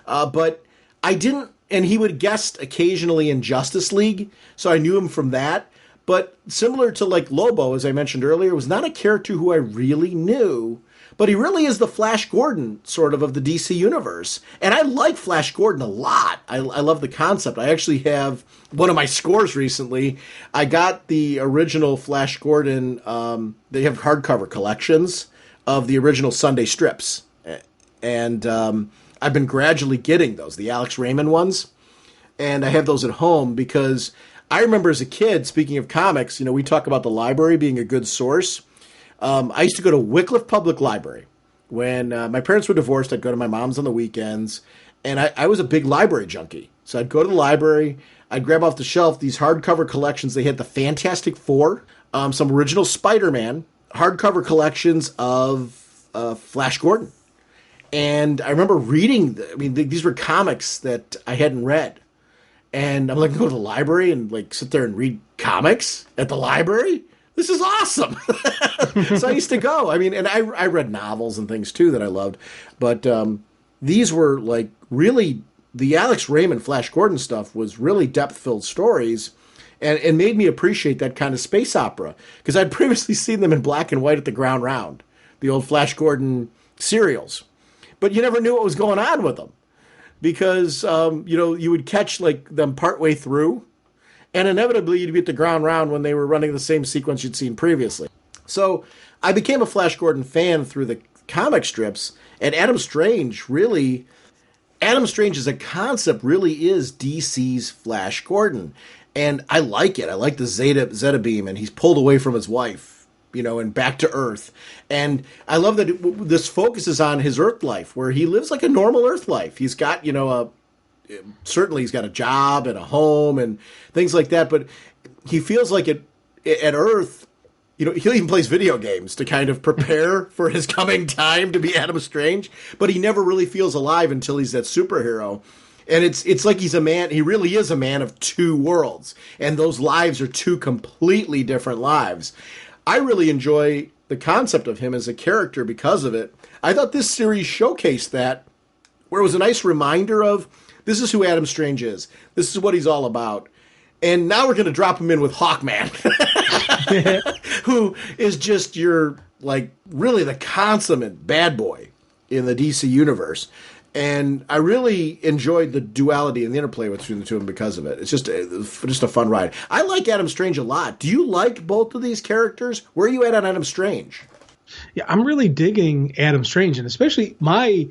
S1: But I didn't, and he would guest occasionally in Justice League, so I knew him from that. But similar to like Lobo, as I mentioned earlier, was not a character who I really knew, but he really is the Flash Gordon sort of the DC universe. And I like Flash Gordon a lot. I love the concept. I actually have one of my scores recently. I got the original Flash Gordon, they have hardcover collections of the original Sunday strips. And I've been gradually getting those, the Alex Raymond ones. And I have those at home because I remember as a kid, speaking of comics, we talk about the library being a good source. I used to go to Wycliffe Public Library. When my parents were divorced, I'd go to my mom's on the weekends, and I was a big library junkie. So I'd go to the library, I'd grab off the shelf these hardcover collections. They had the Fantastic Four, some original Spider-Man, hardcover collections of Flash Gordon. And I remember reading, these were comics that I hadn't read. And I'm like, go to the library and like sit there and read comics at the library? This is awesome. So I used to go. I mean, and I read novels and things too that I loved. But these were like really, the Alex Raymond Flash Gordon stuff was really depth-filled stories, and made me appreciate that kind of space opera. Because I'd previously seen them in black and white at the Ground Round, the old Flash Gordon serials. But you never knew what was going on with them. Because, you would catch like them partway through, and inevitably you'd be at the Ground Round when they were running the same sequence you'd seen previously. So I became a Flash Gordon fan through the comic strips, and Adam Strange as a concept really is DC's Flash Gordon. And I like it. I like the Zeta beam, and he's pulled away from his wife, and back to Earth. And I love that this focuses on his Earth life, where he lives like a normal Earth life. He's got, certainly he's got a job and a home and things like that, but he feels like at Earth, he even plays video games to kind of prepare for his coming time to be Adam Strange, but he never really feels alive until he's that superhero. And it's like he's a man, he really is a man of two worlds, and those lives are two completely different lives. I really enjoy the concept of him as a character because of it. I thought this series showcased that, where it was a nice reminder of, this is who Adam Strange is. This is what he's all about. And now we're going to drop him in with Hawkman, who is just your, like, really the consummate bad boy in the DC universe. And I really enjoyed the duality and the interplay between the two of them because of it. It's just a fun ride. I like Adam Strange a lot. Do you like both of these characters? Where are you at on Adam Strange?
S2: Yeah, I'm really digging Adam Strange, and especially my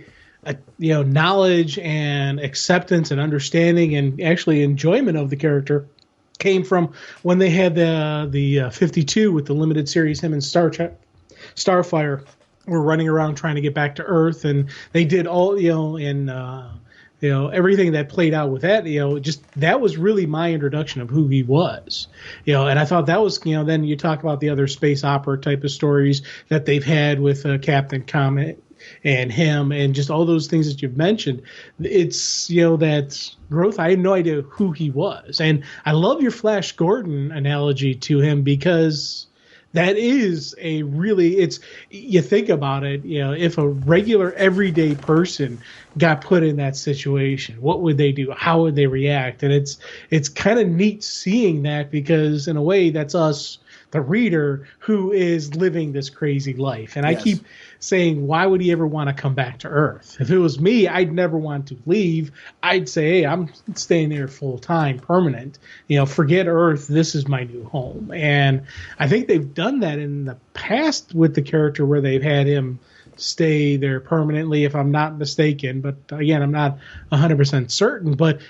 S2: knowledge and acceptance and understanding and actually enjoyment of the character came from when they had the 52 with the limited series. Him and Starfire were running around trying to get back to Earth, and they did all everything that played out with that. Just that was really my introduction of who he was. And I thought that was then you talk about the other space opera type of stories that they've had with Captain Comet and him, and just all those things that you've mentioned. It's that growth. I had no idea who he was, and I love your Flash Gordon analogy to him, because that is a really, you think about it, if a regular everyday person got put in that situation, what would they do? How would they react? And it's kind of neat seeing that, because in a way that's us, the reader, who is living this crazy life. And yes. I keep saying, why would he ever want to come back to Earth? If it was me, I'd never want to leave. I'd say, hey, I'm staying there full time, permanent. Forget Earth. This is my new home. And I think they've done that in the past with the character, where they've had him stay there permanently, if I'm not mistaken. But again, I'm not 100% certain. But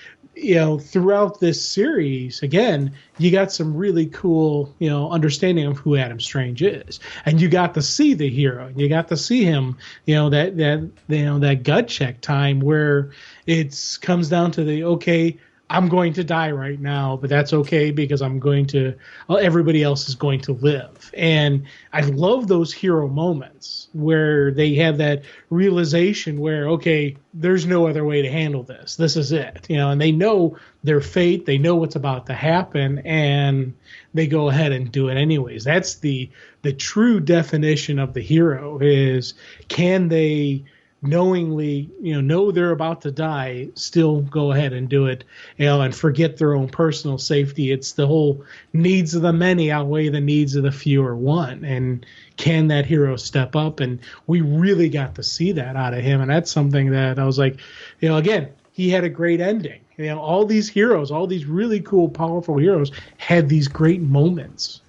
S2: throughout this series, again, you got some really cool, understanding of who Adam Strange is, and you got to see the hero. You got to see him, that gut check time where it comes down to okay, I'm going to die right now, but that's okay, because everybody else is going to live. And I love those hero moments where they have that realization where, okay, there's no other way to handle this. This is it. And they know their fate. They know what's about to happen, and they go ahead and do it anyways. That's the true definition of the hero is, can they knowingly, know they're about to die, still go ahead and do it, and forget their own personal safety. It's the whole needs of the many outweigh the needs of the fewer one. And can that hero step up? And we really got to see that out of him. And that's something that I was like, again, he had a great ending. All these heroes, all these really cool, powerful heroes had these great moments.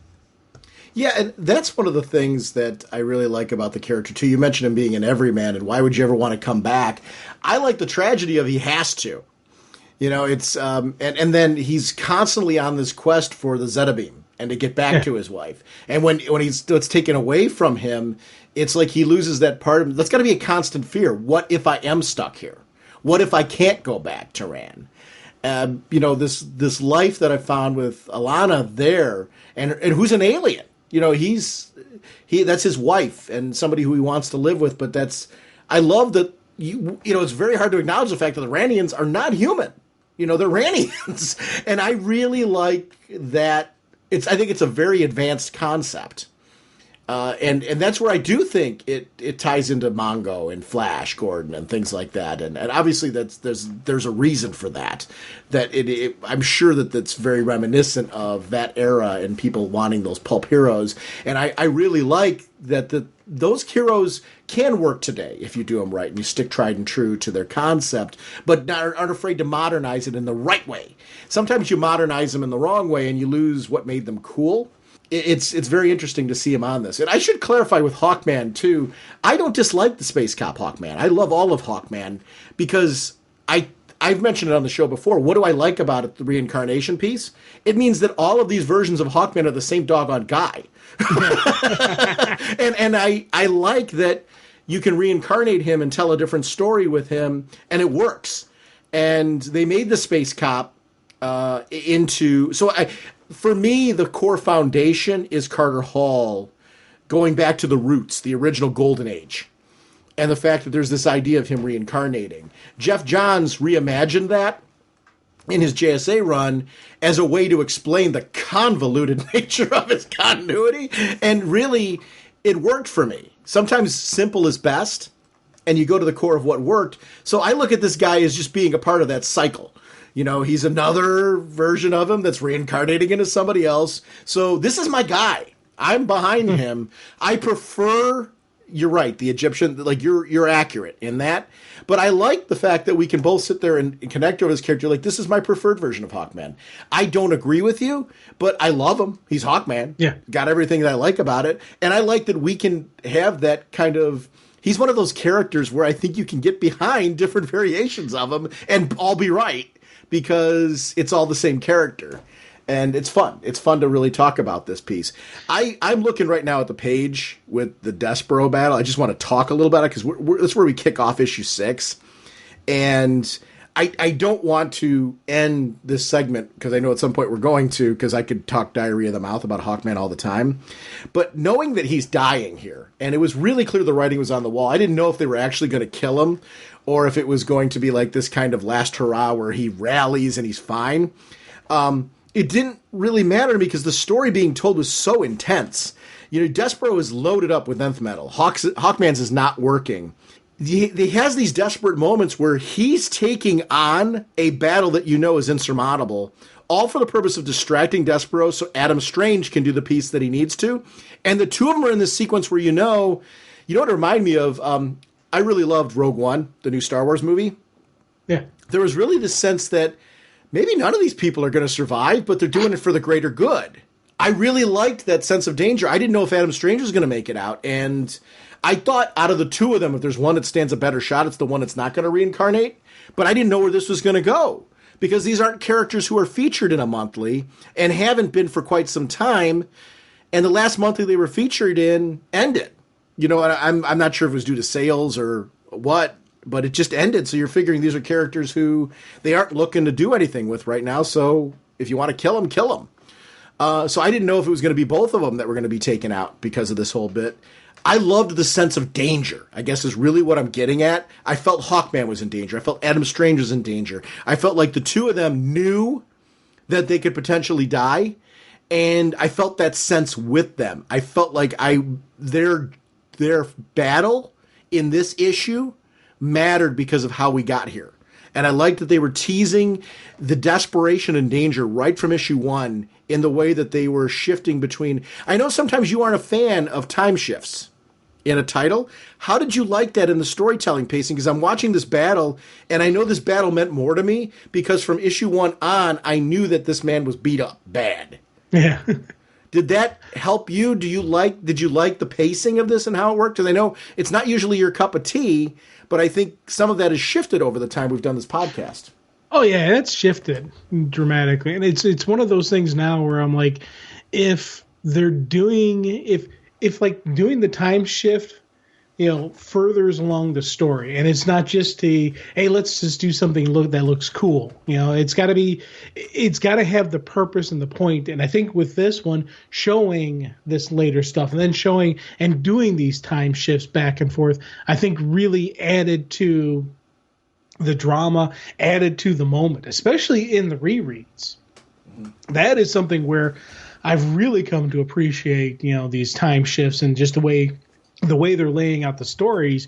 S1: Yeah, and that's one of the things that I really like about the character, too. You mentioned him being an everyman, and why would you ever want to come back? I like the tragedy of he has to. It's and then he's constantly on this quest for the Zeta beam and to get back to his wife. And when it's taken away from him, it's like he loses that part of him. That's got to be a constant fear. What if I am stuck here? What if I can't go back to Ran? This life that I found with Alana there, and who's an alien. That's his wife and somebody who he wants to live with. But I love that it's very hard to acknowledge the fact that the Ranians are not human. They're Ranians, and I really like that I think it's a very advanced concept. And that's where I do think it ties into Mongo and Flash Gordon and things like that, and obviously there's a reason for that. I'm sure that's very reminiscent of that era and people wanting those pulp heroes, and I really like that those heroes can work today if you do them right and you stick tried and true to their concept, but aren't afraid to modernize it in the right way. Sometimes you modernize them in the wrong way and you lose what made them cool. It's very interesting to see him on this. And I should clarify with Hawkman, too, I don't dislike the Space Cop Hawkman. I love all of Hawkman because I've mentioned it on the show before. What do I like about it, the reincarnation piece? It means that all of these versions of Hawkman are the same doggone guy. and I like that you can reincarnate him and tell a different story with him, and it works. And they made the Space Cop into... For me, the core foundation is Carter Hall going back to the roots, the original Golden Age, and the fact that there's this idea of him reincarnating. Jeff Johns reimagined that in his JSA run as a way to explain the convoluted nature of his continuity, and really, it worked for me. Sometimes simple is best, and you go to the core of what worked. So I look at this guy as just being a part of that cycle. You know, he's another version of him that's reincarnating into somebody else. So this is my guy. I'm behind him. I prefer, you're right, the Egyptian, like you're accurate in that. But I like the fact that we can both sit there and connect over his character. Like, this is my preferred version of Hawkman. I don't agree with you, but I love him. He's Hawkman.
S2: Yeah.
S1: Got everything that I like about it. And I like that we can have that kind of... He's one of those characters where I think you can get behind different variations of him and all be right, because it's all the same character. And it's fun. It's fun to really talk about this piece. I'm looking right now at the page with the Despero battle. I just want to talk a little about it because that's where we kick off issue 6. And I don't want to end this segment because I know at some point we're going to, because I could talk diarrhea of the mouth about Hawkman all the time. But knowing that he's dying here, and it was really clear the writing was on the wall. I didn't know if they were actually going to kill him or if it was going to be like this kind of last hurrah where he rallies and he's fine. It didn't really matter to me because the story being told was so intense. You know, Despero is loaded up with nth metal. Hawkman's is not working. He has these desperate moments where he's taking on a battle that you know is insurmountable, all for the purpose of distracting Despero so Adam Strange can do the piece that he needs to. And the two of them are in this sequence where you know what it reminded me of? I really loved Rogue One, the new Star Wars movie.
S2: Yeah.
S1: There was really this sense that maybe none of these people are going to survive, but they're doing it for the greater good. I really liked that sense of danger. I didn't know if Adam Strange was going to make it out, and I thought out of the two of them, if there's one that stands a better shot, it's the one that's not going to reincarnate. But I didn't know where this was going to go, because these aren't characters who are featured in a monthly and haven't been for quite some time, and the last monthly they were featured in ended. You know, I'm not sure if it was due to sales or what, but it just ended. So you're figuring these are characters who they aren't looking to do anything with right now. So if you want to kill them, kill them. So I didn't know if it was going to be both of them that were going to be taken out because of this whole bit. I loved the sense of danger, I guess is really what I'm getting at. I felt Hawkman was in danger. I felt Adam Strange was in danger. I felt like the two of them knew that they could potentially die, and I felt that sense with them. I felt like their battle in this issue mattered because of how we got here. And I liked that they were teasing the desperation and danger right from issue 1 in the way that they were shifting between... I know sometimes you aren't a fan of time shifts in a title. How did you like that in the storytelling pacing? Because I'm watching this battle, and I know this battle meant more to me because from issue 1 on, I knew that this man was beat up bad.
S2: Yeah.
S1: Did that help you? Did you like the pacing of this and how it worked? Because I know it's not usually your cup of tea, but I think some of that has shifted over the time we've done this podcast.
S2: Oh yeah, it's shifted dramatically, and it's one of those things now where I'm like, if doing the time shift, you know, furthers along the story, and it's not just hey, let's just do something that looks cool. You know, it's got to have the purpose and the point. And I think with this one, showing this later stuff and then showing and doing these time shifts back and forth, I think really added to the drama, added to the moment, especially in the rereads. That is something where I've really come to appreciate, these time shifts and just the way they're laying out the stories,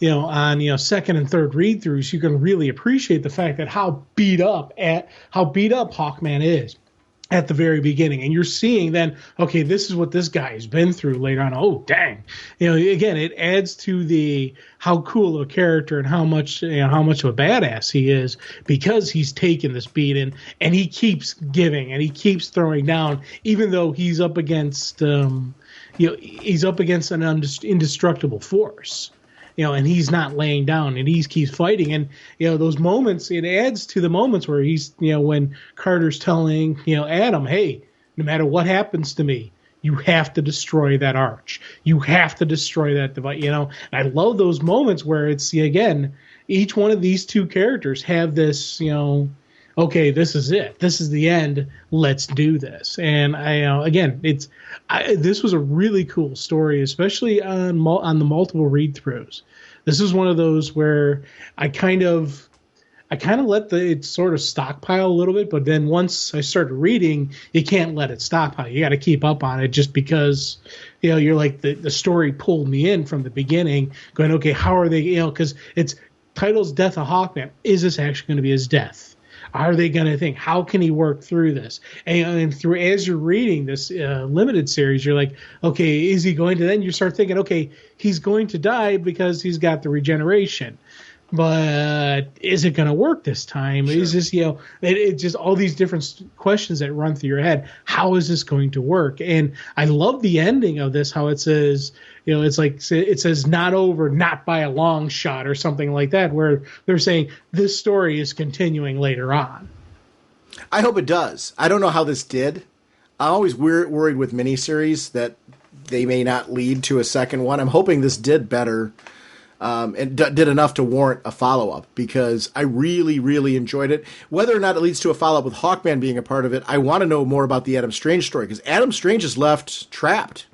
S2: on second and third read throughs. You can really appreciate the fact that how beat up Hawkman is at the very beginning, and you're seeing then, okay, this is what this guy has been through later on. Oh, dang. Again, it adds to the how cool of a character and how much of a badass he is, because he's taken this beating and he keeps giving and he keeps throwing down, even though he's up against an indestructible force. And he's not laying down, and he keeps fighting. And, those moments, it adds to the moments where he's, when Carter's telling, Adam, hey, no matter what happens to me, you have to destroy that arch. You have to destroy that device, And I love those moments where it's, again, each one of these two characters have this, okay, this is it. This is the end. Let's do this. And this was a really cool story, especially on the multiple read throughs. This is one of those where I kind of let it sort of stockpile a little bit, but then once I started reading, you can't let it stockpile. You got to keep up on it, just because, you're like the story pulled me in from the beginning, going, okay, how are they, because it's title's Death of Hawkman. Is this actually going to be his death? Are they going to think, how can he work through this? And through, as you're reading this limited series, you're like, okay, is he going to? Then you start thinking, okay, he's going to die because he's got the regeneration. But is it going to work this time? Sure. Is this, it's just all these different questions that run through your head. How is this going to work? And I love the ending of this, how it says, it's like, it says not over, not by a long shot or something like that, where they're saying this story is continuing later on.
S1: I hope it does. I don't know how this did. I'm always worried with miniseries that they may not lead to a second one. I'm hoping this did better. And did enough to warrant a follow-up, because I really, really enjoyed it. Whether or not it leads to a follow-up with Hawkman being a part of it, I want to know more about the Adam Strange story, because Adam Strange is left trapped.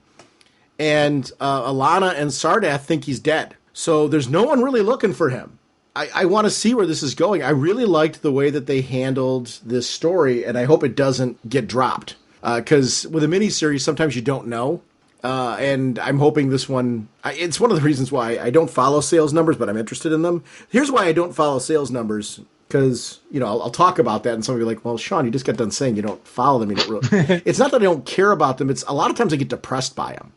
S1: And Alana and Sardath think he's dead. So there's no one really looking for him. I want to see where this is going. I really liked the way that they handled this story, and I hope it doesn't get dropped. Because with a miniseries, sometimes you don't know. And I'm hoping this one, it's one of the reasons why I don't follow sales numbers, but I'm interested in them. Here's why I don't follow sales numbers, because, I'll talk about that, and somebody will be like, well, Sean, you just got done saying you don't follow them. You don't really. It's not that I don't care about them. It's a lot of times I get depressed by them.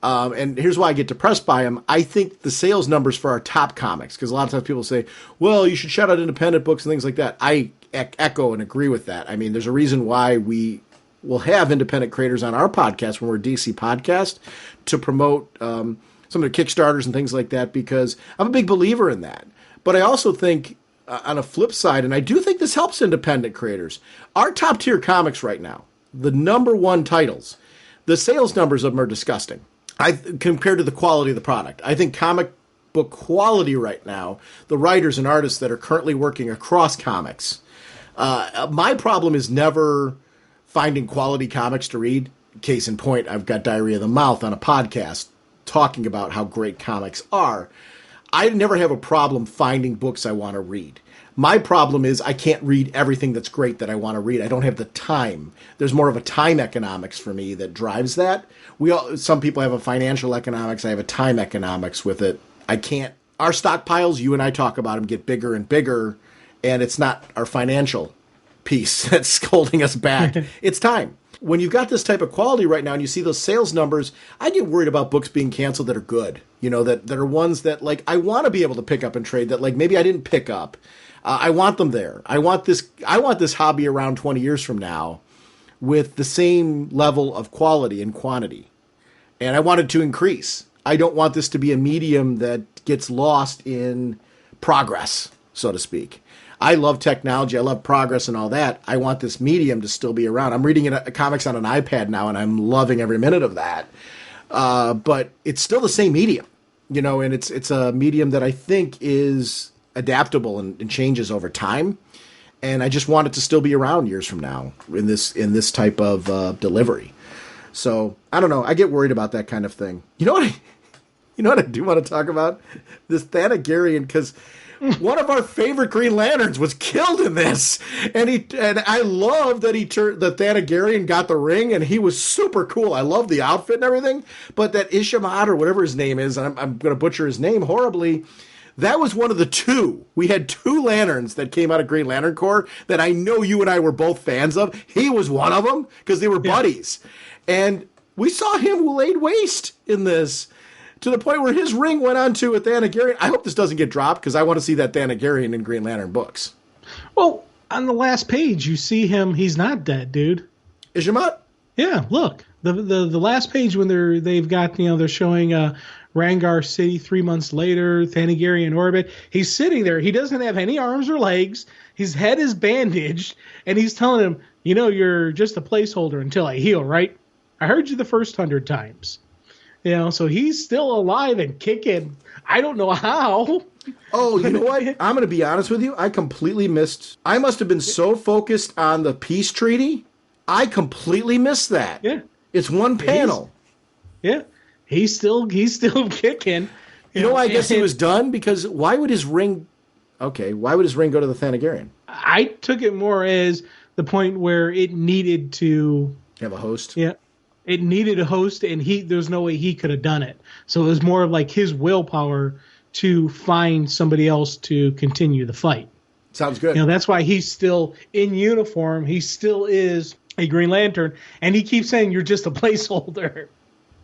S1: And here's why I get depressed by them. I think the sales numbers for our top comics, because a lot of times people say, well, you should shout out independent books and things like that. I echo and agree with that. I mean, there's a reason why we'll have independent creators on our podcast when we're a DC podcast to promote some of the Kickstarters and things like that, because I'm a big believer in that. But I also think on a flip side, and I do think this helps independent creators, our top tier comics right now, the number one titles, the sales numbers of them are disgusting. Compared to the quality of the product. I think comic book quality right now, the writers and artists that are currently working across comics, my problem is never finding quality comics to read. Case in point, I've got Diarrhea of the Mouth on a podcast talking about how great comics are. I never have a problem finding books I want to read. My problem is I can't read everything that's great that I want to read. I don't have the time. There's more of a time economics for me that drives that. Some people have a financial economics. I have a time economics with it. I can't. Our stockpiles, you and I talk about them, get bigger and bigger, and it's not our financial piece that's holding us back. It's time. When you've got this type of quality right now and you see those sales numbers, I get worried about books being canceled that are good. That are ones that, like, I want to be able to pick up and trade that, like, maybe I didn't pick up. I want them there. I want this hobby around 20 years from now with the same level of quality and quantity. And I want it to increase. I don't want this to be a medium that gets lost in progress, so to speak. I love technology. I love progress and all that. I want this medium to still be around. I'm reading comics on an iPad now, and I'm loving every minute of that. But it's still the same medium, and it's a medium that I think is adaptable and changes over time. And I just want it to still be around years from now in this type of delivery. So I don't know. I get worried about that kind of thing. You know You know what I do want to talk about? This Thanagarian, because one of our favorite Green Lanterns was killed in this, and I love that the Thanagarian got the ring, and he was super cool. I love the outfit and everything, but that Ishamat or whatever his name is, and I'm going to butcher his name horribly. That was one of the two. We had two lanterns that came out of Green Lantern Corps that I know you and I were both fans of. He was one of them because they were buddies, and we saw him laid waste in this, to the point where his ring went on to a Thanagarian. I hope this doesn't get dropped because I want to see that Thanagarian in Green Lantern books.
S2: Well, on the last page, you see him. He's not dead, dude.
S1: Ishamat?
S2: Yeah, look. The last page when they've got, they're showing Rangar City 3 months later, Thanagarian orbit. He's sitting there. He doesn't have any arms or legs. His head is bandaged, and he's telling him, you're just a placeholder until I heal, right? I heard you the first 100 times. So he's still alive and kicking. I don't know how.
S1: Oh, you know what? I'm going to be honest with you. I completely missed. I must have been so focused on the peace treaty. I completely missed that.
S2: Yeah.
S1: It's one panel.
S2: He's still kicking.
S1: You know why I guess he was done? Because why would his ring go to the Thanagarian?
S2: I took it more as the point where it needed to
S1: have a host.
S2: Yeah. It needed a host, and there's no way he could have done it. So it was more of like his willpower to find somebody else to continue the fight.
S1: Sounds good.
S2: That's why he's still in uniform. He still is a Green Lantern, and he keeps saying, you're just a placeholder.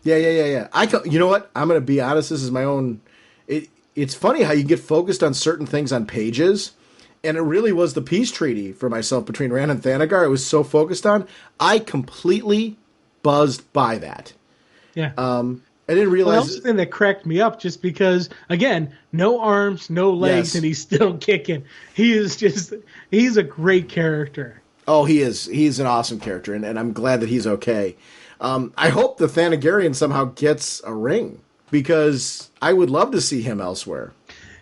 S1: Yeah. You know what? I'm going to be honest. This is my own. It's funny how you get focused on certain things on pages, and it really was the peace treaty for myself between Rand and Thanagar. I was so focused on. I completely buzzed by that.
S2: Yeah.
S1: I didn't realize.
S2: Well, that's the thing that cracked me up, just because, again, no arms, no legs, and he's still kicking. He's a great character.
S1: Oh, he is. He's an awesome character, and I'm glad that he's okay. I hope the Thanagarian somehow gets a ring, because I would love to see him elsewhere.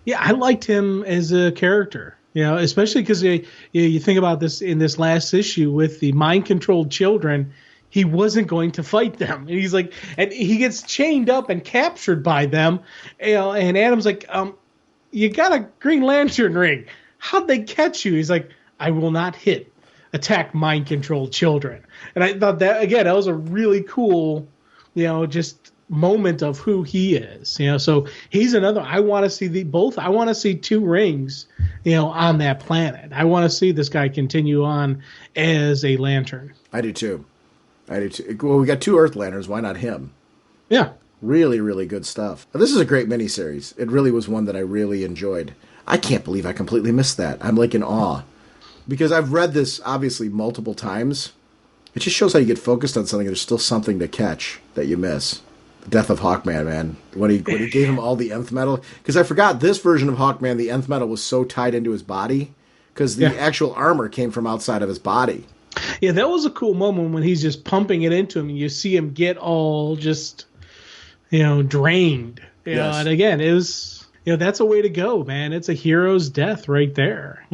S2: Yeah, I liked him as a character. Especially because you think about this in this last issue with the mind-controlled children. He wasn't going to fight them. And he's like, and he gets chained up and captured by them. And Adam's like, you got a Green Lantern ring. How'd they catch you? He's like, I will not attack mind-controlled children. And I thought that, again, that was a really cool, just moment of who he is. So he's another. I want to see both. I want to see two rings, on that planet. I want to see this guy continue on as a Lantern.
S1: I do too. Well, we got two Earth Lanterns. Why not him?
S2: Yeah.
S1: Really, really good stuff. This is a great miniseries. It really was one that I really enjoyed. I can't believe I completely missed that. I'm like in awe. Because I've read this, obviously, multiple times. It just shows how you get focused on something. There's still something to catch that you miss. The death of Hawkman, man. When he gave him all the nth metal. Because I forgot this version of Hawkman, the nth metal was so tied into his body. Because the actual armor came from outside of his body.
S2: Yeah, that was a cool moment when he's just pumping it into him, and you see him get all just, drained.
S1: Yes.
S2: And again, it was, that's a way to go, man. It's a hero's death right there.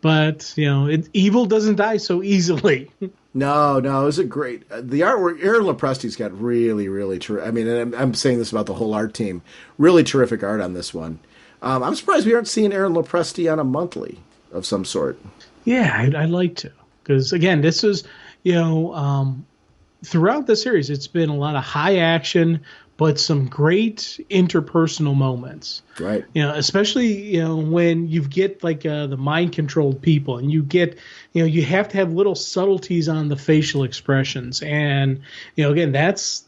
S2: But evil doesn't die so easily.
S1: No, it was a great. The artwork, Aaron Lopresti's got really, really terrific. I mean, and I'm saying this about the whole art team. Really terrific art on this one. I'm surprised we aren't seeing Aaron Lopresti on a monthly of some sort.
S2: Yeah, I'd like to. Because, again, this is, throughout the series, it's been a lot of high action, but some great interpersonal moments.
S1: Right.
S2: Especially, when you get, like, the mind-controlled people, and you get, you have to have little subtleties on the facial expressions. And, again, that's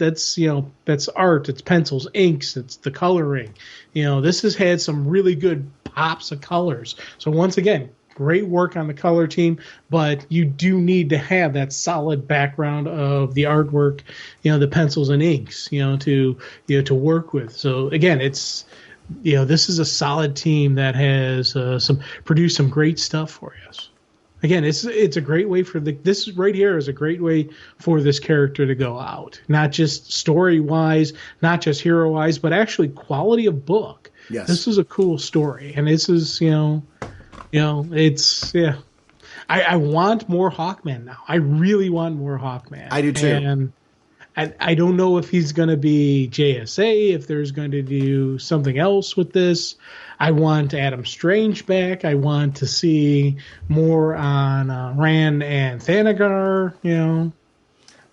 S2: art. It's pencils, inks, it's the coloring. This has had some really good pops of colors. So, once again, great work on the color team, but you do need to have that solid background of the artwork, the pencils and inks, to work with. So again, it's, this is a solid team that has produced some great stuff for us. Again, it's a great way this right here is a great way for this character to go out, not just story wise, not just hero wise, but actually quality of book.
S1: Yes.
S2: This is a cool story, and this is, it's, yeah. I want more Hawkman now. I really want more Hawkman.
S1: I do too.
S2: I don't know if he's going to be JSA, if there's going to do something else with this. I want Adam Strange back. I want to see more on Rand and Thanagar,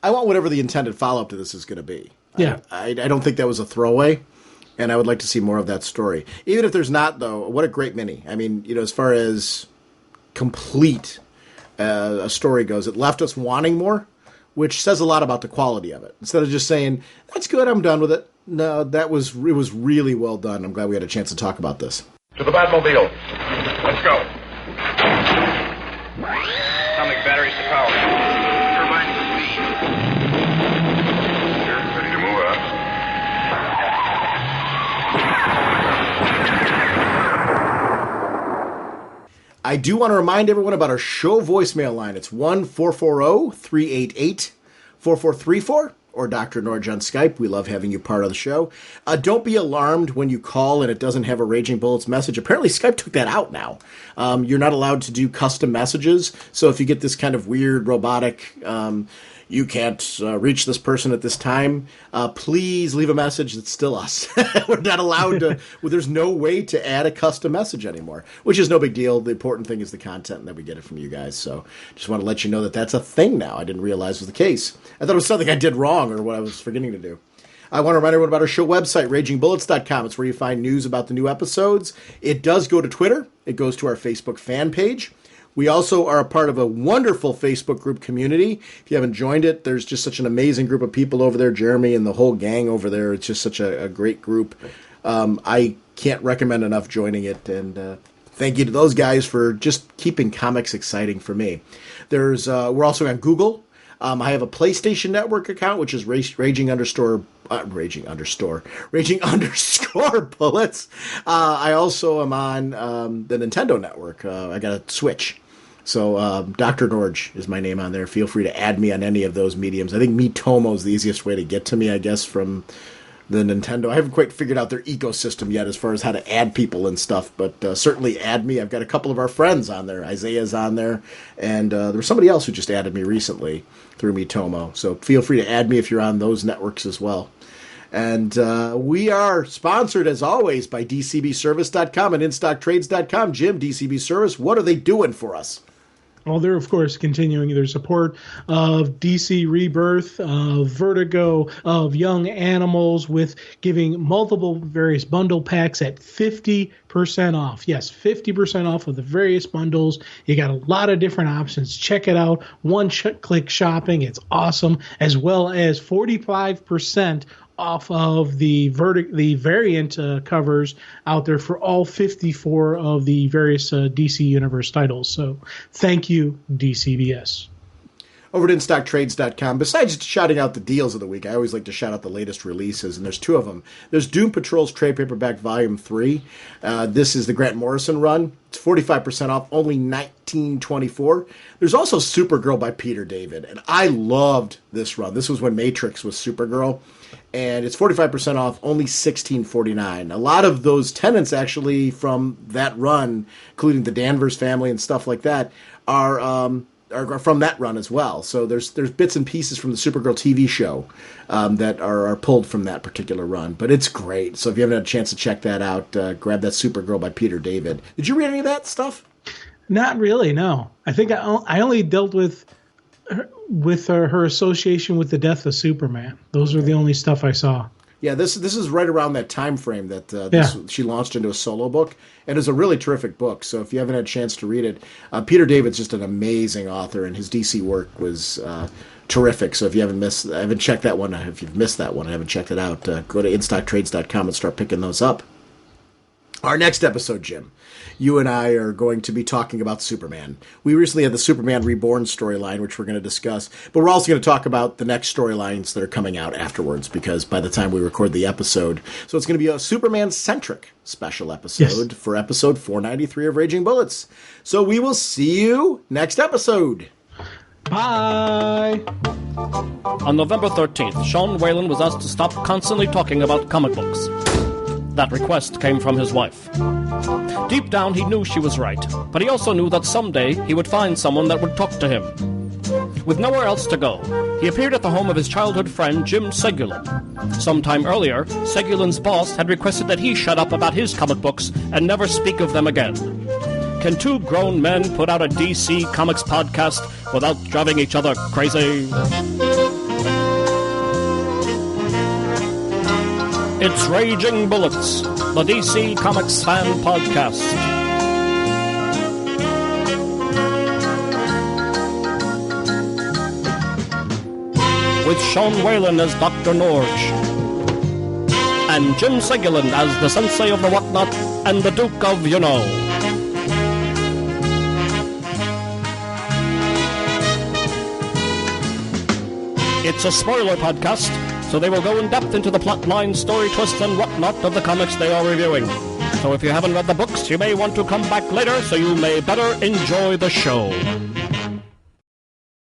S1: I want whatever the intended follow-up to this is going to be.
S2: Yeah.
S1: I don't think that was a throwaway, and I would like to see more of that story. Even if there's not, though, what a great mini. I mean, as far as complete a story goes, it left us wanting more, which says a lot about the quality of it. Instead of just saying, that's good, I'm done with it. No, it was really well done. I'm glad we had a chance to talk about this.
S3: To the Batmobile. Let's go. Atomic batteries to power. Turbines to speed. You're ready to move up.
S1: I do want to remind everyone about our show voicemail line. It's 1-440-388-4434 or Dr. Norge on Skype. We love having you part of the show. Don't be alarmed when you call and it doesn't have a Raging Bullets message. Apparently Skype took that out now. You're not allowed to do custom messages. So if you get this kind of weird robotic, you can't reach this person at this time, please leave a message. It's still us. We're not allowed to. Well, there's no way to add a custom message anymore, which is no big deal. The important thing is the content and that we get it from you guys. So just want to let you know that that's a thing now. I didn't realize was the case. I thought it was something I did wrong or what I was forgetting to do. I want to remind everyone about our show website, RagingBullets.com. It's where you find news about the new episodes. It does go to Twitter. It goes to our Facebook fan page. We also are a part of a wonderful Facebook group community. If you haven't joined it, there's just such an amazing group of people over there, Jeremy and the whole gang over there. It's just such a great group. I can't recommend enough joining it, and thank you to those guys for just keeping comics exciting for me. We're also on Google. I have a PlayStation Network account, which is Raging underscore Bullets. I also am on the Nintendo Network. I got a Switch. So Dr. Norge is my name on there. Feel free to add me on any of those mediums. I think Miitomo is the easiest way to get to me, I guess, from the Nintendo. I haven't quite figured out their ecosystem yet as far as how to add people and stuff, but certainly add me. I've got a couple of our friends on there. Isaiah's on there, and there was somebody else who just added me recently through Miitomo. So feel free to add me if you're on those networks as well. And we are sponsored, as always, by DCBService.com and InStockTrades.com. Jim, DCB Service, what are they doing for us?
S2: Well, they're, of course, continuing their support of DC Rebirth, of Vertigo, of Young Animals, with giving multiple various bundle packs at 50% off. Yes, 50% off of the various bundles. You got a lot of different options. Check it out. One-click shopping. It's awesome. As well as 45% off of the variant covers out there for all 54 of the various DC Universe titles. So thank you, DCBS.
S1: Over at InStockTrades.com, besides shouting out the deals of the week, I always like to shout out the latest releases, and there's two of them. There's Doom Patrol's Trade Paperback Volume 3. This is the Grant Morrison run. It's 45% off, only $19.24. There's also Supergirl by Peter David, and I loved this run. This was when Matrix was Supergirl, and it's 45% off, only $16.49. A lot of those tenants actually from that run, including the Danvers family and stuff like that, are from that run as well. So there's bits and pieces from the Supergirl TV show that are pulled from that particular run. But it's great. So if you haven't had a chance to check that out, grab that Supergirl by Peter David. Did you read any of that stuff?
S2: Not really, no. I think I only dealt with her association with the death of Superman. Those were the only stuff I saw.
S1: Yeah, this is right around that time frame that she launched into a solo book, and it's a really terrific book. So if you haven't had a chance to read it, Peter David's just an amazing author, and his DC work was terrific. So if you haven't checked that one, if you've missed that one, I haven't checked it out, go to InStockTrades.com and start picking those up. Our next episode, Jim, you and I are going to be talking about Superman. We recently had the Superman Reborn storyline, which we're going to discuss, but we're also going to talk about the next storylines that are coming out afterwards, because by the time we record the episode, so it's going to be a Superman-centric special episode for episode 493 of Raging Bullets. So we will see you next episode.
S2: Bye!
S4: On November 13th, Sean Whalen was asked to stop constantly talking about comic books. That request came from his wife. Deep down, he knew she was right, but he also knew that someday he would find someone that would talk to him. With nowhere else to go, he appeared at the home of his childhood friend Jim Segulin. Sometime earlier, Segulin's boss had requested that he shut up about his comic books and never speak of them again. Can two grown men put out a DC Comics podcast without driving each other crazy? It's Raging Bullets, the DC Comics fan podcast. With Sean Whalen as Dr. Norge, and Jim Segulin as the Sensei of the Whatnot and the Duke of You-Know. It's a spoiler podcast, so they will go in depth into the plot line, story twists, and whatnot of the comics they are reviewing. So if you haven't read the books, you may want to come back later so you may better enjoy the show.